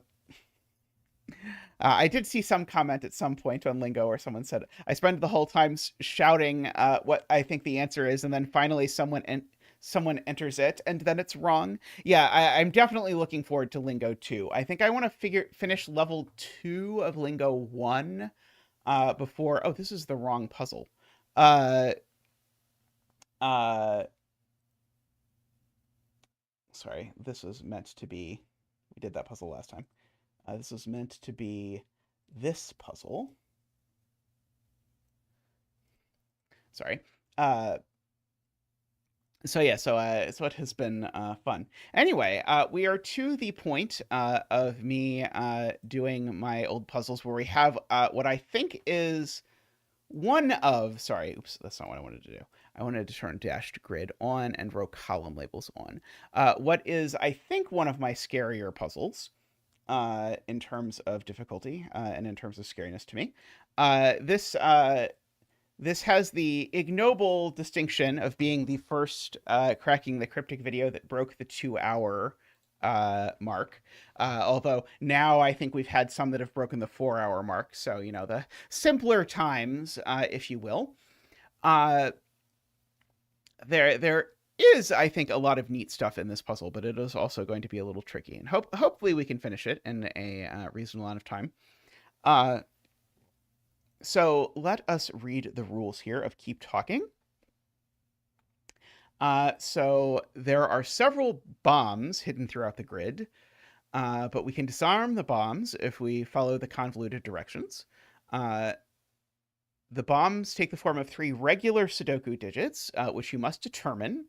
I did see some comment at some point on Lingo where someone said, "I spend the whole time shouting what I think the answer is, and then finally someone enters it, and then it's wrong." Yeah, I'm definitely looking forward to Lingo 2. I think I want to finish level 2 of Lingo 1 before. Oh, this is the wrong puzzle. Uh, uh, Sorry, this was meant to be. We did that puzzle last time. This was meant to be this puzzle. Sorry. Uh, so it has been fun. Anyway, we are to the point of me doing my old puzzles where we have what I think is one of. Sorry, oops, that's not what I wanted to do. I wanted to turn dashed grid on and row column labels on. What is, I think, one of my scarier puzzles in terms of difficulty and in terms of scariness to me. This has the ignoble distinction of being the first cracking the cryptic video that broke the 2-hour mark. Although now I think we've had some that have broken the 4-hour mark. So, the simpler times, if you will. There is, I think, a lot of neat stuff in this puzzle, but it is also going to be a little tricky. And hopefully we can finish it in a reasonable amount of time. So let us read the rules here of keep talking. So there are several bombs hidden throughout the grid, but we can disarm the bombs if we follow the convoluted directions. The bombs take the form of 3 regular Sudoku digits, which you must determine.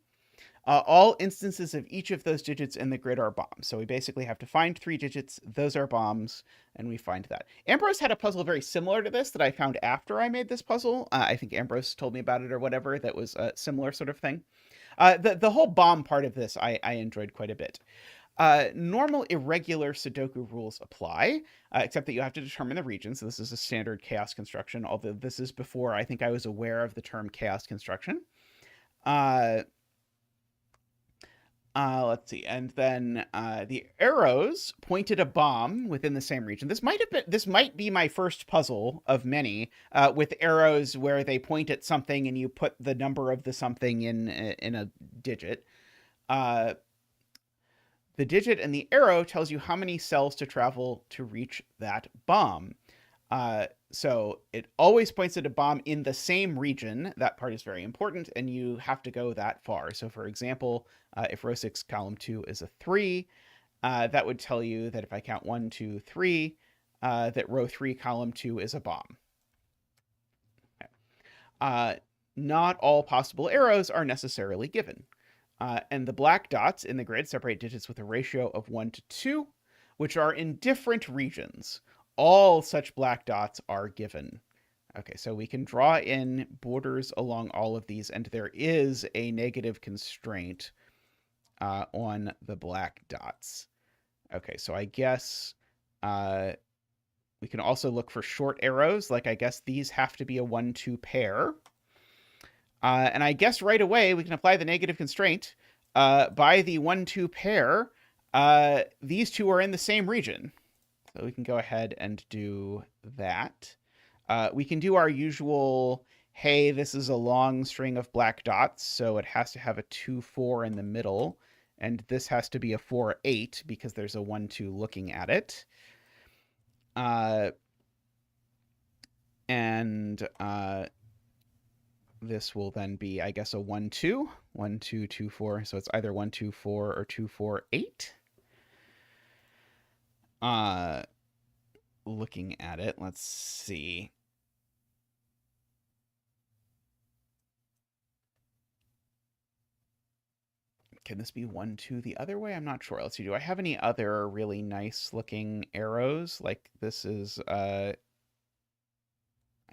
All instances of each of those digits in the grid are bombs. So we basically have to find 3 digits. Those are bombs, and we find that. Ambrose had a puzzle very similar to this that I found after I made this puzzle. I think Ambrose told me about it or whatever. That was a similar sort of thing. The whole bomb part of this I enjoyed quite a bit. Normal irregular Sudoku rules apply, except that you have to determine the region. So this is a standard chaos construction, although this is before I think I was aware of the term chaos construction. Let's see, and then the arrows pointed a bomb within the same region. This might be my first puzzle of many with arrows where they point at something and you put the number of the something in a digit. The digit in the arrow tells you how many cells to travel to reach that bomb. So it always points at a bomb in the same region. That part is very important, and you have to go that far. So for example, if row 6, column 2 is a 3, that would tell you that if I count 1, 2, 3, that row 3, column 2 is a bomb. Okay. Not all possible arrows are necessarily given. And the black dots in the grid separate digits with a ratio of 1 to 2, which are in different regions. All such black dots are given. Okay, so we can draw in borders along all of these, and there is a negative constraint on the black dots. Okay, so I guess we can also look for short arrows. Like, I guess these have to be a 1-2 pair. And I guess right away we can apply the negative constraint. By the 1-2 pair, these two are in the same region. So we can go ahead and do that. We can do our usual, hey, this is a long string of black dots, so it has to have a 2-4 in the middle. And this has to be a 4-8 because there's a 1-2 looking at it. This will then be, I guess, a 1-2. 1, 2, 2, 4. So it's either 1, 2, 4 or 2, 4, 8. Looking at it, let's see. Can this be 1, 2 the other way? I'm not sure. Let's see. Do I have any other really nice looking arrows? Like this is, I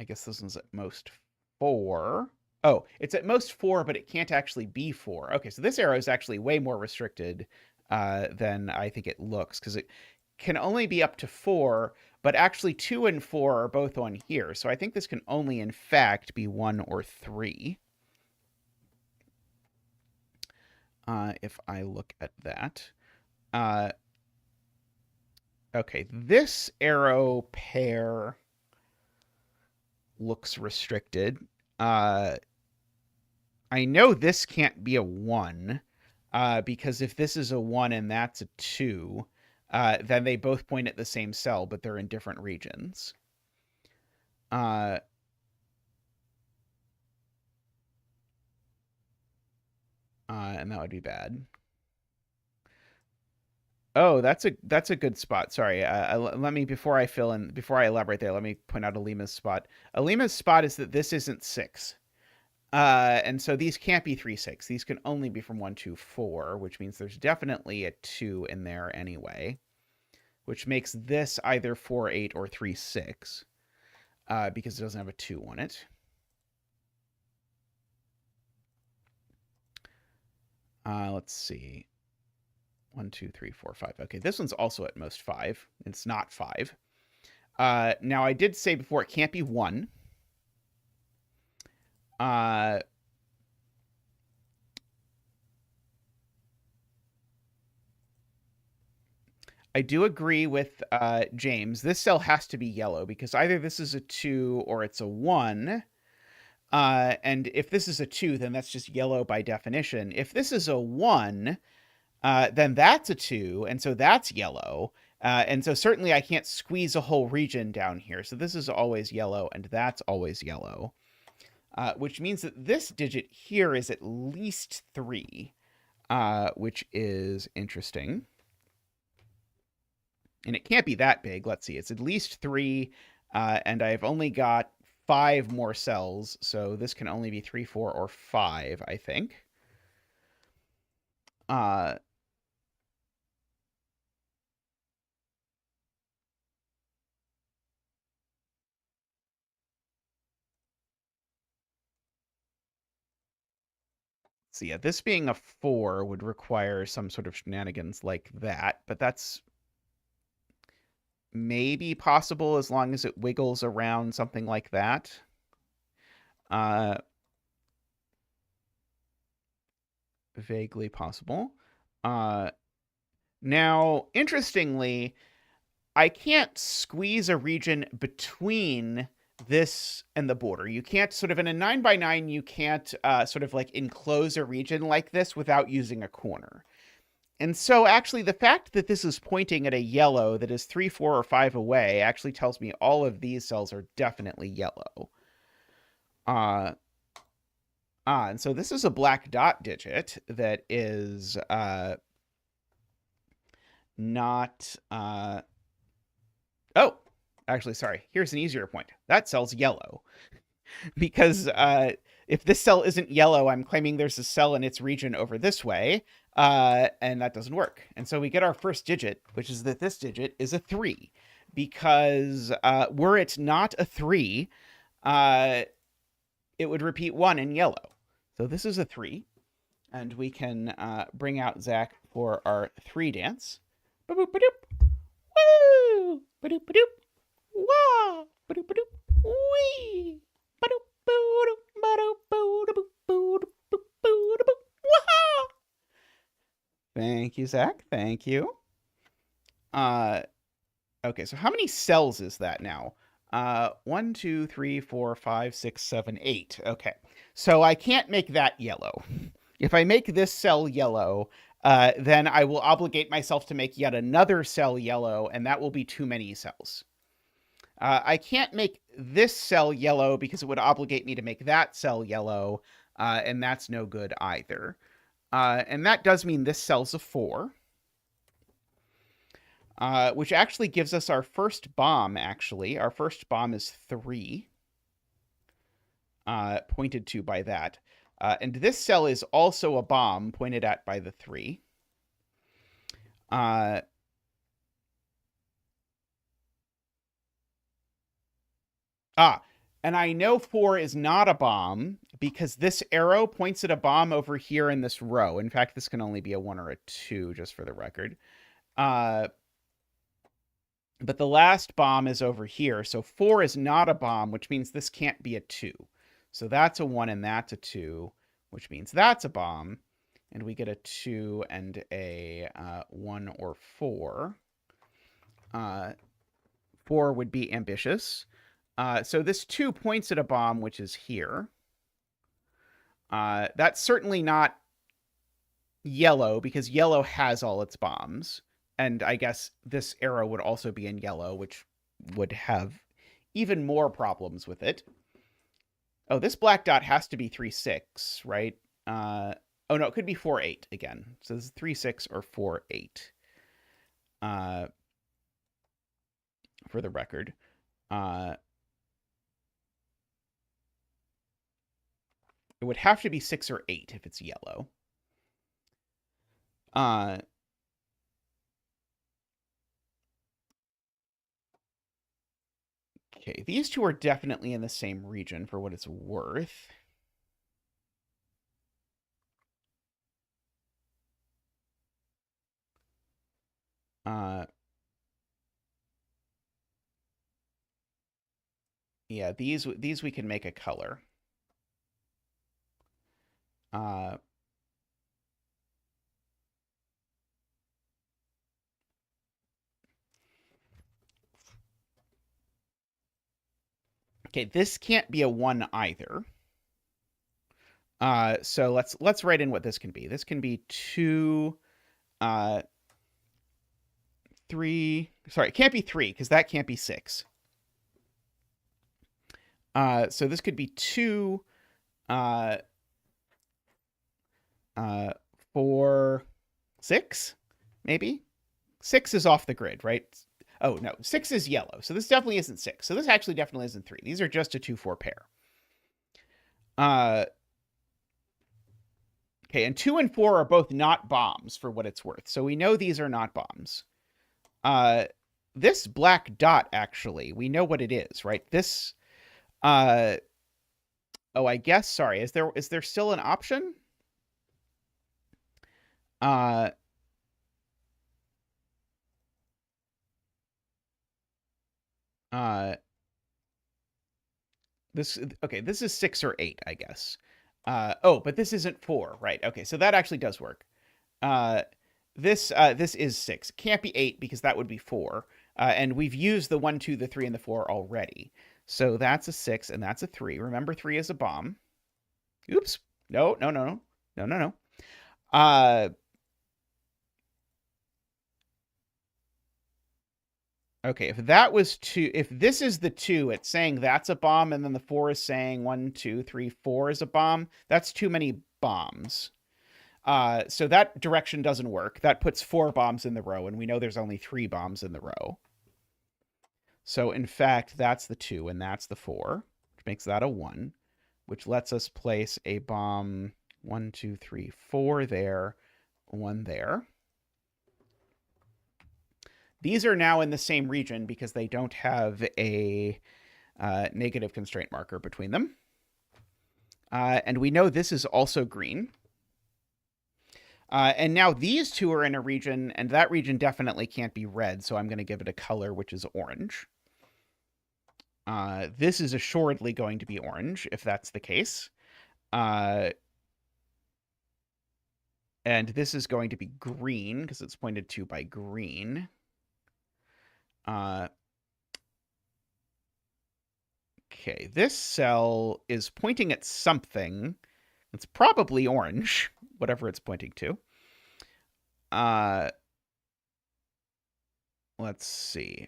guess this one's at most 4. Oh, it's at most 4, but it can't actually be 4. Okay, so this arrow is actually way more restricted than I think it looks, because it can only be up to 4, but actually 2 and 4 are both on here. So I think this can only, in fact, be 1 or 3. If I look at that. Okay, this arrow pair looks restricted. I know this can't be a 1, because if this is a 1 and that's a 2, then they both point at the same cell, but they're in different regions. And that would be bad. Oh, that's a good spot. Sorry. Let me, before I elaborate there, let me point out Alima's spot. Alima's spot is that this isn't 6. And so these can't be 3, 6. These can only be from 1, 2, 4, which means there's definitely a 2 in there anyway, which makes this either 4, 8 or 3, 6, because it doesn't have a 2 on it. Let's see. 1, 2, 3, 4, 5. Okay, this one's also at most 5. It's not 5. Now, I did say before it can't be 1. I do agree with James. This cell has to be yellow because either this is a 2 or it's a 1. And if this is a 2, then that's just yellow by definition. If this is a 1, then that's a 2, and so that's yellow. And so certainly I can't squeeze a whole region down here. So this is always yellow, and that's always yellow. Which means that this digit here is at least 3, which is interesting. And it can't be that big. Let's see. It's at least 3, and I've only got 5 more cells, so this can only be 3, 4, or 5, I think. So yeah, this being a 4 would require some sort of shenanigans like that, but that's maybe possible as long as it wiggles around something like that. Vaguely possible. Now, interestingly, I can't squeeze a region between this and the border. You can't sort of, in a 9x9, you can't sort of like enclose a region like this without using a corner. And so actually the fact that this is pointing at a yellow that is 3, 4, or 5 away actually tells me all of these cells are definitely yellow. And so this is a black dot digit that is not... Oh, actually, sorry. Here's an easier point. That cell's yellow. Because if this cell isn't yellow, I'm claiming there's a cell in its region over this way, and that doesn't work. And so we get our first digit, which is that this digit is a 3. Because were it not a 3, it would repeat 1 in yellow. So this is a 3. And we can bring out Zach for our 3 dance. Ba-boop-ba-doop. Woo! Ba-doop-ba-doop. Wah! Ba-doop-ba-doop. Wee! Ba-doop-ba-doop. Ba-doop-ba-doop. Wah! Thank you, Zach. Thank you. Okay, so how many cells is that now? 1, 2, 3, 4, 5, 6, 7, 8. Okay, so I can't make that yellow. If I make this cell yellow, then I will obligate myself to make yet another cell yellow, and that will be too many cells. I can't make this cell yellow because it would obligate me to make that cell yellow, and that's no good either. And that does mean this cell's a 4. Which actually gives us our first bomb, actually. Our first bomb is 3, pointed to by that. And this cell is also a bomb, pointed at by the 3. And I know 4 is not a bomb because this arrow points at a bomb over here in this row. In fact, this can only be a 1 or a 2, just for the record. But the last bomb is over here. So 4 is not a bomb, which means this can't be a 2. So that's a 1 and that's a 2, which means that's a bomb. And we get a 2 and a 1 or 4. 4 would be ambitious. So this 2 points at a bomb, which is here. That's certainly not yellow, because yellow has all its bombs. And I guess this arrow would also be in yellow, which would have even more problems with it. Oh, this black dot has to be 3, 6, right? Oh, no, it could be 4, 8 again. So this is 3, 6 or 4, 8. For the record. It would have to be 6 or 8 if it's yellow. Okay, these two are definitely in the same region for what it's worth. Yeah, these we can make a color. Okay, this can't be a 1 either. So let's write in what this can be. This can be 2, 3. Sorry, it can't be 3 because that can't be 6. So this could be 2, 4, 6, maybe. 6 is off the grid, right? Oh, no. 6 is yellow. So this definitely isn't 6. So this actually definitely isn't 3. These are just a 2-4 pair. Okay, and 2 and 4 are both not bombs for what it's worth. So we know these are not bombs. This black dot, actually, we know what it is, right? This, oh, I guess, sorry. Is there still an option? This is 6 or 8, I guess. But this isn't 4, right? Okay, so that actually does work. This is 6. It can't be 8 because that would be 4. And we've used the 1, 2, the 3, and the 4 already. So that's a 6 and that's a 3. Remember, 3 is a bomb. Oops. No. Okay, if that was 2, if this is the 2, it's saying that's a bomb, and then the 4 is saying 1, 2, 3, 4 is a bomb. That's too many bombs. So that direction doesn't work. That puts 4 bombs in the row, and we know there's only 3 bombs in the row. So in fact, that's the 2, and that's the 4, which makes that a 1, which lets us place a bomb 1, 2, 3, 4 there, 1 there. These are now in the same region because they don't have a negative constraint marker between them. And we know this is also green. And now these two are in a region, and that region definitely can't be red, so I'm going to give it a color, which is orange. This is assuredly going to be orange, if that's the case. And this is going to be green, because it's pointed to by green. Okay, this cell is pointing at something. It's probably orange, whatever it's pointing to. Let's see.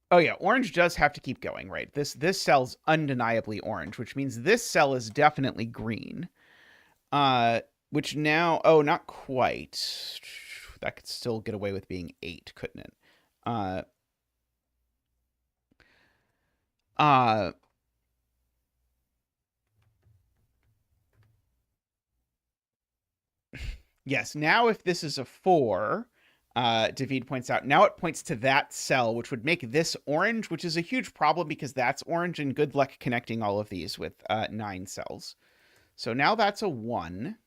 Oh yeah, orange does have to keep going, right? This cell's undeniably orange, which means this cell is definitely green. Which now, oh, not quite. That could still get away with being 8, couldn't it? Yes, now if this is a 4, David points out, now it points to that cell, which would make this orange, which is a huge problem because that's orange, and good luck connecting all of these with 9 cells. So now that's a 1.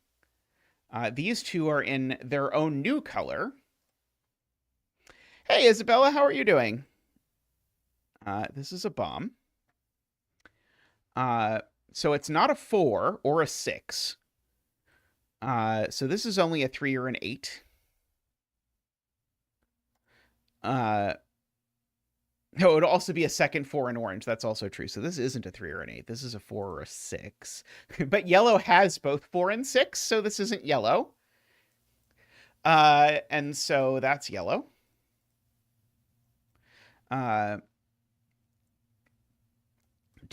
These two are in their own new color. Hey, Isabella, how are you doing? This is a bomb. So it's not a 4 or a 6. So this is only a 3 or an 8. No, it would also be a second 4 in orange. That's also true. So this isn't a 3 or an 8. This is a 4 or a 6. But yellow has both 4 and 6, so this isn't yellow. And so that's yellow. Do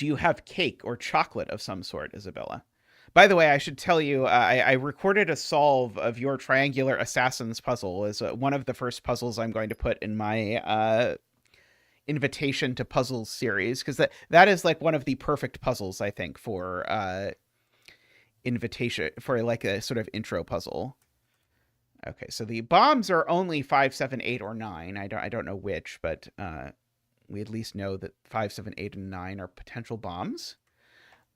you have cake or chocolate of some sort, Isabella? By the way, I should tell you, I recorded a solve of your triangular assassins puzzle as one of the first puzzles I'm going to put in my invitation to puzzles series, because that is like one of the perfect puzzles, I think, for invitation, for like a sort of intro puzzle. Okay, so the bombs are only 5, 7, 8, or 9. I don't know which, but we at least know that 5, 7, 8, and 9 are potential bombs.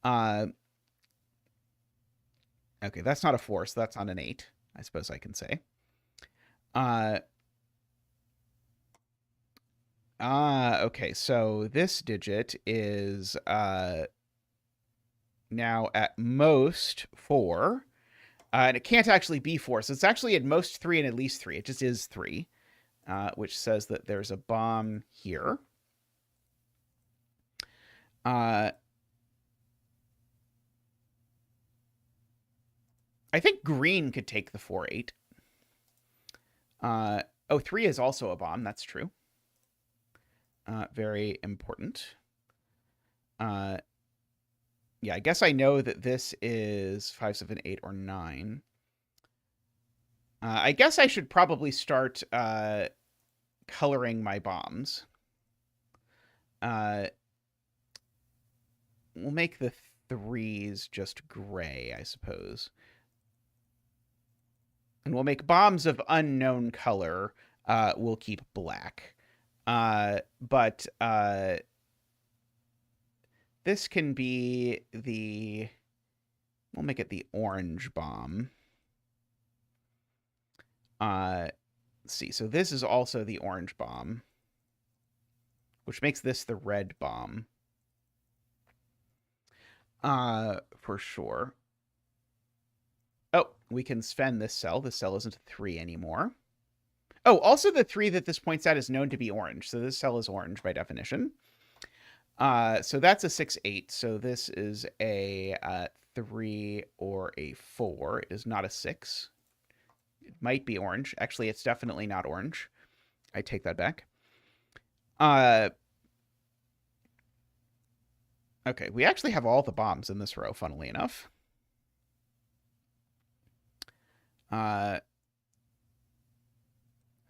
Okay, that's not a 4, so that's not an 8, I suppose I can say. Okay, so this digit is now at most 4. And it can't actually be 4, so it's actually at most 3 and at least 3. It just is 3, which says that there's a bomb here. I think green could take the 4, 8. 3 is also a bomb. That's true. Very important. Yeah, I guess I know that this is 5, 7, 8, or 9. I guess I should probably start coloring my bombs. We'll make the 3s just gray, I suppose. And we'll make bombs of unknown color. We'll keep black. But this can be the... We'll make it the orange bomb. Let's see. So this is also the orange bomb, which makes this the red bomb. For sure. Oh, we can spend this cell. This cell isn't a 3 anymore. Oh, also the 3 that this points at is known to be orange. So this cell is orange by definition. So that's a 6, 8. So this is a 3 or a 4. It is not a 6. It might be orange. Actually, it's definitely not orange. I take that back. Okay, we actually have all the bombs in this row, funnily enough. Oh,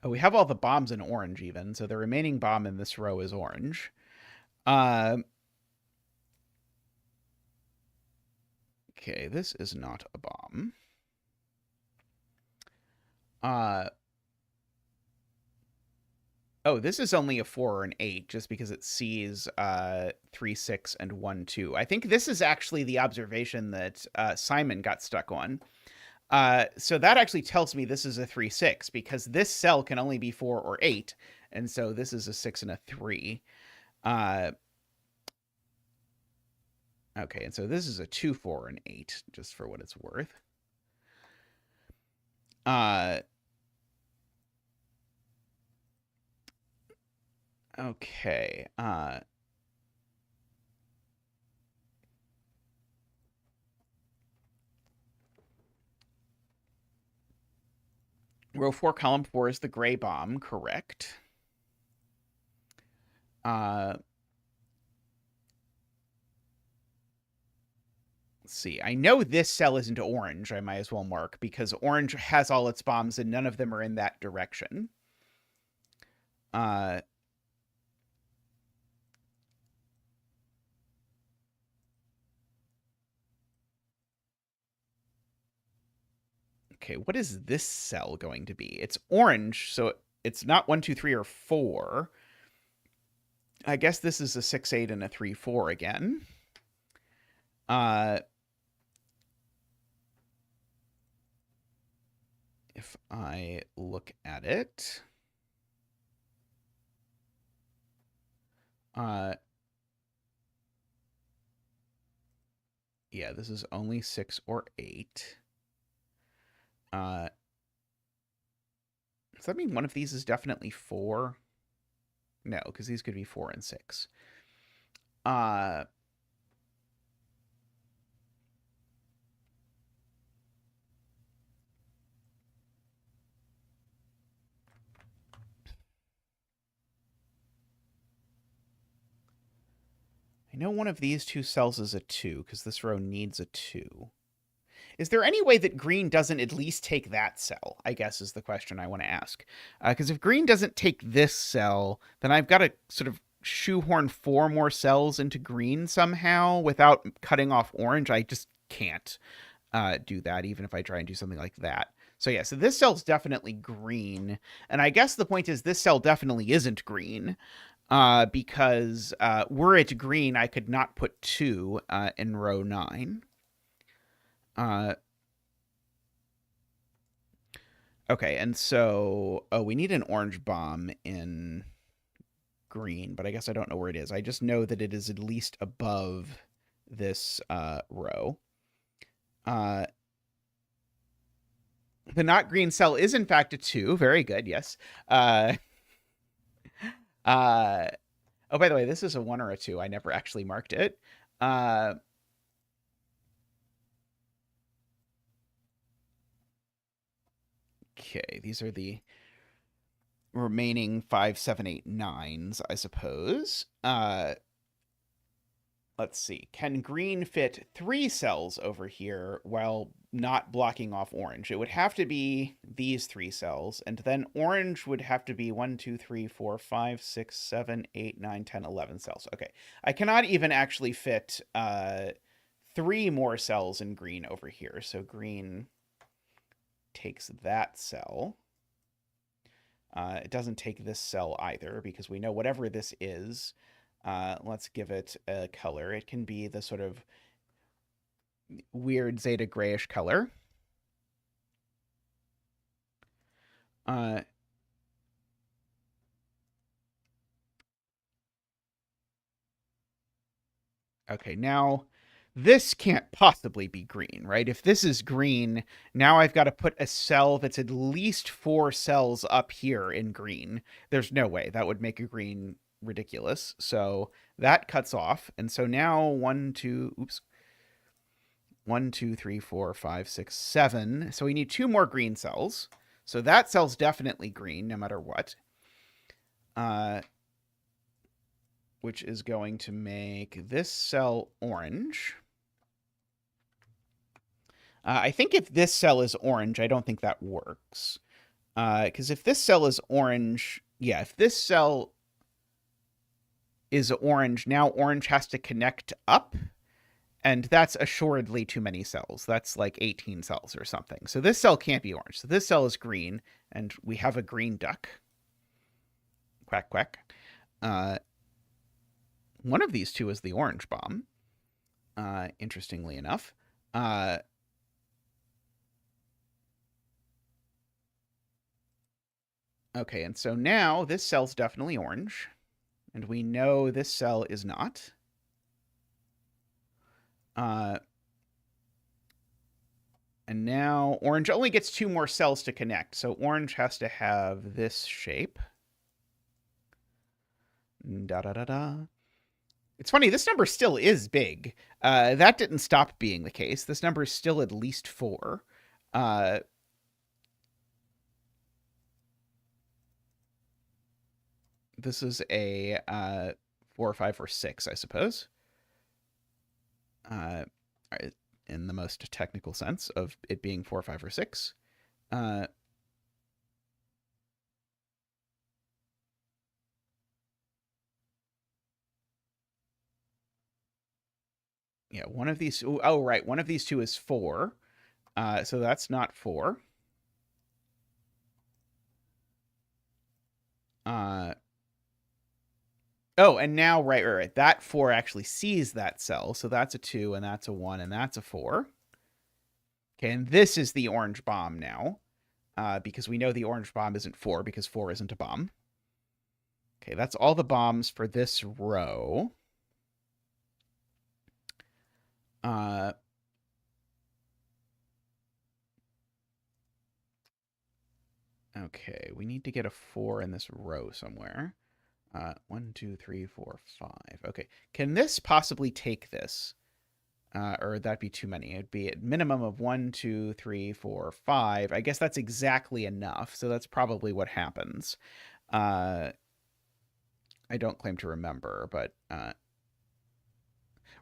we have all the bombs in orange even, so the remaining bomb in this row is orange. Okay, this is not a bomb. Oh, this is only a 4 or an 8, just because it sees 3, 6, and 1, 2. I think this is actually the observation that Simon got stuck on. So that actually tells me this is a 3, 6, because this cell can only be 4 or 8, and so this is a 6 and a 3. Okay, and so this is a 2, 4, and 8, just for what it's worth. Okay. Row 4, column 4 is the gray bomb, correct. Let's see. I know this cell isn't orange, I might as well mark, because orange has all its bombs and none of them are in that direction. Okay, what is this cell going to be? It's orange, so it's not 1, 2, 3, or 4. I guess this is a 6, 8, and a 3, 4 again. If I look at it, yeah, this is only 6 or 8. Does that mean one of these is definitely 4? No, because these could be 4 and 6. I know one of these two cells is a 2, because this row needs a 2. Is there any way that green doesn't at least take that cell, I guess, is the question I want to ask. Because if green doesn't take this cell, then I've got to sort of shoehorn 4 more cells into green somehow without cutting off orange. I just can't do that, even if I try and do something like that. So yeah, so this cell's definitely green. And I guess the point is this cell definitely isn't green. Because were it green, I could not put 2 in row 9. Okay, and so, oh, we need an orange bomb in green, but I guess I don't know where it is. I just know that it is at least above this row. The not green cell is in fact a 2. Very good, yes. Oh, by the way, this is a 1 or a 2. I never actually marked it. Okay, these are the... remaining 5, 7, 8, 9s, I suppose. Let's see. Can green fit 3 cells over here while not blocking off orange? It would have to be these 3 cells, and then orange would have to be 1, 2, 3, 4, 5, 6, 7, 8, 9, 10, 11 cells. Okay. I cannot even actually fit 3 more cells in green over here. So green takes that cell. It doesn't take this cell either, because we know whatever this is, let's give it a color. It can be the sort of weird zeta grayish color. Okay, now this can't possibly be green, right? If this is green, now I've got to put a cell that's at least 4 cells up here in green. There's no way. That would make a green ridiculous. So that cuts off. And so now 1, 2, 3, 4, 5, 6, 7. So we need 2 more green cells. So that cell's definitely green no matter what. Which is going to make this cell orange. I think if this cell is orange, I don't think that works. Because if this cell is orange, yeah, if this cell is orange, now orange has to connect up, and that's assuredly too many cells. That's like 18 cells or something. So this cell can't be orange. So this cell is green, and we have a green duck. Quack, quack. One of these two is the orange bomb, interestingly enough. Okay, and so now this cell's definitely orange, and we know this cell is not. And now orange only gets 2 more cells to connect, so orange has to have this shape. Da-da-da-da. It's funny, this number still is big. That didn't stop being the case. This number is still at least 4. This is a 4 or 5 or 6, I suppose. In the most technical sense of it being 4, 5, or 6. Yeah, one of these. Oh, right. One of these two is 4. So that's not 4. Oh, and now, right. That 4 actually sees that cell. So that's a 2, and that's a 1, and that's a 4. Okay, and this is the orange bomb now. Because we know the orange bomb isn't 4, because 4 isn't a bomb. Okay, that's all the bombs for this row. Okay, we need to get a 4 in this row somewhere. 1, 2, 3, 4, 5. Okay, can this possibly take this? Or would that be too many? It'd be at minimum of 1, 2, 3, 4, 5. I guess that's exactly enough, so that's probably what happens. I don't claim to remember, but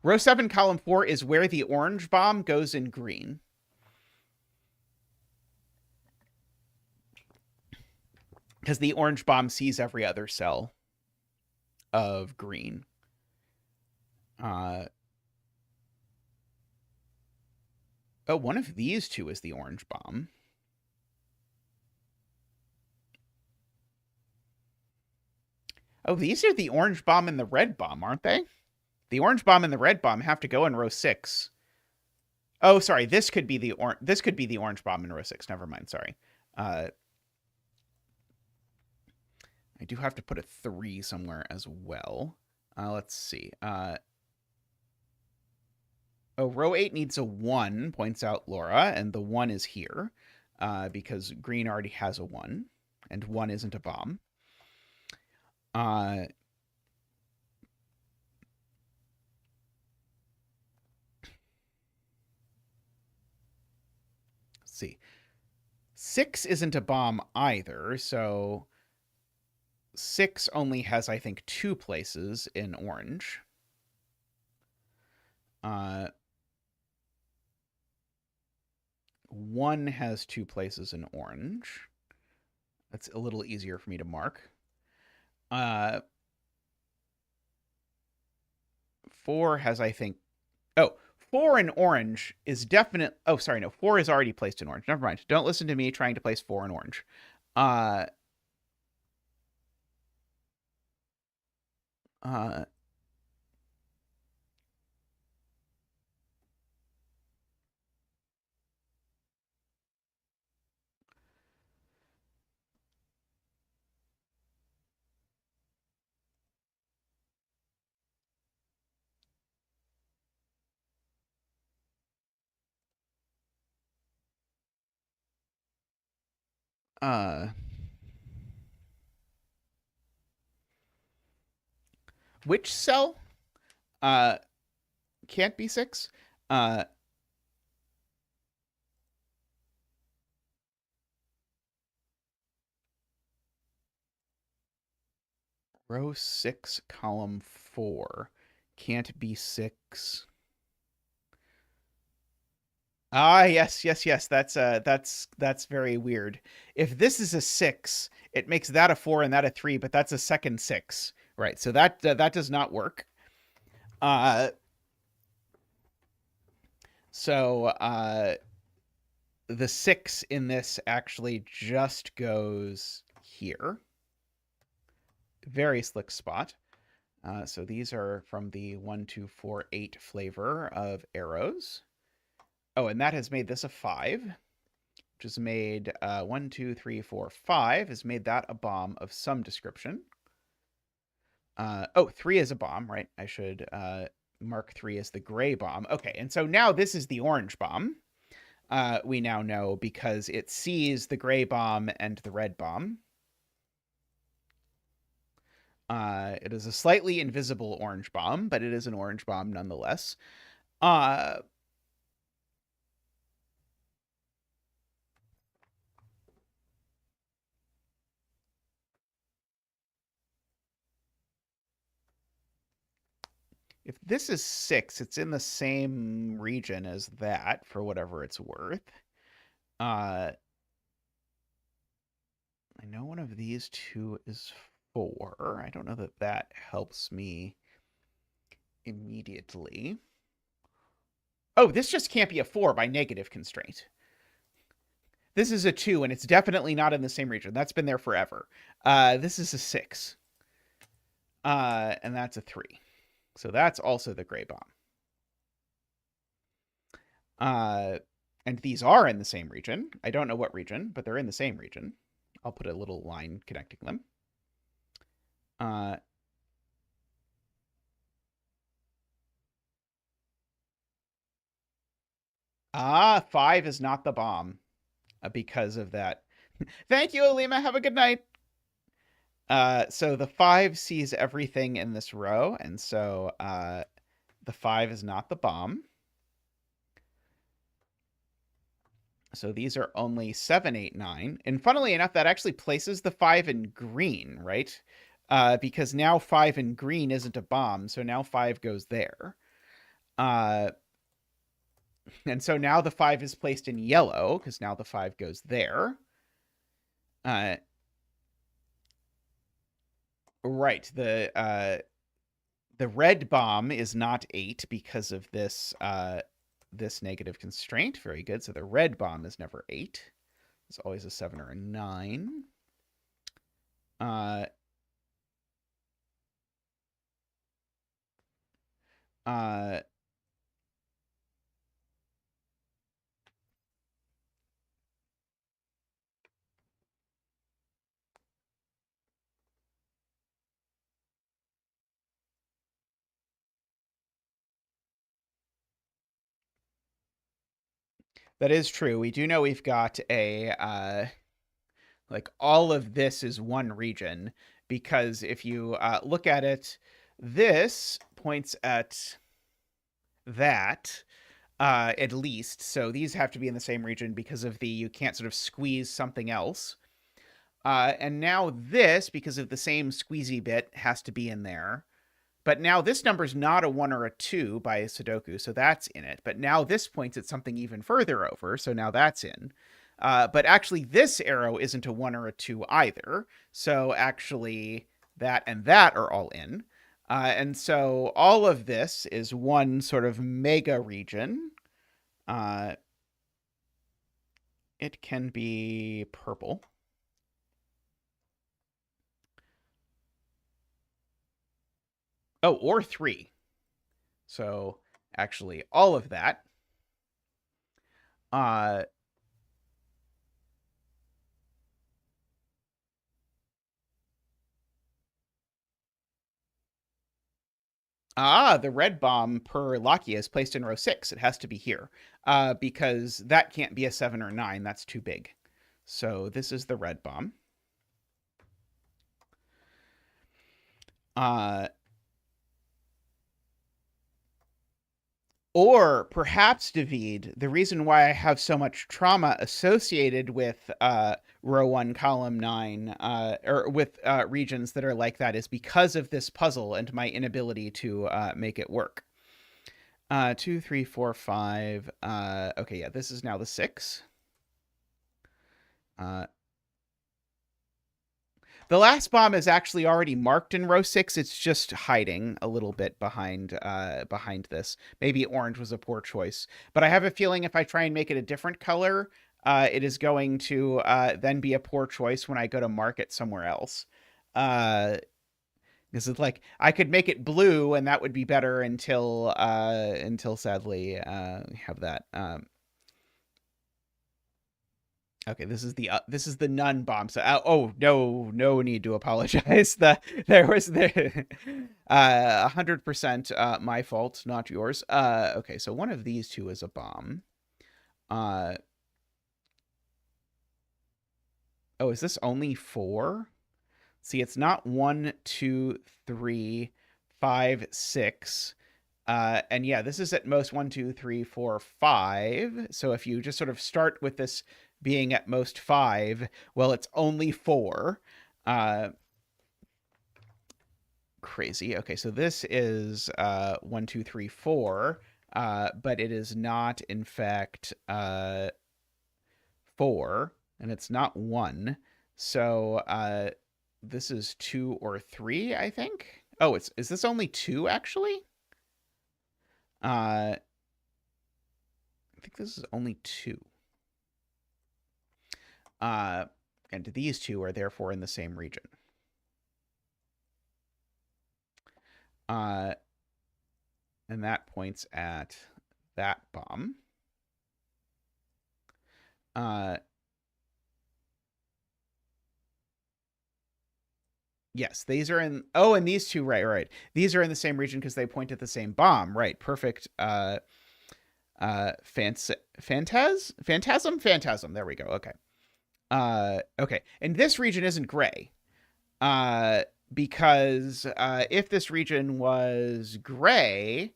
row 7, column 4 is where the orange bomb goes in green. Because the orange bomb sees every other cell of green. Oh, one of these two is the orange bomb. Oh, these are the orange bomb and the red bomb, aren't they? The orange bomb and the red bomb have to go in row 6. Oh, sorry. This could be the orange bomb in row 6. Never mind. Sorry. I do have to put a 3 somewhere as well. Let's see. Row 8 needs a 1, points out Laura, and the 1 is here because green already has a 1, and 1 isn't a bomb. Let's see. 6 isn't a bomb either, so 6 only has, I think, 2 places in orange. 1 has 2 places in orange. That's a little easier for me to mark. 4 has, I think... Oh, 4 in orange is definite... Oh, sorry, no. 4 is already placed in orange. Never mind. Don't listen to me trying to place 4 in orange. Which cell can't be 6? Row 6, column 4 can't be 6. Yes. That's very weird. If this is a 6, it makes that a 4 and that a 3, but that's a second 6. Right. So that does not work. So the 6 in this actually just goes here. Very slick spot. So these are from the 1, 2, 4, 8 flavor of arrows. Oh, and that has made this a 5, which has made 1, 2, 3, 4, 5, has made that a bomb of some description. 3 is a bomb, right? I should mark 3 as the gray bomb. Okay, and so now this is the orange bomb. We now know because it sees the gray bomb and the red bomb. It is a slightly invisible orange bomb, but it is an orange bomb nonetheless. If this is 6, it's in the same region as that, for whatever it's worth. I know one of these two is 4. I don't know that that helps me immediately. Oh, this just can't be a 4 by negative constraint. This is a 2, and it's definitely not in the same region. That's been there forever. This is a 6. And that's a 3. So that's also the gray bomb. And these are in the same region. I don't know what region, but they're in the same region. I'll put a little line connecting them. 5 is not the bomb because of that. Thank you, Alima. Have a good night. So the 5 sees everything in this row, and so the 5 is not the bomb. So these are only 7, 8, 9. And funnily enough, that actually places the 5 in green, right? Because now 5 in green isn't a bomb, so now 5 goes there. And so now the 5 is placed in yellow, because now the 5 goes there. Right. The red bomb is not 8 because of this this negative constraint. Very good. So the red bomb is never 8. It's always a 7 or a 9. That is true. We do know we've got a like all of this is one region, because if you look at it, this points at that at least. So these have to be in the same region because of the you can't sort of squeeze something else. And now this, because of the same squeezy bit, has to be in there. But now this number's not a 1 or a 2 by Sudoku, so that's in it. But now this points at something even further over, so now that's in. But actually, this arrow isn't a 1 or a 2 either. So actually, that and that are all in. And so all of this is one sort of mega region. It can be purple. Oh, or 3. So actually, all of that. The red bomb per Lakia is placed in row 6. It has to be here because that can't be a 7 or 9. That's too big. So this is the red bomb. Or perhaps, David, the reason why I have so much trauma associated with row 1, column 9, or with regions that are like that is because of this puzzle and my inability to make it work. 2, 3, 4, 5. Okay, yeah, this is now the 6. The last bomb is actually already marked in row 6. It's just hiding a little bit behind this. Maybe orange was a poor choice. But I have a feeling if I try and make it a different color, it is going to then be a poor choice when I go to mark it somewhere else. Because it's like, I could make it blue, and that would be better until sadly, we have that. Okay, this is the nun bomb. So oh no need to apologize. There was the 100% my fault, not yours. Okay, so one of these two is a bomb. Oh, is this only 4? See, it's not 1, 2, 3, 5, 6. And yeah, this is at most 1, 2, 3, 4, 5. So if you just sort of start with this being at most 5, well, it's only 4. Crazy. Okay, so this is 1, 2, 3, 4, but it is not, in fact, 4, and it's not 1. So this is 2 or 3, I think. Oh, is this only 2, actually? I think this is only 2. And these two are therefore in the same region. And that points at that bomb. Yes, these are in... Oh, and these two, right. These are in the same region because they point at the same bomb. Right, perfect. Phantasm. There we go. Okay. Okay. And this region isn't gray. Because if this region was gray,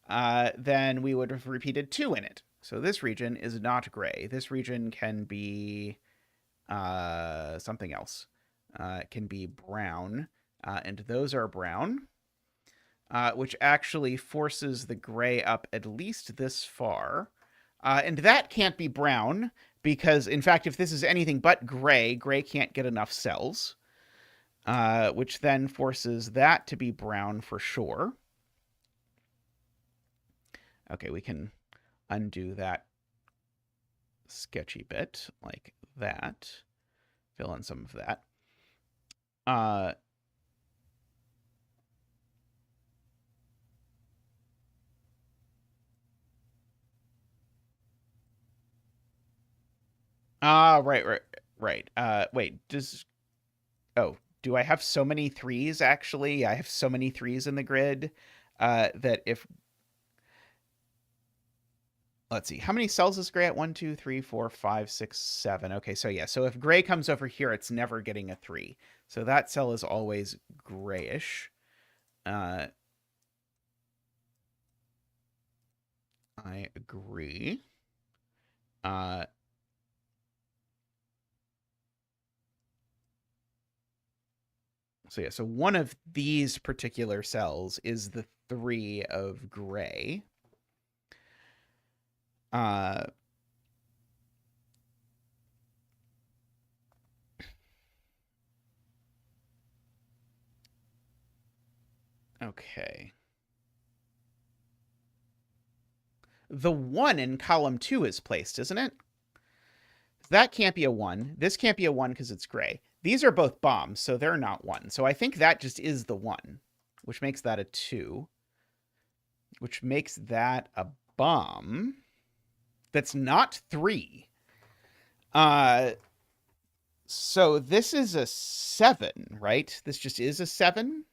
then we would have repeated 2 in it. So this region is not gray. This region can be something else. It can be brown, and those are brown, which actually forces the gray up at least this far. And that can't be brown because, in fact, if this is anything but gray, gray can't get enough cells. Which then forces that to be brown for sure. Okay, we can undo that sketchy bit like that. Fill in some of that. Right. Wait, do I have so many 3s, actually? I have so many 3s in the grid that if... Let's see. How many cells is gray at? 1, 2, 3, 4, 5, 6, 7. Okay, so yeah. So if gray comes over here, it's never getting a 3. So that cell is always grayish. I agree. So yeah, so one of these particular cells is the 3 of gray. Okay. The 1 in column 2 is placed, isn't it? That can't be a 1. This can't be a 1 because it's gray. These are both bombs, so they're not 1. So I think that just is the 1, which makes that a 2, which makes that a bomb that's not 3. So this is a 7, right? This just is a 7.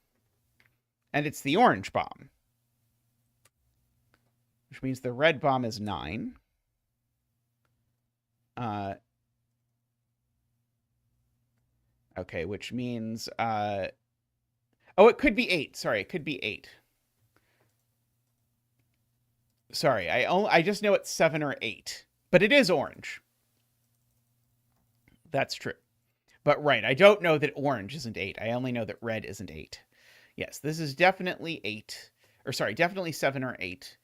And it's the orange bomb, which means the red bomb is 9. Okay, which means... oh, it could be 8. Sorry, it could be 8. Sorry, I just know it's 7 or 8. But it is orange. That's true. But right, I don't know that orange isn't 8. I only know that red isn't 8. Yes, this is definitely 8. Or sorry, definitely 7 or 8.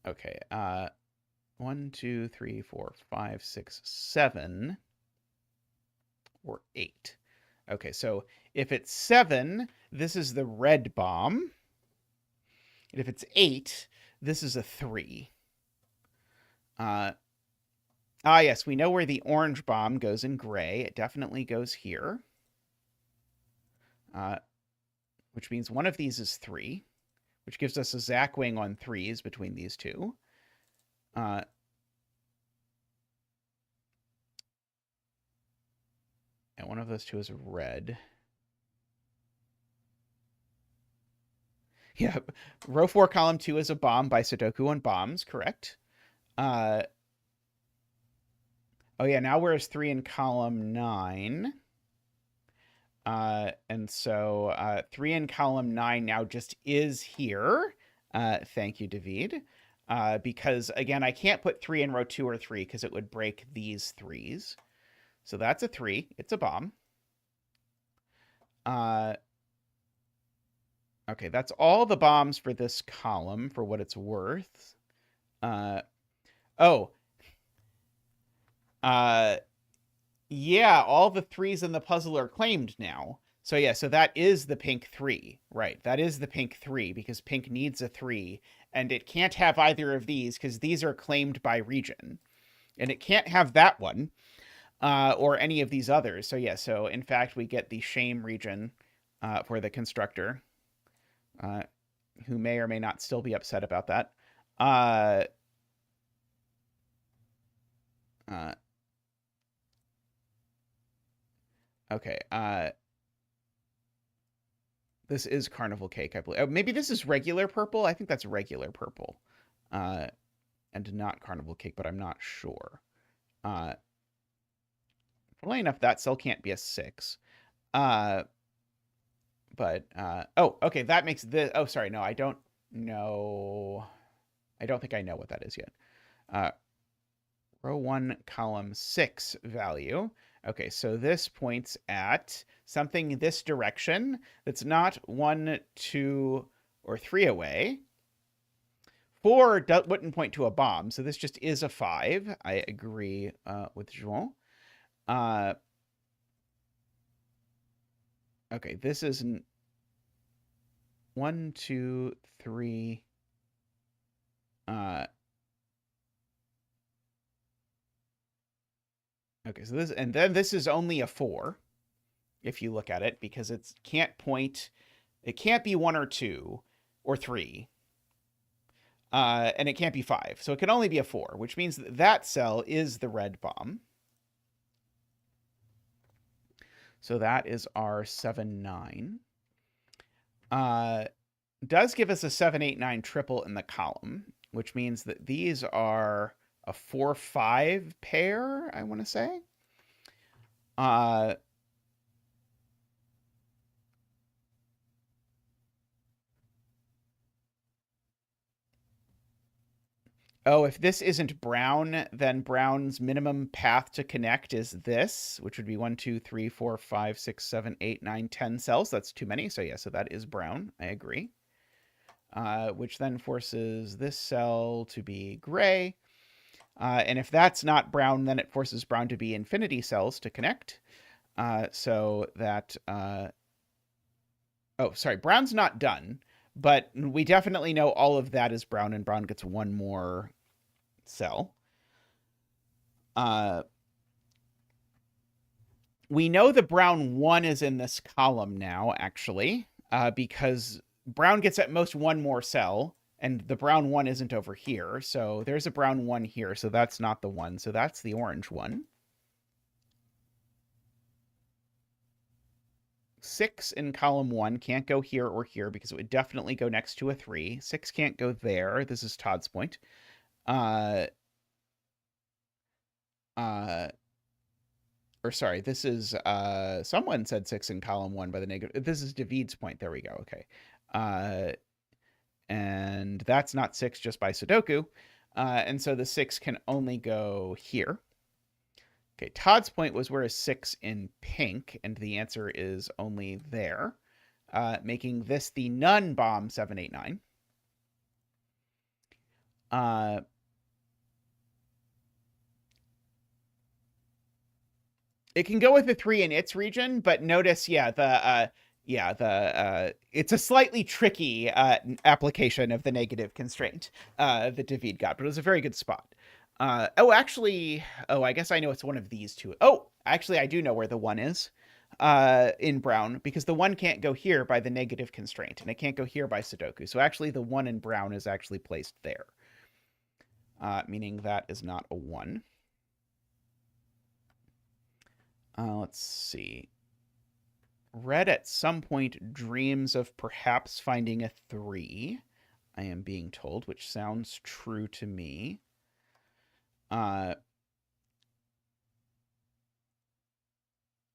Okay. 1, 2, 3, 4, 5, 6, 7, or 8. Okay, so if it's 7, this is the red bomb. And if it's 8, this is a 3. Yes, we know where the orange bomb goes in gray. It definitely goes here. Which means one of these is 3, which gives us a Zackwing on 3s between these two. And one of those two is red. Yeah, row 4, column 2 is a bomb by Sudoku on bombs, correct? Oh yeah, now where's 3 in column 9? And so 3 in column 9 now just is here. Thank you, David. Because, again, I can't put 3 in row 2 or 3 because it would break these 3s. So that's a 3. It's a bomb. Okay, that's all the bombs for this column, for what it's worth. Yeah, all the 3s in the puzzle are claimed now. So yeah, so that is the pink 3. Right, that is the pink 3, because pink needs a 3, and it can't have either of these, because these are claimed by region. And it can't have that one, or any of these others. So yeah, so in fact, we get the shame region for the constructor, who may or may not still be upset about that. Okay, this is carnival cake, I believe. Oh, maybe this is regular purple? I think that's regular purple. And not carnival cake, but I'm not sure. Funnily enough, that cell can't be a 6. Oh, okay, that makes this... Oh, sorry, no, I don't know... I don't think I know what that is yet. Row 1, column 6 value. Okay, so this points at something this direction that's not 1, 2, or 3 away. 4 wouldn't point to a bomb, so this just is a 5. I agree with Jean. Okay, this is 1, 2, 3. Okay, so this, and then this is only a 4, if you look at it, because it can't point, it can't be 1 or 2 or 3, and it can't be 5, so it can only be a 4, which means that that cell is the red bomb. So that is our 7, 9. Does give us a 7, 8, 9 triple in the column, which means that these are a 4, 5 pair, I want to say. Oh, if this isn't brown, then brown's minimum path to connect is this, which would be 1, 2, 3, 4, 5, 6, 7, 8, 9, 10 cells. That's too many. So yeah, so that is brown. I agree. Which then forces this cell to be gray. And if that's not brown, then it forces brown to be infinity cells to connect. So that, oh, sorry, brown's not done, but we definitely know all of that is brown, and brown gets one more cell. We know the brown 1 is in this column now, actually, because brown gets at most one more cell, and the brown 1 isn't over here. So there's a brown 1 here, so that's not the 1. So that's the orange 1. 6 in column 1 can't go here or here because it would definitely go next to a 3. 6 can't go there. This is Todd's point. Or sorry, this is, someone said 6 in column 1 by the negative. This is David's point. There we go. Okay. And that's not 6 just by Sudoku. And so the 6 can only go here. Okay, Todd's point was where is 6 in pink? And the answer is only there, making this the non-bomb 789. It can go with the 3 in its region, but notice, it's a slightly tricky application of the negative constraint that David got, but it was a very good spot. I guess I know it's one of these two. Oh, actually, I do know where the 1 is in brown, because the 1 can't go here by the negative constraint, and it can't go here by Sudoku. So actually, the 1 in brown is actually placed there, meaning that is not a 1. Let's see. Red at some point dreams of perhaps finding a 3, I am being told, which sounds true to me.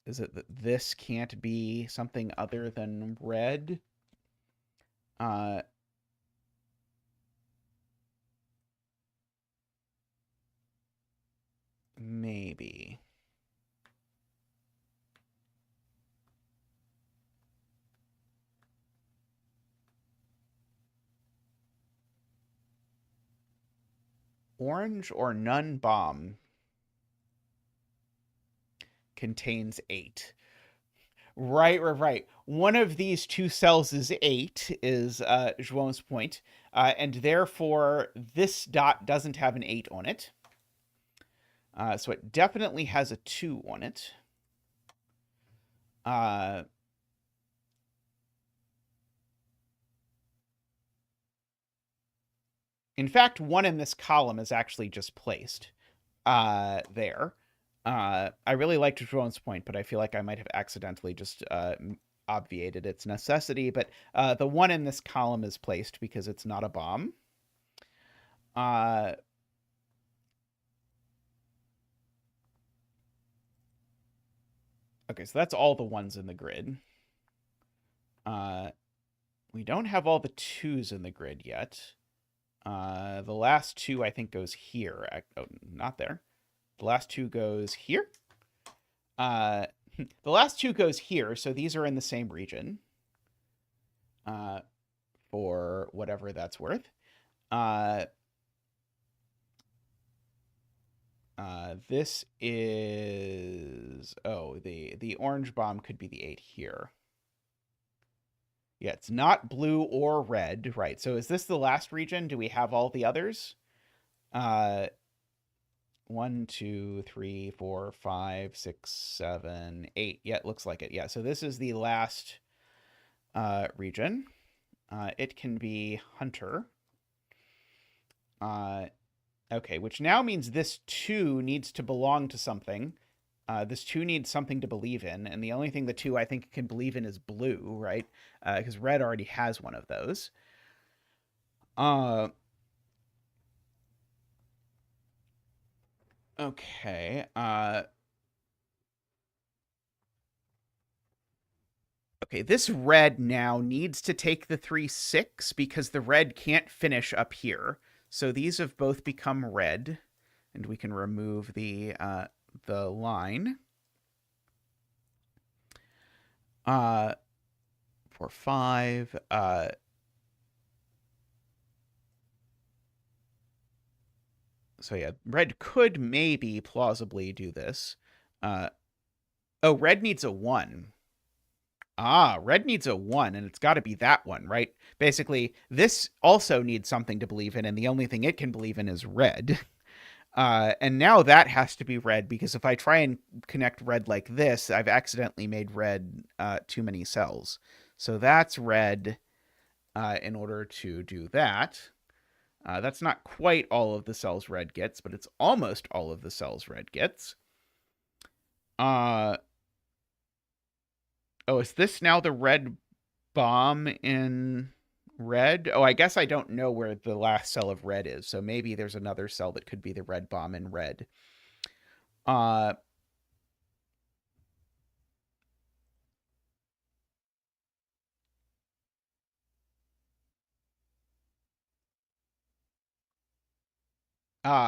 Is it that this can't be something other than red? Maybe. Orange or none bomb contains 8. Right. One of these two cells is 8, is João's point. And therefore, this dot doesn't have an 8 on it. So it definitely has a 2 on it. In fact, 1 in this column is actually just placed there. I really liked João's point, but I feel like I might have accidentally just obviated its necessity. But the 1 in this column is placed because it's not a bomb. Okay, so that's all the 1s in the grid. We don't have all the 2s in the grid yet. The last 2, I think, goes here. Oh, not there. The last 2 goes here. The last 2 goes here, so these are in the same region. For whatever that's worth. This is... Oh, the orange bomb could be the 8 here. Yeah, it's not blue or red, right? So is this the last region? Do we have all the others? 1, 2, 3, 4, 5, 6, 7, 8. Yeah, it looks like it. Yeah, so this is the last region. It can be Hunter. Okay, which now means this 2 needs to belong to something. This 2 needs something to believe in, and the only thing the 2 I think can believe in is blue, right? Because red already has one of those. Okay. Okay, this red now needs to take the 3, 6 because the red can't finish up here. So these have both become red, and we can remove the line. For 5, so yeah, red could maybe plausibly do this. Oh, red needs a 1. Red needs a 1, and it's got to be that one, right? Basically, this also needs something to believe in, and the only thing it can believe in is red. And now that has to be red, because if I try and connect red like this, I've accidentally made red too many cells. So that's red in order to do that. That's not quite all of the cells red gets, but it's almost all of the cells red gets. Oh, is this now the red bomb in red? Oh, I guess I don't know where the last cell of red is, so maybe there's another cell that could be the red bomb in red.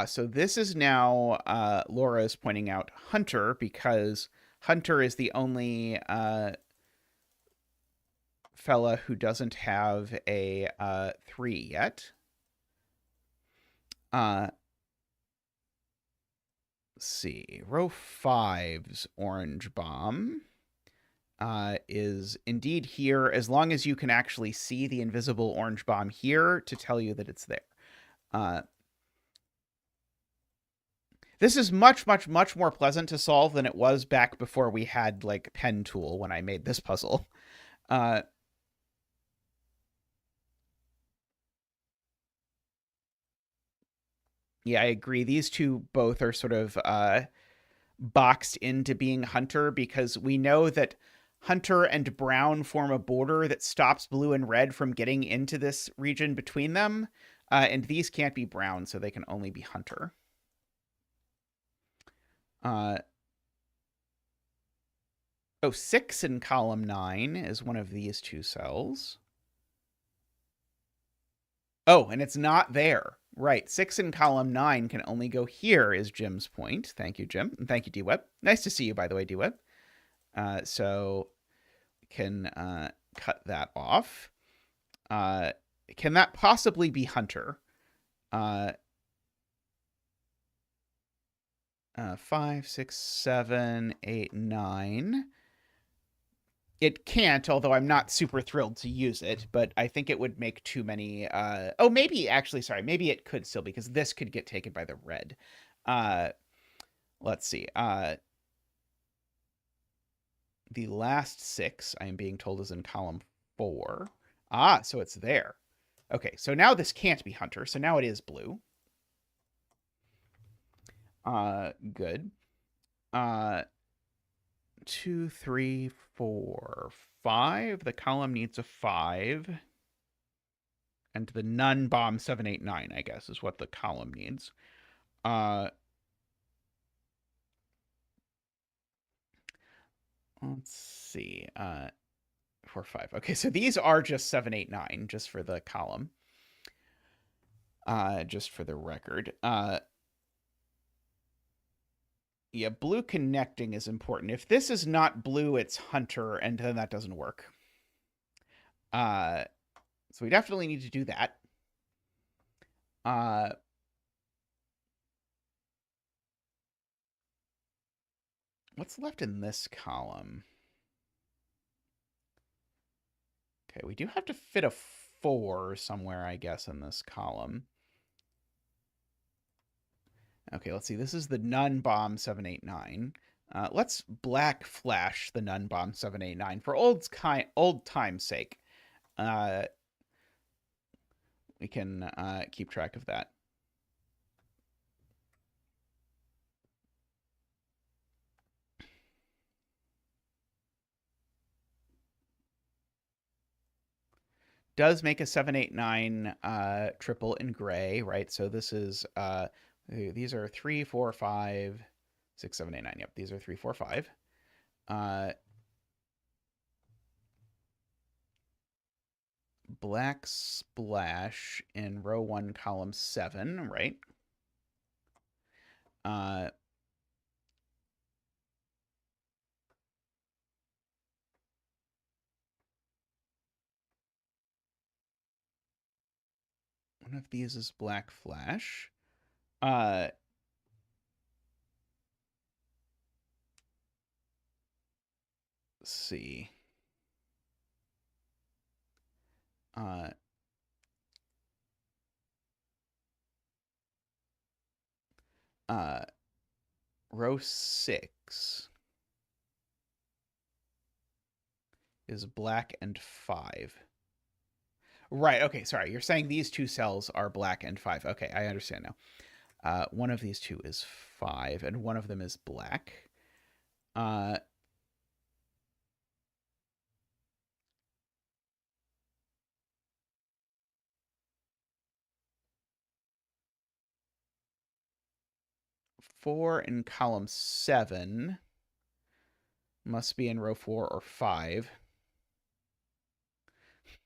So this is now Laura is pointing out Hunter, because Hunter is the only fella who doesn't have a 3 yet. Let's see. Row 5's orange bomb is indeed here, as long as you can actually see the invisible orange bomb here to tell you that it's there. This is much, much, much more pleasant to solve than it was back before we had, like, pen tool when I made this puzzle. Yeah, I agree. These two both are sort of boxed into being Hunter, because we know that Hunter and brown form a border that stops blue and red from getting into this region between them. And these can't be brown, so they can only be Hunter. Oh, 6 in column 9 is one of these two cells. Oh, and it's not there. Right. 6 in column 9 can only go here, is Jim's point. Thank you, Jim. And thank you, D-Web. Nice to see you, by the way, D-Web. So we can cut that off. Can that possibly be Hunter? 5, 6, 7, 8, 9. It can't, although I'm not super thrilled to use it, but I think it would make too many... oh, maybe, actually, sorry, maybe it could still, because this could get taken by the red. Let's see. The last 6, I am being told, is in column 4. So it's there. Okay, so now this can't be Hunter, so now it is blue. Good. 2, 3, 4, 5. The column needs a 5. And the none bomb 7, 8, 9, I guess, is what the column needs. Let's see. 4, 5. Okay, so these are just 7, 8, 9, just for the column. Just for the record. Yeah, blue connecting is important. If this is not blue, it's Hunter, and then that doesn't work. So we definitely need to do that. What's left in this column? Okay, we do have to fit a 4 somewhere, I guess, in this column. Okay, let's see. This is the none bomb 789. Let's black flash the none bomb 789 for old time's sake. We can keep track of that. Does make a 789 triple in gray, right? So this is these are 3, 4, 5, 6, 7, 8, 9. Yep, these are 3, 4, 5. black splash in row 1, column 7, right? One of these is black flash. Let's see. Row 6 is black and 5. Right, okay, sorry. You're saying these two cells are black and 5. Okay, I understand now. One of these two is 5, and one of them is black. 4 in column 7 must be in row 4 or 5.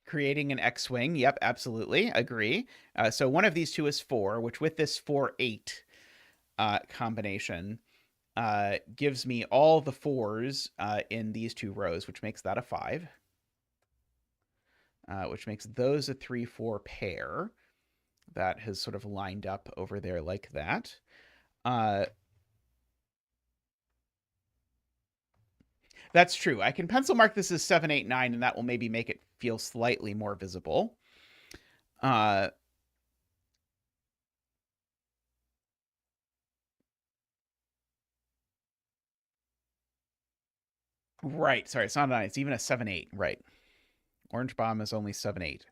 Creating an X-wing. Yep, absolutely. Agree. So one of these two is 4, which with this 4-8 combination gives me all the 4s in these two rows, which makes that a 5. Which makes those a 3-4 pair. That has sort of lined up over there like that. That's true. I can pencil mark this as 7, 8, 9, and that will maybe make it feel slightly more visible. Right. Sorry, it's not a 9. It's even a 7, 8. Right. Orange bomb is only 7, 8.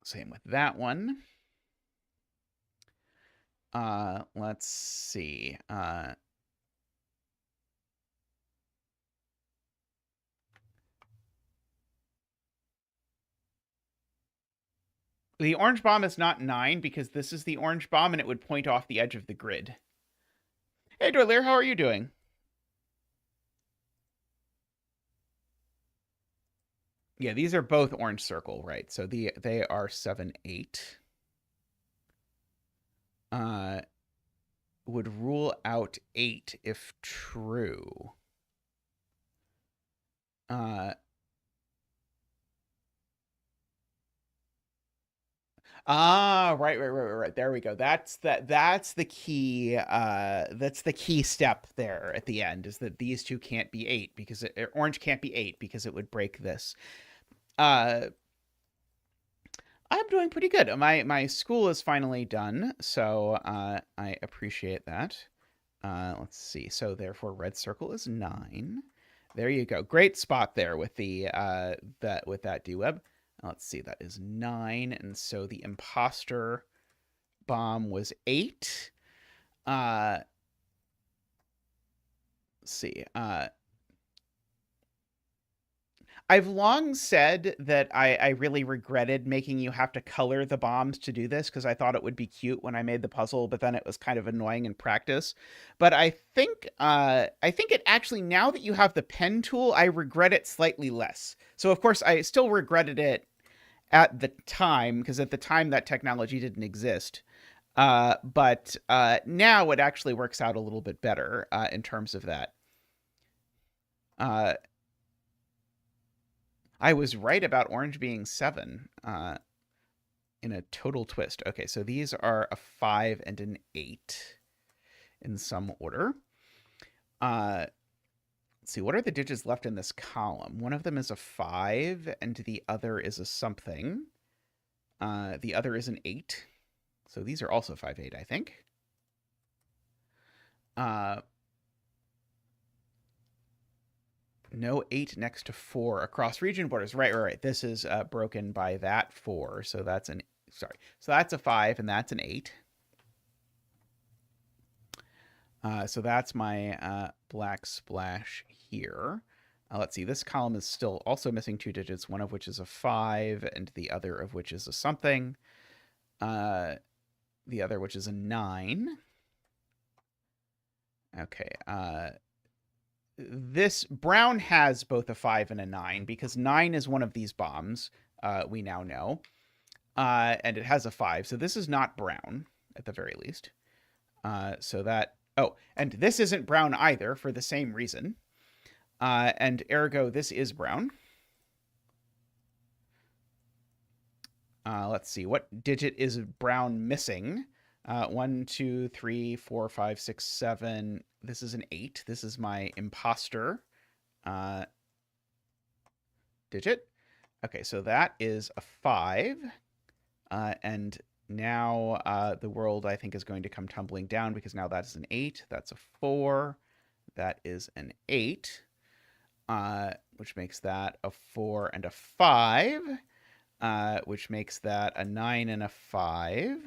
Same with that one. Let's see. The orange bomb is not 9 because this is the orange bomb and it would point off the edge of the grid. Hey, Dorlier, how are you doing? Yeah, these are both orange circle, right? So they are 7, 8. Would rule out 8 if true. Right. There we go. That's the key. That's the key step there at the end, is that these two can't be 8 because orange can't be 8 because it would break this. I'm doing pretty good. My school is finally done, so I appreciate that. Let's see. So therefore, red circle is 9. There you go. Great spot there with the with that D-web. Let's see. That is 9, and so the imposter bomb was 8. Let's see. I've long said that I really regretted making you have to color the bombs to do this because I thought it would be cute when I made the puzzle, but then it was kind of annoying in practice. But I think it actually, now that you have the pen tool, I regret it slightly less. So of course I still regretted it at the time because at the time that technology didn't exist. But now it actually works out a little bit better in terms of that. I was right about orange being 7 in a total twist. Okay, so these are a 5 and an 8 in some order. Let's see, what are the digits left in this column? One of them is a 5, and the other is a something. The other is an 8. So these are also 5, 8, I think. No 8 next to 4 across region borders. Right. This is broken by that 4. So that's so that's a 5 and that's an 8. So that's my black splash here. Let's see. This column is still also missing 2 digits, one of which is a 5 and the other of which is a something. The other which is a 9. Okay. this brown has both a 5 and a 9 because 9 is one of these bombs, we now know. And it has a 5, so this is not brown, at the very least. So that... Oh, and this isn't brown either, for the same reason. And ergo, this is brown. Let's see, what digit is brown missing? 1, 2, 3, 4, 5, 6, 7. This is an 8. This is my imposter digit. Okay, so that is a 5. And now the world, I think, is going to come tumbling down because now that's an 8. That's a 4. That is an 8, which makes that a 4 and a 5, which makes that a 9 and a 5,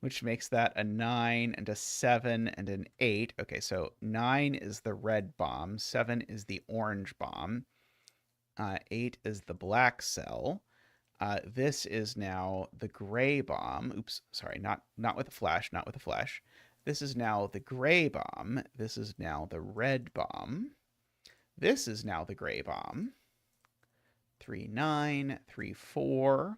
which makes that a 9 and a 7 and an 8. Okay, so 9 is the red bomb. 7 is the orange bomb. 8 is the black cell. This is now the gray bomb. Oops, sorry, not with a flash, not with a flash. This is now the gray bomb. This is now the red bomb. This is now the gray bomb. 3, 9, 3, 4.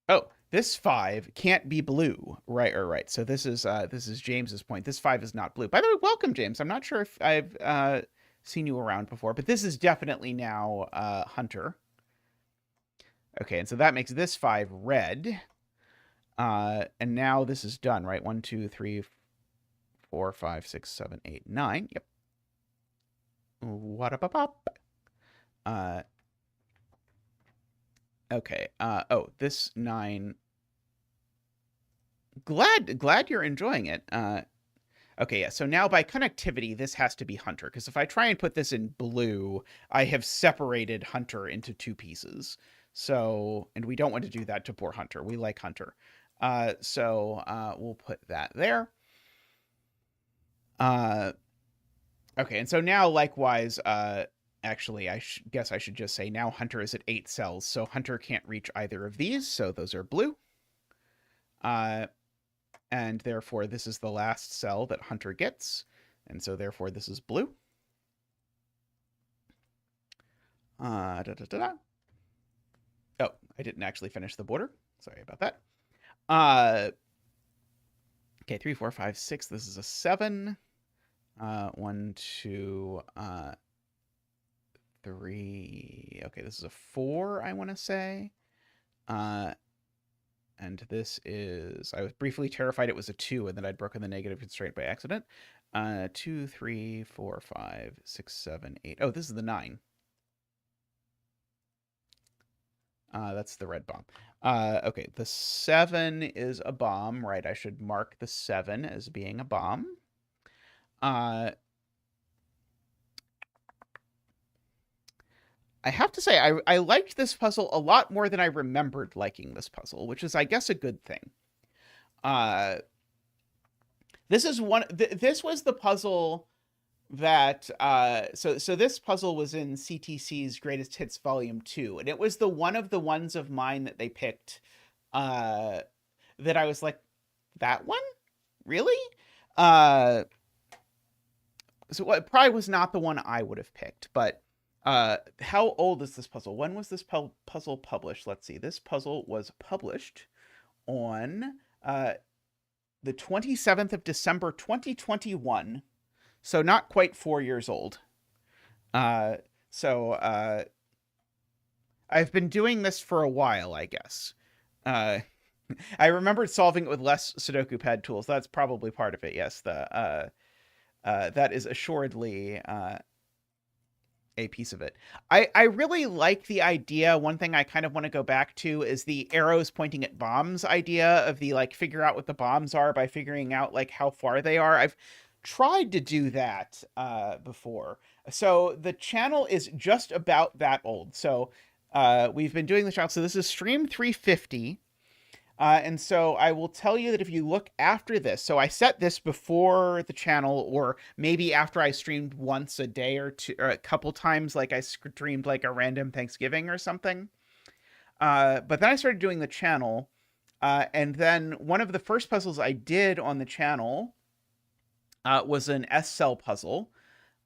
Oh, this 5 can't be blue. Right. So this is James's point. This 5 is not blue. By the way, welcome, James. I'm not sure if I've seen you around before, but this is definitely now Hunter. Okay, and so that makes this 5 red. And now this is done, right? 1, 2, 3, 4, 5, 6, 7, 8, 9. Yep. What up, up? Okay. Oh, this 9. Glad you're enjoying it. Okay, yeah. So now by connectivity, this has to be Hunter, because if I try and put this in blue, I have separated Hunter into 2 pieces. So, and we don't want to do that to poor Hunter. We like Hunter. So we'll put that there. Okay, and so now likewise, actually, I guess I should just say now Hunter is at 8 cells, so Hunter can't reach either of these, so those are blue. And therefore, this is the last cell that Hunter gets, and so therefore this is blue. Oh, I didn't actually finish the border. Sorry about that. Okay, 3, 4, 5, 6. This is a 7. 1, 2, 3. Okay, this is a 4, I want to say. And this is... I was briefly terrified it was a 2, and then I'd broken the negative constraint by accident. 2, 3, 4, 5, 6, 7, 8. Oh, this is the 9. That's the red bomb. Okay, the 7 is a bomb, right? I should mark the 7 as being a bomb. I have to say, I liked this puzzle a lot more than I remembered liking this puzzle, which is, I guess, a good thing. This is this was the puzzle that so this puzzle was in CTC's Greatest Hits Volume 2, and it was one of the ones of mine that they picked that I was like, that one? Really? So it probably was not the one I would have picked, but how old is this puzzle? When was this puzzle published? Let's see. This puzzle was published on the 27th of December, 2021. So not quite 4 years old. So I've been doing this for a while, I guess. I remembered solving it with less Sudoku pad tools. That's probably part of it, yes. That is assuredly a piece of it. I really like the idea. One thing I kind of want to go back to is the arrows pointing at bombs idea of the, like, figure out what the bombs are by figuring out, like, how far they are. I've tried to do that before. So the channel is just about that old. So we've been doing the channel. So this is stream 350. And so I will tell you that if you look after this, so I set this before the channel, or maybe after I streamed once a day or two, or a couple times, like I streamed like a random Thanksgiving or something. But then I started doing the channel, and then one of the first puzzles I did on the channel was an S cell puzzle.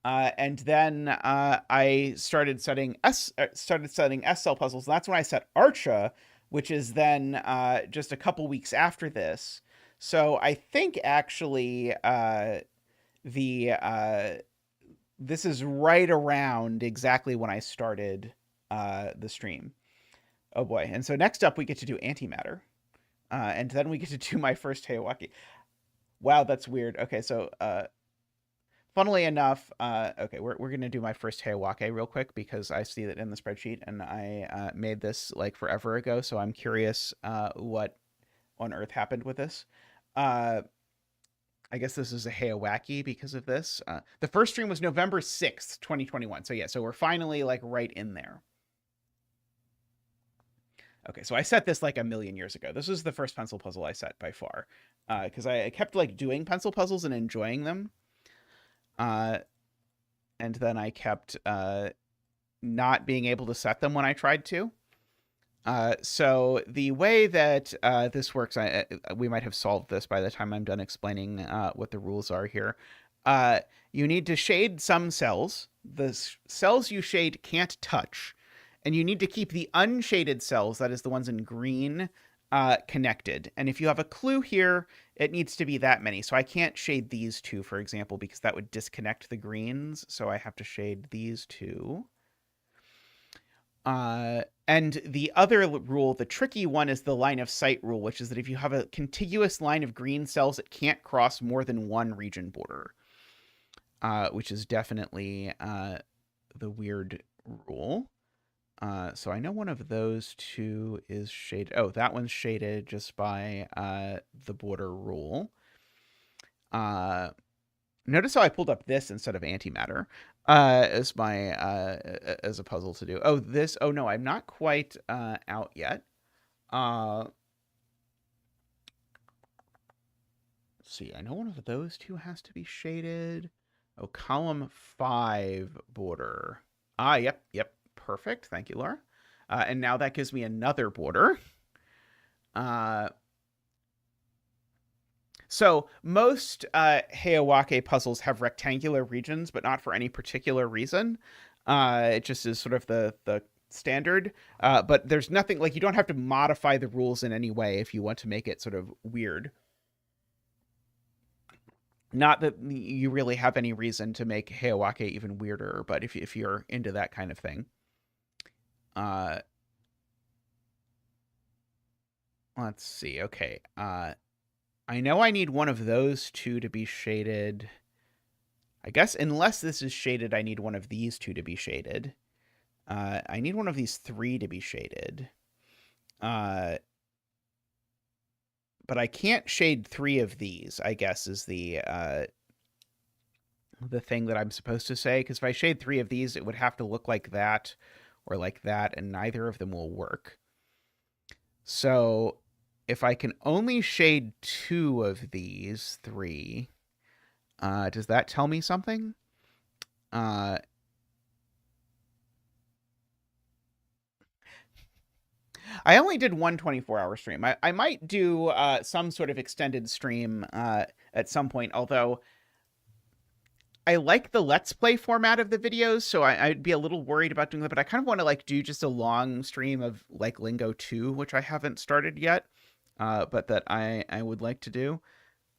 And then I started studying S cell puzzles. And that's when I set Archa, which is then just a couple weeks after this. So I think actually the this is right around exactly when I started the stream. Oh boy! And so next up we get to do antimatter, and then we get to do my first Hayawaki. Wow, that's weird. Okay, so funnily enough, okay, we're gonna do my first Hayawake real quick because I see that in the spreadsheet, and I made this like forever ago, so I'm curious what on earth happened with this. I guess this is a Hayawaki because of this. The first stream was November 6th, 2021. So yeah, so we're finally like right in there. Okay, so I set this like a million years ago. This was the first pencil puzzle I set by far, because I kept like doing pencil puzzles and enjoying them. And then I kept not being able to set them when I tried to. So the way that this works, we might have solved this by the time I'm done explaining what the rules are here. You need to shade some cells. The cells you shade can't touch. And you need to keep the unshaded cells, that is the ones in green, connected. And if you have a clue here, it needs to be that many. So I can't shade these two, for example, because that would disconnect the greens. So I have to shade these two. And the other rule, the tricky one, is the line of sight rule, which is that if you have a contiguous line of green cells, it can't cross more than one region border, which is definitely the weird rule. So I know one of those two is shaded. Oh, that one's shaded just by the border rule. Notice how I pulled up this instead of antimatter as my as a puzzle to do. Oh, this. Oh no, I'm not quite out yet. Let's see. I know one of those two has to be shaded. Oh, column 5 border. Yep. Perfect. Thank you, Laura. And now that gives me another border. So most Hayawake puzzles have rectangular regions, but not for any particular reason. It just is sort of the standard. But there's nothing, like, you don't have to modify the rules in any way if you want to make it sort of weird. Not that you really have any reason to make Hayawake even weirder, but if you're into that kind of thing. Let's see. Okay. I know I need one of those two to be shaded. I guess unless this is shaded, I need one of these two to be shaded. I need one of these 3 to be shaded. But I can't shade 3 of these, I guess, is the thing that I'm supposed to say. Because if I shade 3 of these, it would have to look like that or like that, and neither of them will work. So if I can only shade 2 of these 3, does that tell me something? I only did one 24-hour stream. I might do some sort of extended stream at some point, although I like the Let's Play format of the videos, so I'd be a little worried about doing that, but I kind of want to like do just a long stream of like Lingo 2, which I haven't started yet, but that I would like to do.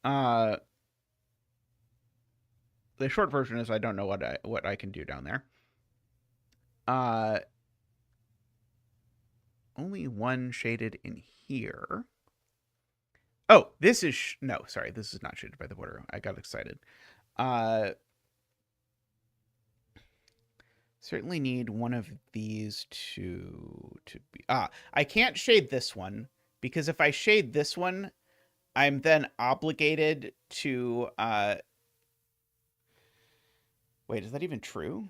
The short version is I don't know what I can do down there. Only one shaded in here. Oh, this is no, sorry, this is not shaded by the border. I got excited. Certainly need one of these two to be... I can't shade this one, because if I shade this one, I'm then obligated to... Wait, is that even true?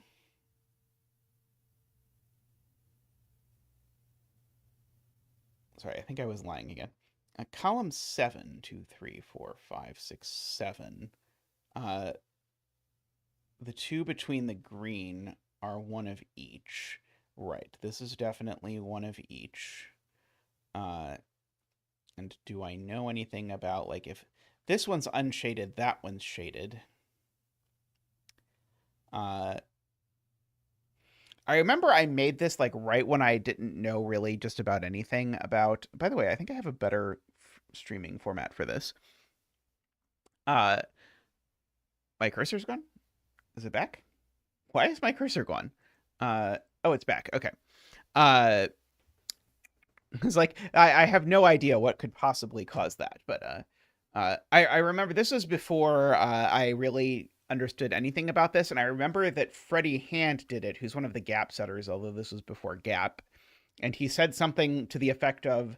Sorry, I think I was lying again. Column 7, 2, 3, 4, 5, 6, 7. The 2 between the green are one of each. Right, this is definitely one of each. And do I know anything about, like, if this one's unshaded, that one's shaded? I remember I made this, like, right when I didn't know really just about anything about... By the way, I think I have a better streaming format for this. My cursor's gone? Is it back? Why is my cursor gone? Oh, it's back. Okay. It's like, I have no idea what could possibly cause that, but I remember this was before I really understood anything about this, and I remember that Freddie Hand did it, who's one of the Gap setters, although this was before Gap, and he said something to the effect of,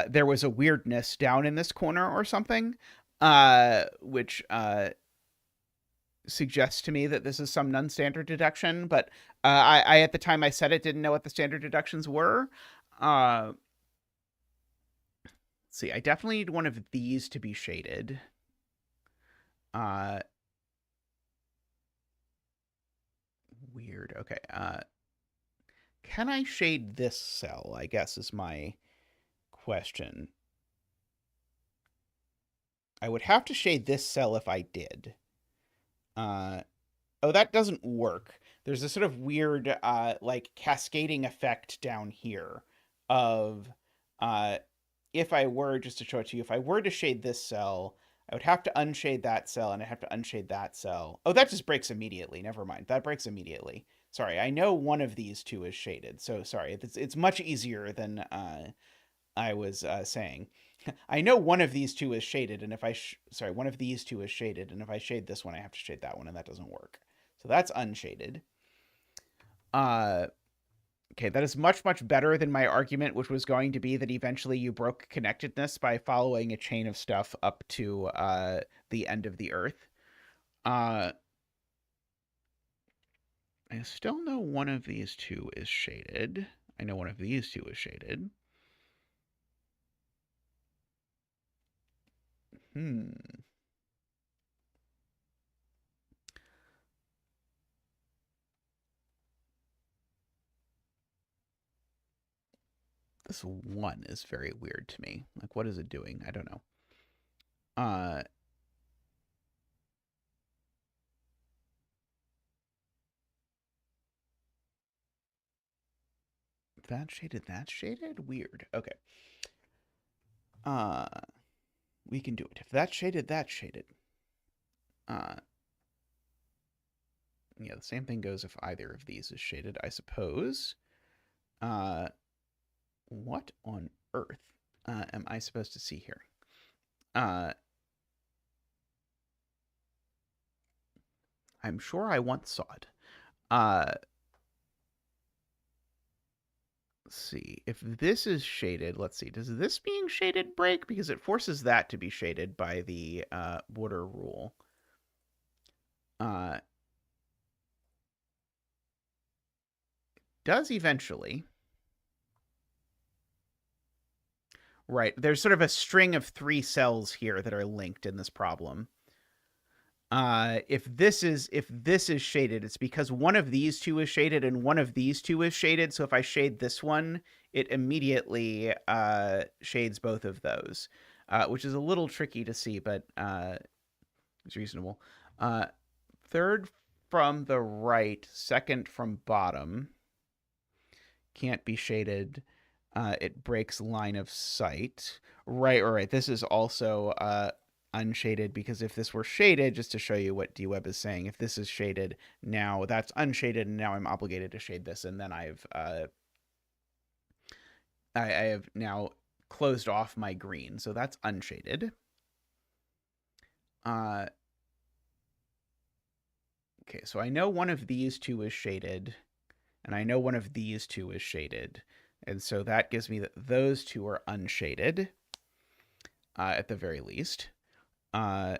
there was a weirdness down in this corner or something, which suggests to me that this is some non-standard deduction, but I at the time I said it didn't know what the standard deductions were. Let's see, I definitely need one of these to be shaded. Weird. Okay. Can I shade this cell, I guess, is my question. I would have to shade this cell if I did. Oh, that doesn't work. There's a sort of weird, like, cascading effect down here of, if I were, just to show it to you, if I were to shade this cell, I would have to unshade that cell, and I have to unshade that cell. Oh, that just breaks immediately. Never mind. That breaks immediately. Sorry, I know one of these two is shaded, so sorry. It's much easier than I was saying. I know one of these two is shaded, and if I... sorry, one of these two is shaded, and if I shade this one, I have to shade that one, and that doesn't work. So that's unshaded. Okay, that is much, much better than my argument, which was going to be that eventually you broke connectedness by following a chain of stuff up to the end of the Earth. I still know one of these two is shaded. I know one of these two is shaded. This one is very weird to me. Like, what is it doing? I don't know. That shaded, that shaded? Weird. Okay. We can do it. If that's shaded, that's shaded. Yeah, the same thing goes if either of these is shaded, I suppose. What on earth am I supposed to see here? I'm sure I once saw it. Let's see. If this is shaded, let's see. Does this being shaded break? Because it forces that to be shaded by the border rule. Does eventually. Right. There's sort of a string of 3 cells here that are linked in this problem. If this is shaded, it's because one of these two is shaded and one of these two is shaded. So if I shade this one, it immediately shades both of those, which is a little tricky to see, but it's reasonable. Third from the right, second from bottom. Can't be shaded. It breaks line of sight. Right. This is also unshaded, because if this were shaded, just to show you what DWeb is saying, if this is shaded, now that's unshaded, and now I'm obligated to shade this, and then I have now closed off my green, so that's unshaded. Okay, so I know one of these two is shaded, and I know one of these two is shaded, and so that gives me that those two are unshaded, at the very least. If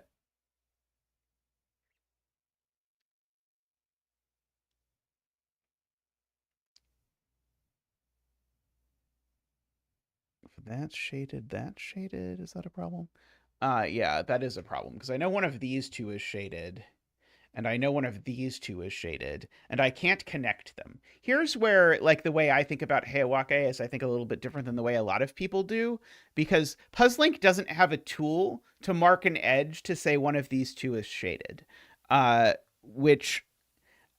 that's shaded, is that a problem? Yeah, that is a problem, because I know one of these two is shaded, and I know one of these two is shaded, and I can't connect them. Here's where, like, the way I think about Heiwake is, I think, a little bit different than the way a lot of people do, because Puzzlink doesn't have a tool to mark an edge to say one of these two is shaded, which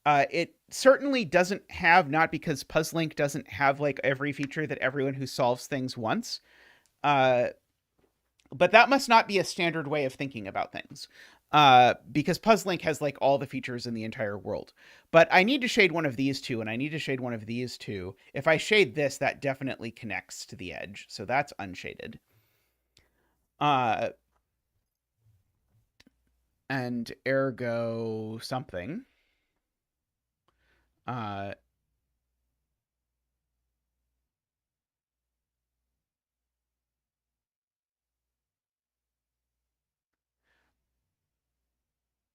it certainly doesn't have, not because Puzzlink doesn't have, like, every feature that everyone who solves things wants, but that must not be a standard way of thinking about things, because Puzzlink has, like, all the features in the entire world. But I need to shade one of these two, and I need to shade one of these two. If I shade this, that definitely connects to the edge, so that's unshaded. And ergo something.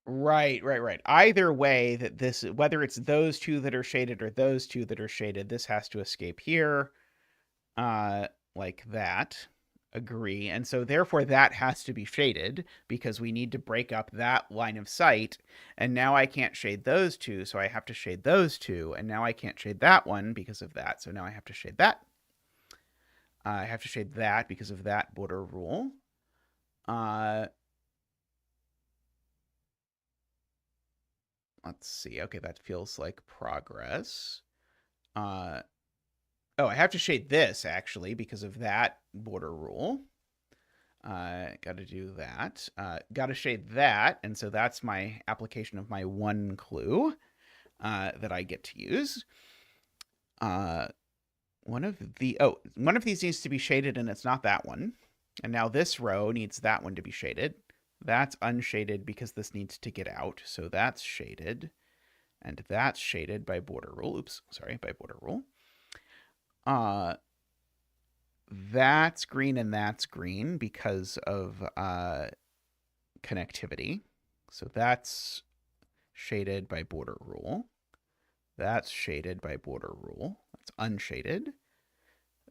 Right. Either way, that this, whether it's those two that are shaded or those two that are shaded, this has to escape here, like that. Agree. And so therefore that has to be shaded, because we need to break up that line of sight. And now I can't shade those two, so I have to shade those two. And now I can't shade that one because of that, so now I have to shade that. I have to shade that because of that border rule. Let's see. Okay, that feels like progress. Oh, I have to shade this, actually, because of that border rule. Got to do that. Got to shade that, and so that's my application of my one clue that I get to use. One of these needs to be shaded, and it's not that one. And now this row needs that one to be shaded. That's unshaded because this needs to get out, so that's shaded. And that's shaded by border rule. Oops, sorry, by border rule. That's green and that's green because of connectivity. So that's shaded by border rule. That's shaded by border rule. That's unshaded.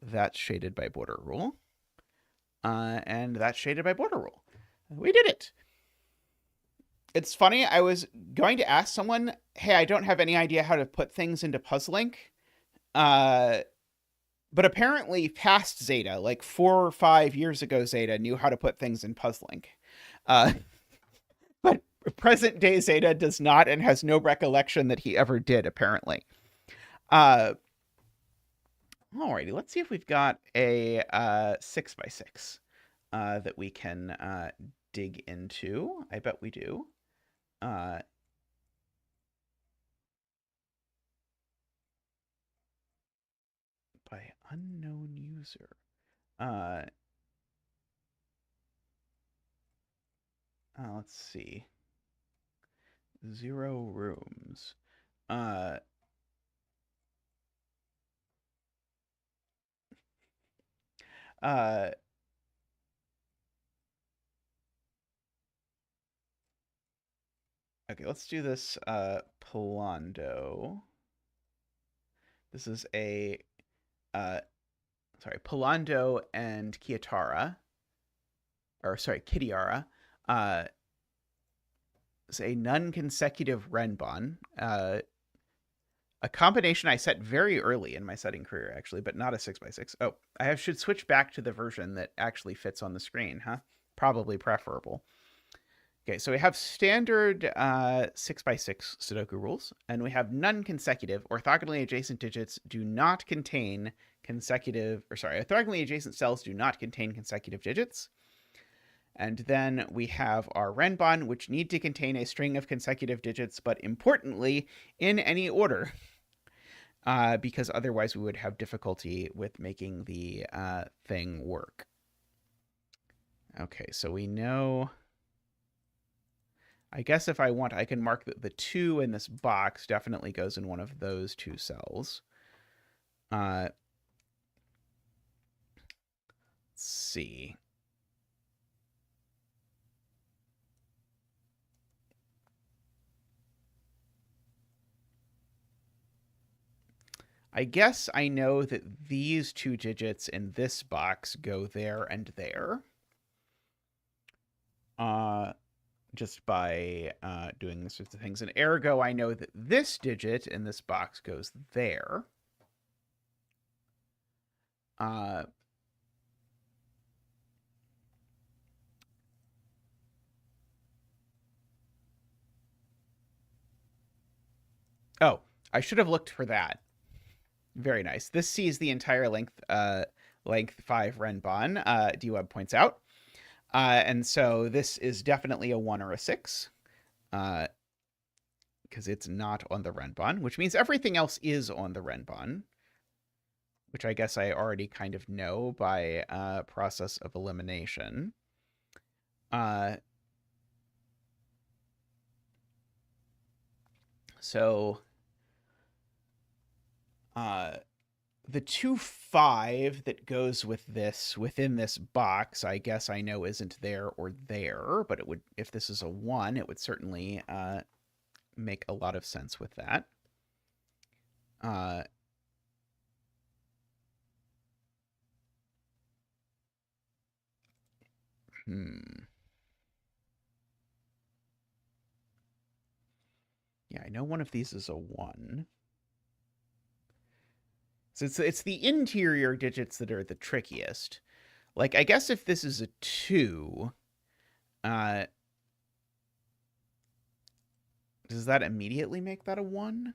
That's shaded by border rule. And that's shaded by border rule. We did it. It's funny, I was going to ask someone, hey, I don't have any idea how to put things into Puzzlink. But apparently past Zeta, like 4 or 5 years ago, Zeta knew how to put things in Puzzlink. But present day Zeta does not, and has no recollection that he ever did, apparently. Alrighty, let's see if we've got a 6x6 that we can dig into. I bet we do. By unknown user. Let's see. 0 rooms. Okay, let's do this Polando. This is a Polando and Kitiara. It's a non-consecutive Renbon. A combination I set very early in my setting career, actually, but not a 6x6. Oh, I should switch back to the version that actually fits on the screen, huh? Probably preferable. Okay, so we have standard 6x6 Sudoku rules, and we have non-consecutive. Orthogonally adjacent digits do not contain orthogonally adjacent cells do not contain consecutive digits. And then we have our Renbon, which need to contain a string of consecutive digits, but importantly, in any order, because otherwise we would have difficulty with making the thing work. Okay, so we know... I guess if I want, I can mark that the 2 in this box definitely goes in one of those 2 cells. Let's see. I guess I know that these 2 digits in this box go there and there. just by doing these sorts of things. And ergo, I know that this digit in this box goes there. Oh, I should have looked for that. Very nice. This sees the entire length 5 renbon, DWeb points out. And so this is definitely a 1 or a 6, because it's not on the renbon, which means everything else is on the renbon, which I guess I already kind of know by process of elimination. So the 2-5 that goes with this within this box, I guess I know isn't there or there, but it would, if this is a 1, it would certainly make a lot of sense with that. Yeah, I know one of these is a 1. So it's the interior digits that are the trickiest. Like, I guess if this is a 2, does that immediately make that a 1?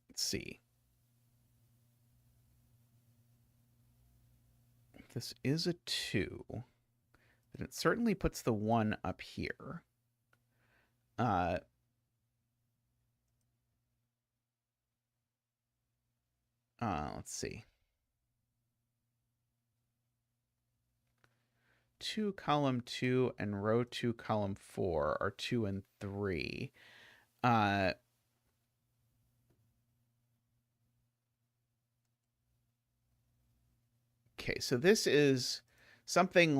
Let's see. If this is a 2, then it certainly puts the 1 up here. Let's see. 2 column 2 and row 2 column 4 are 2 and 3. Okay, so this is something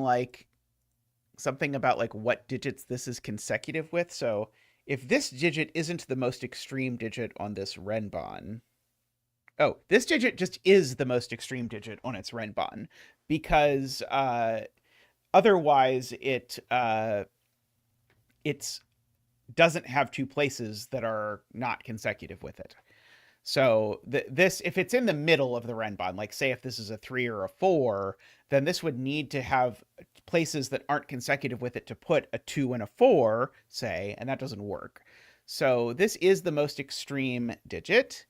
about like what digits this is consecutive with. So if this digit isn't the most extreme digit on this renbon, oh, this digit just is the most extreme digit on its renbon, because otherwise it doesn't have 2 places that are not consecutive with it. So this, if it's in the middle of the renbon, like say if this is a 3 or a 4, then this would need to have places that aren't consecutive with it to put a 2 and a 4, say, and that doesn't work. So this is the most extreme digit.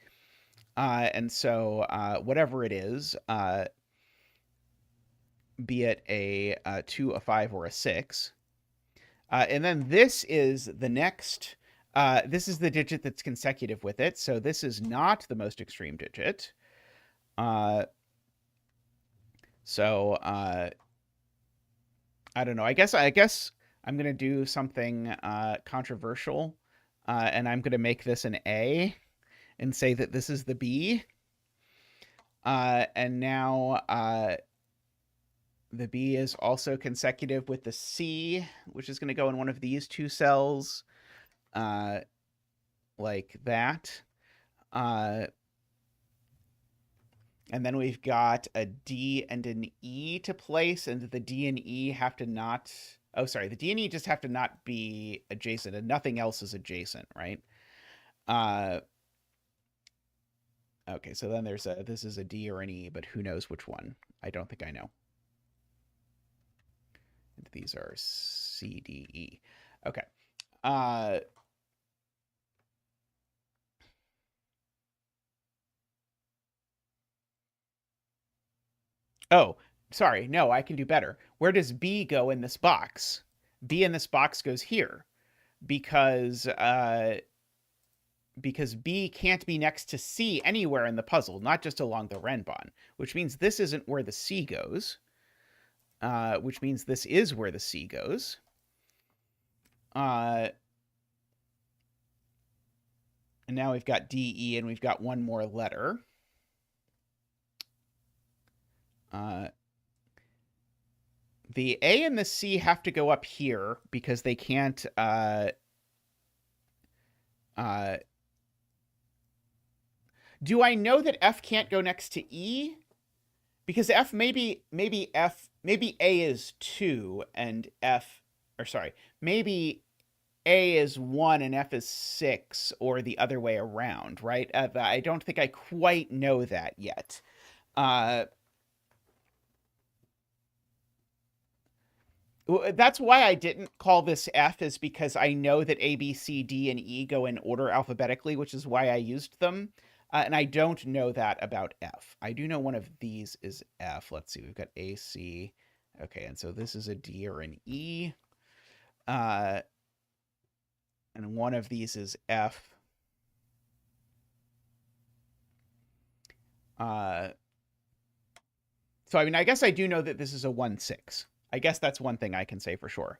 And so whatever it is, be it a 2, a 5, or a 6. And then this is the next... this is the digit that's consecutive with it, so this is not the most extreme digit. So I don't know. I guess I'm gonna do something controversial, and I'm gonna make this an A, and say that this is the B. And now the B is also consecutive with the C, which is going to go in one of these 2 cells. Like that. And then we've got a D and an E to place, and the D and E have to not... Oh, sorry. The D and E just have to not be adjacent, and nothing else is adjacent, right? Okay, so then there's a... This is a D or an E, but who knows which one? I don't think I know. And these are C, D, E. Okay. Oh, sorry. No, I can do better. Where does B go in this box? B in this box goes here, because B can't be next to C anywhere in the puzzle, not just along the renbon, which means this isn't where the C goes, which means this is where the C goes. And now we've got D, E, and we've got one more letter. The A and the C have to go up here because they can't... do I know that F can't go next to E? Because F maybe A is 2 and F, or sorry, maybe A is 1 and F is 6, or the other way around, right? I don't think I quite know that yet. That's why I didn't call this F, is because I know that A, B, C, D, and E go in order alphabetically, which is why I used them. And I don't know that about F. I do know one of these is F. Let's see, we've got A, C. Okay, and so this is a D or an E. And one of these is F. So, I mean, I guess I do know that this is a 1-6. I guess that's one thing I can say for sure.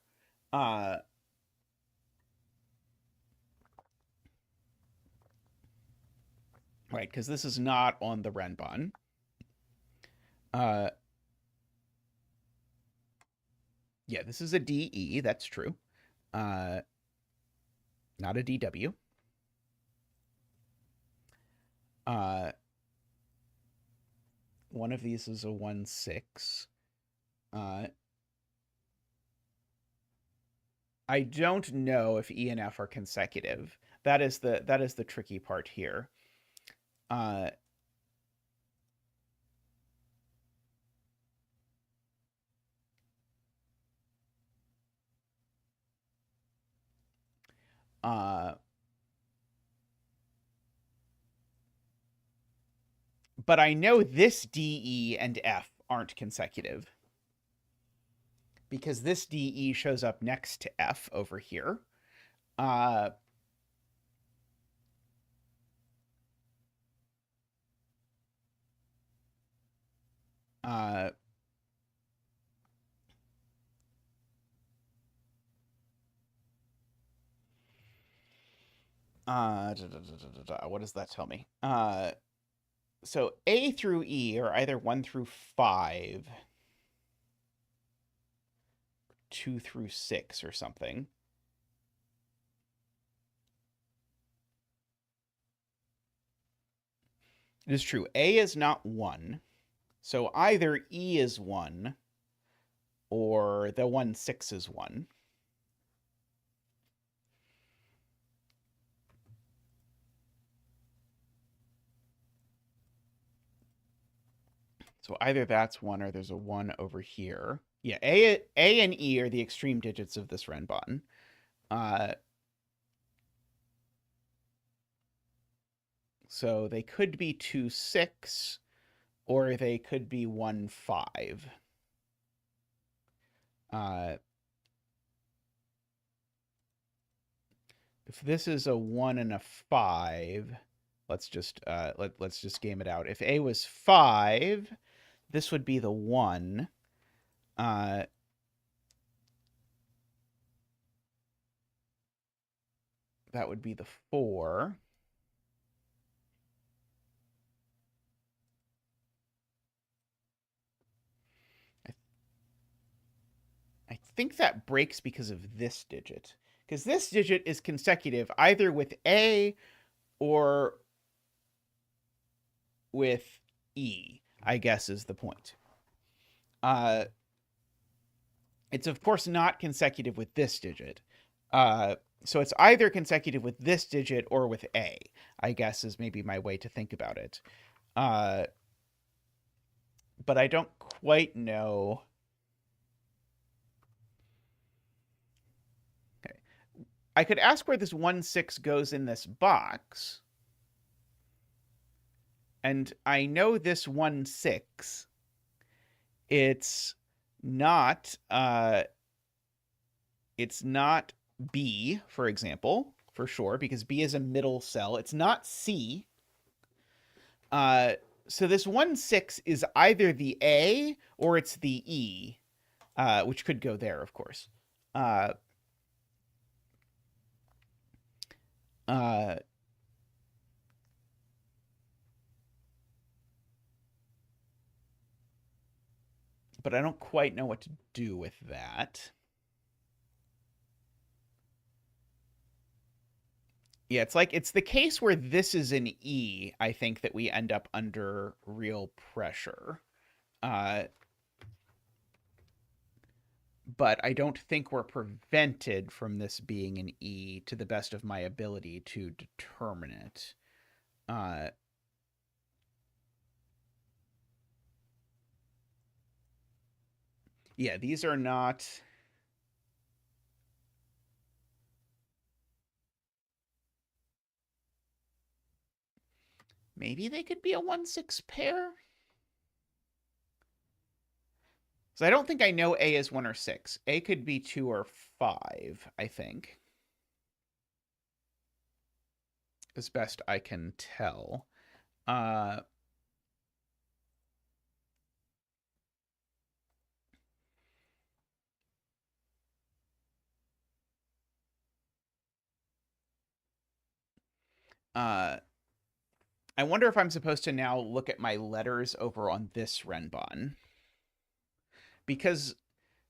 Right, because this is not on the Renban. Yeah, this is a DE, that's true. Not a DW. One of these is a 1-6. I don't know if E and F are consecutive. That is the tricky part here. But I know this D, E, and F aren't consecutive, because this DE shows up next to F over here. What does that tell me? So A through E are either 1 through 5, 2 through 6, or something. It is true. A is not 1. So either E is 1 or the 1-6 is 1. So either that's 1 or there's a 1 over here. Yeah, A and E are the extreme digits of this Renban. So they could be 2-6, or they could be 1-5. If this is a 1 and a 5, let's just let's just game it out. If A was 5, this would be the 1. That would be the 4. I think that breaks because of this digit. Because this digit is consecutive either with A or with E, I guess is the point. It's, of course, not consecutive with this digit. So it's either consecutive with this digit or with A, I guess is maybe my way to think about it. But I don't quite know. Okay. I could ask where this 1-6 goes in this box. And I know this 1-6. It's not B, for example, for sure, because B is a middle cell. It's not C. So this 1-6 is either the A or it's the E, which could go there, of course. But I don't quite know what to do with that. Yeah, it's the case where this is an E, I think, that we end up under real pressure. But I don't think we're prevented from this being an E to the best of my ability to determine it. Yeah, these are not... Maybe they could be a 1-6 pair? So I don't think I know A is 1 or 6. A could be 2 or 5, I think. As best I can tell. I wonder if I'm supposed to now look at my letters over on this Renbon. Because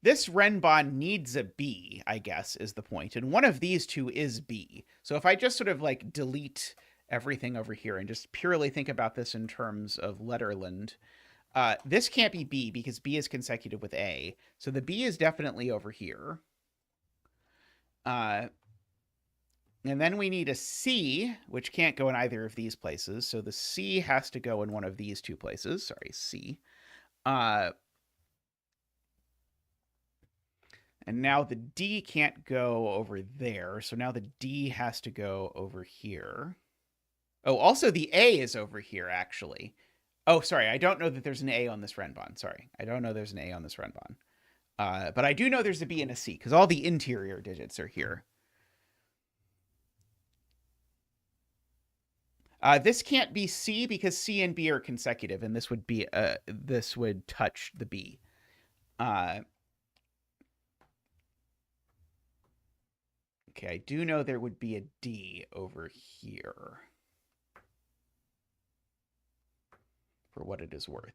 this Renbon needs a B, I guess, is the point. And one of these two is B. So if I just sort of like delete everything over here and just purely think about this in terms of Letterland, this can't be B because B is consecutive with A. So the B is definitely over here. And then we need a C, which can't go in either of these places. So the C has to go in one of these two places. Sorry, C. And now the D can't go over there. So now the D has to go over here. Oh, also the A is over here, actually. Oh, sorry. I don't know that there's an A on this Renbon. Sorry. I don't know there's an A on this Renbon. But I do know there's a B and a C because all the interior digits are here. This can't be C because C and B are consecutive, and this would be this would touch the B. Okay, I do know there would be a D over here. For what it is worth.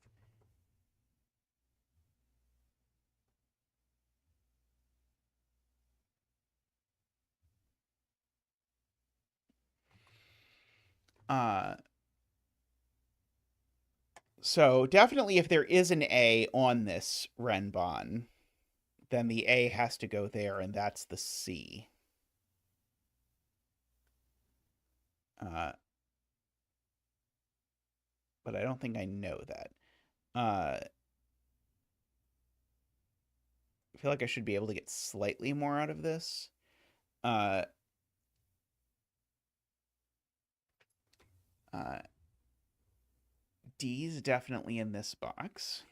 So definitely if there is an A on this Renbon, then the A has to go there, and that's the C. But I don't think I know that. I feel like I should be able to get slightly more out of this. D's definitely in this box.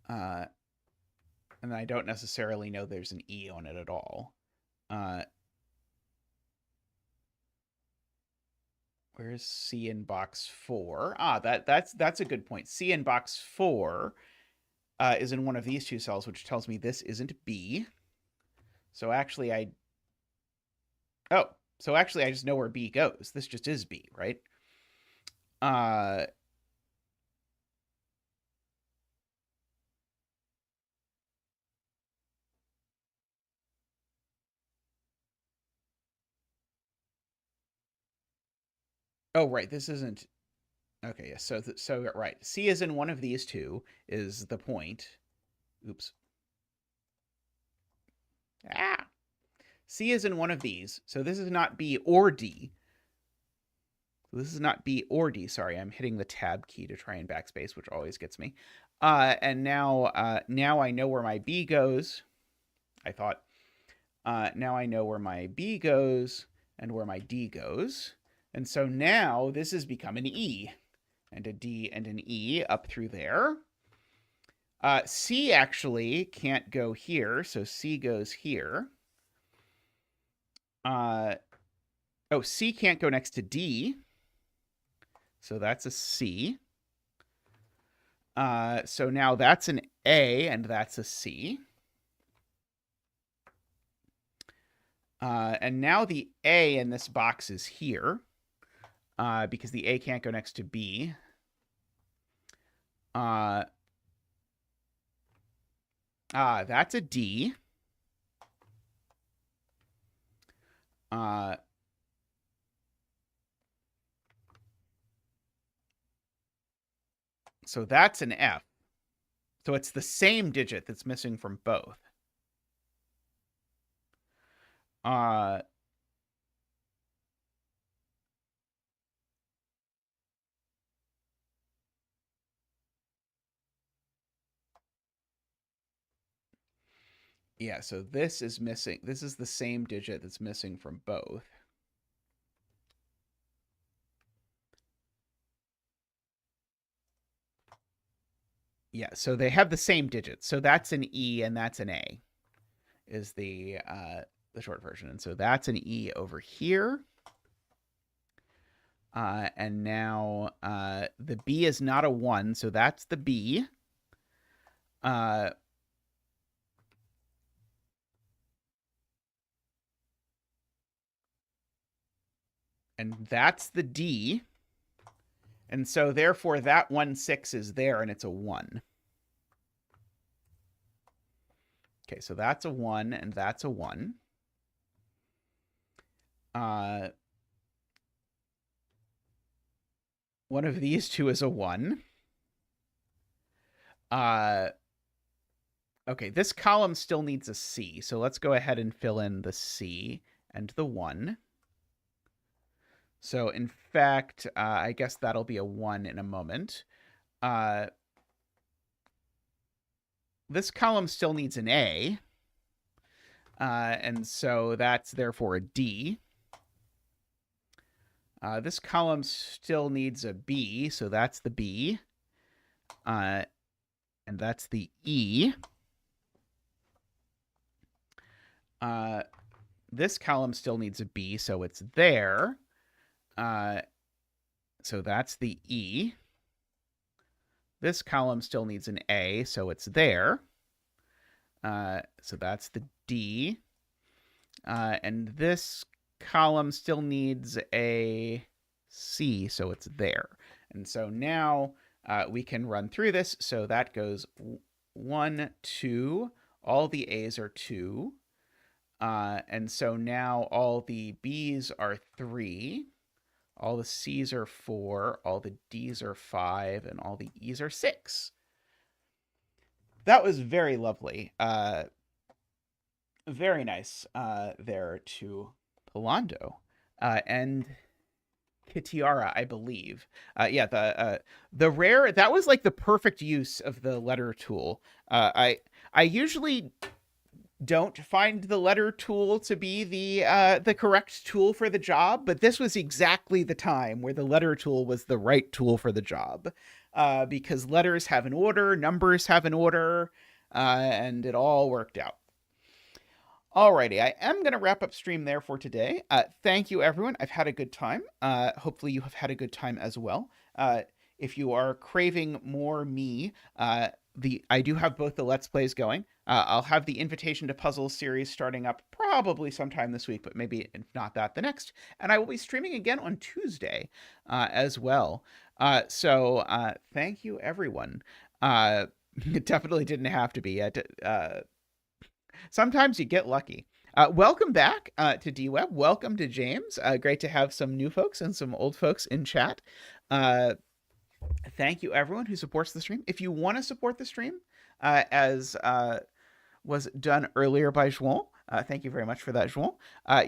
And I don't necessarily know there's an E on it at all. Where's C in box 4? That's a good point. C in box 4 is in one of these two cells, which tells me this isn't B. So actually I just know where B goes. This just is B, right? Oh, right. This isn't... Okay, yeah. So right. C is in one of these two is the point. Oops. C is in one of these. So this is not B or D. This is not B or D. Sorry, I'm hitting the tab key to try and backspace, which always gets me. And now I know where my B goes. I thought. Now I know where my B goes and where my D goes. And so now this has become an E. And a D and an E up through there. C actually can't go here, so C goes here. C can't go next to D. So that's a C. So now that's an A, and that's a C. And now the A in this box is here, because the A can't go next to B. That's a D. So that's an F. So it's the same digit that's missing from both. Yeah, so this is missing. This is the same digit that's missing from both. Yeah, so they have the same digits. So that's an E and that's an A is the short version. And so that's an E over here. And now the B is not a 1, so that's the B. And that's the D. And so therefore that 1, 6 is there and it's a 1. Okay, so that's a 1 and that's a 1. One of these two is a 1. Okay, this column still needs a C, so let's go ahead and fill in the C and the 1. So in fact, I guess that'll be a 1 in a moment. This column still needs an A, and so that's therefore a D. This column still needs a B, so that's the B. And that's the E. This column still needs a B, so it's there. So that's the E. This column still needs an A, so it's there. So that's the D. And this column still needs a C, so it's there. And so now we can run through this. So that goes 1, 2. All the A's are 2. And so now all the B's are 3. All the C's are 4. All the D's are 5. And all the E's are 6. That was very lovely. Very nice there to Polando. And Kitiara, I believe. Yeah, the rare, that was like the perfect use of the letter tool. I usually don't find the letter tool to be the correct tool for the job, but this was exactly the time where the letter tool was the right tool for the job. Because letters have an order, numbers have an order, and it all worked out. Alrighty, I am going to wrap up stream there for today. Thank you, everyone. I've had a good time. Hopefully you have had a good time as well. If you are craving more me, I do have both the Let's Plays going. I'll have the Invitation to Puzzles series starting up probably sometime this week, but maybe if not that, the next. And I will be streaming again on Tuesday as well. So thank you, everyone. It definitely didn't have to be. Sometimes you get lucky. Welcome back to DWeb. Welcome to James. Great to have some new folks and some old folks in chat. Thank you, everyone who supports the stream. If you want to support the stream, as was done earlier by João, thank you very much for that, João.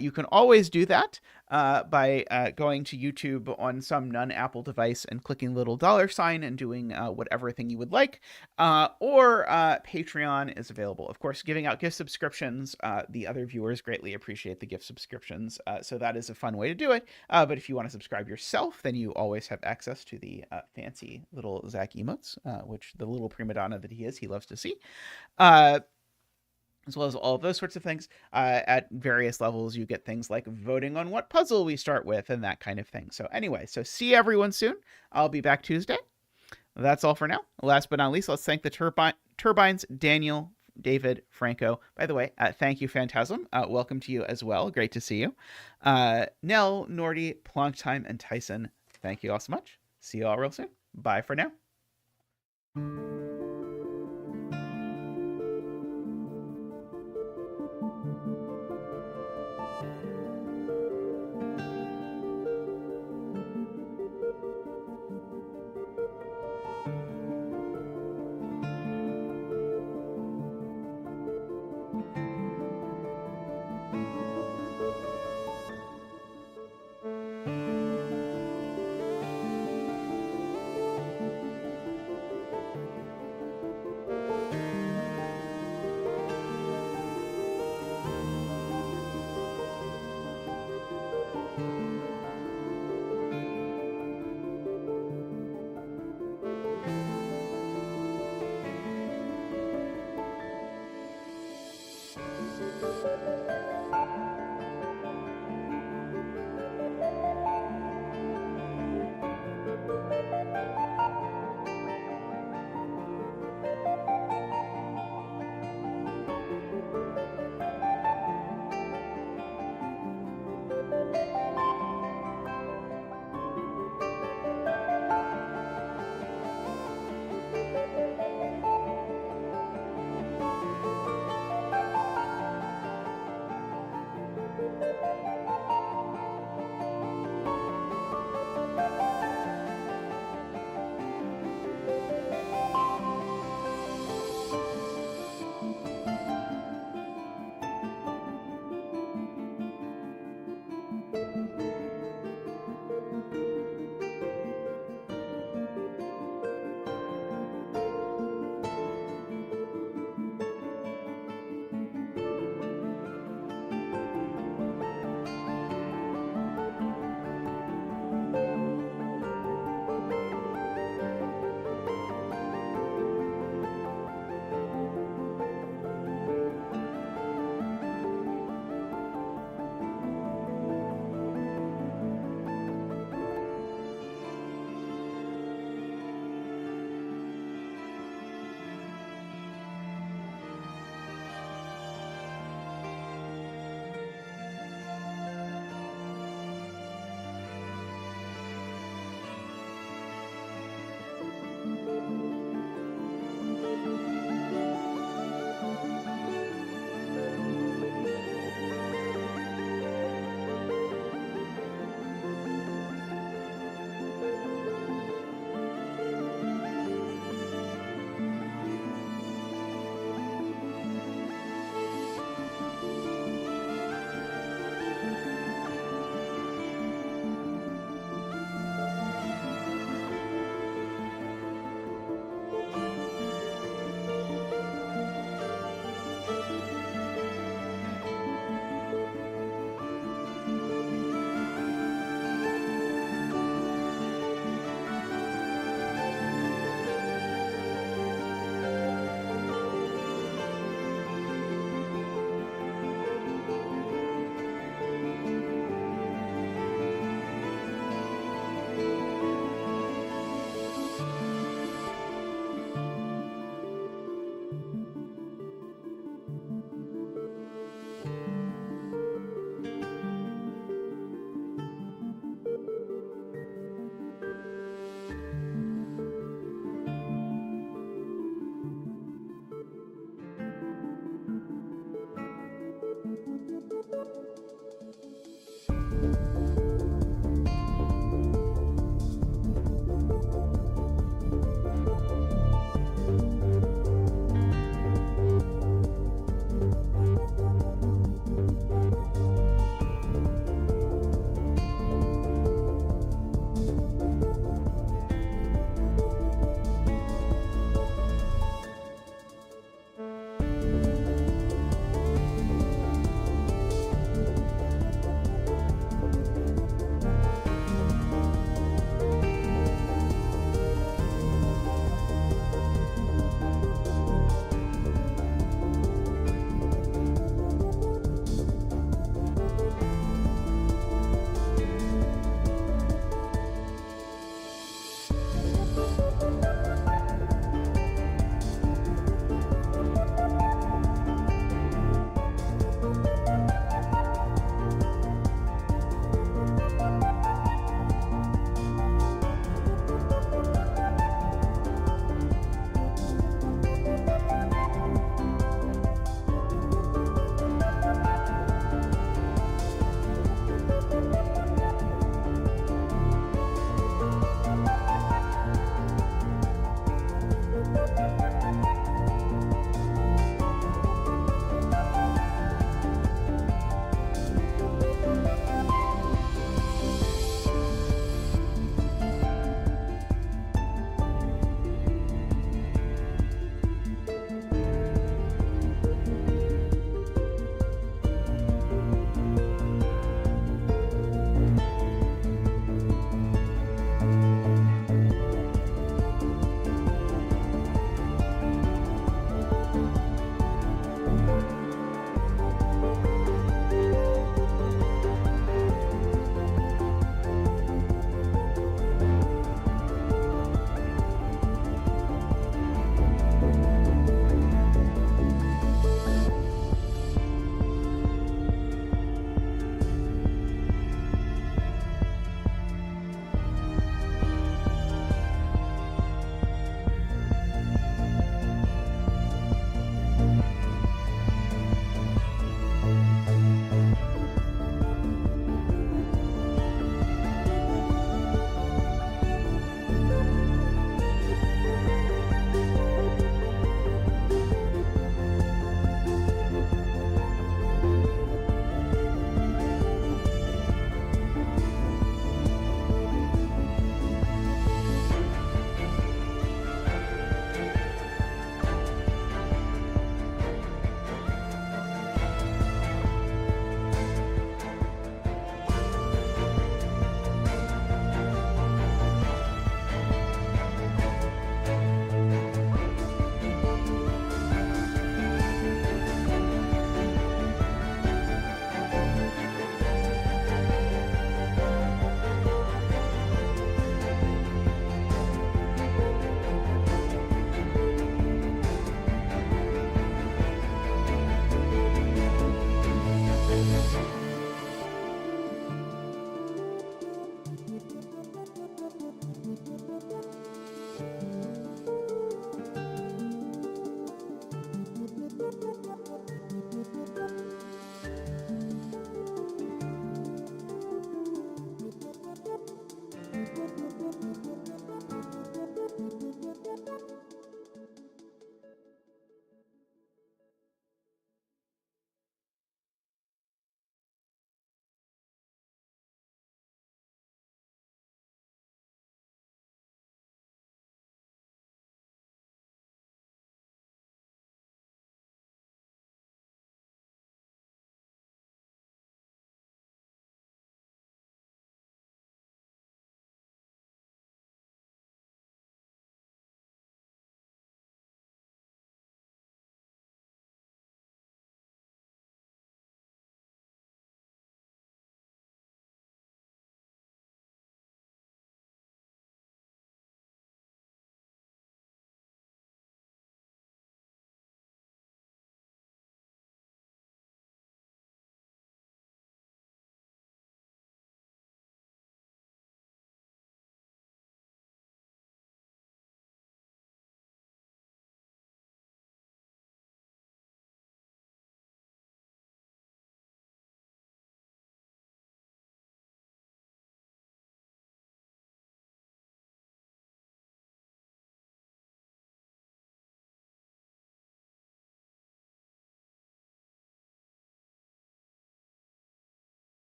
You can always do that by going to YouTube on some non-Apple device and clicking the little $sign and doing whatever thing you would like. Or Patreon is available. Of course, giving out gift subscriptions. The other viewers greatly appreciate the gift subscriptions, so that is a fun way to do it. But if you want to subscribe yourself, then you always have access to the fancy little Zach emotes, which the little prima donna that he is, he loves to see. As well as all of those sorts of things. At various levels, you get things like voting on what puzzle we start with and that kind of thing. So anyway, so see everyone soon. I'll be back Tuesday. That's all for now. Last but not least, let's thank the Turbines, Daniel, David, Franco. By the way, thank you, Phantasm. Welcome to you as well. Great to see you. Nell, Nordy, Plonktime, and Tyson. Thank you all so much. See you all real soon. Bye for now.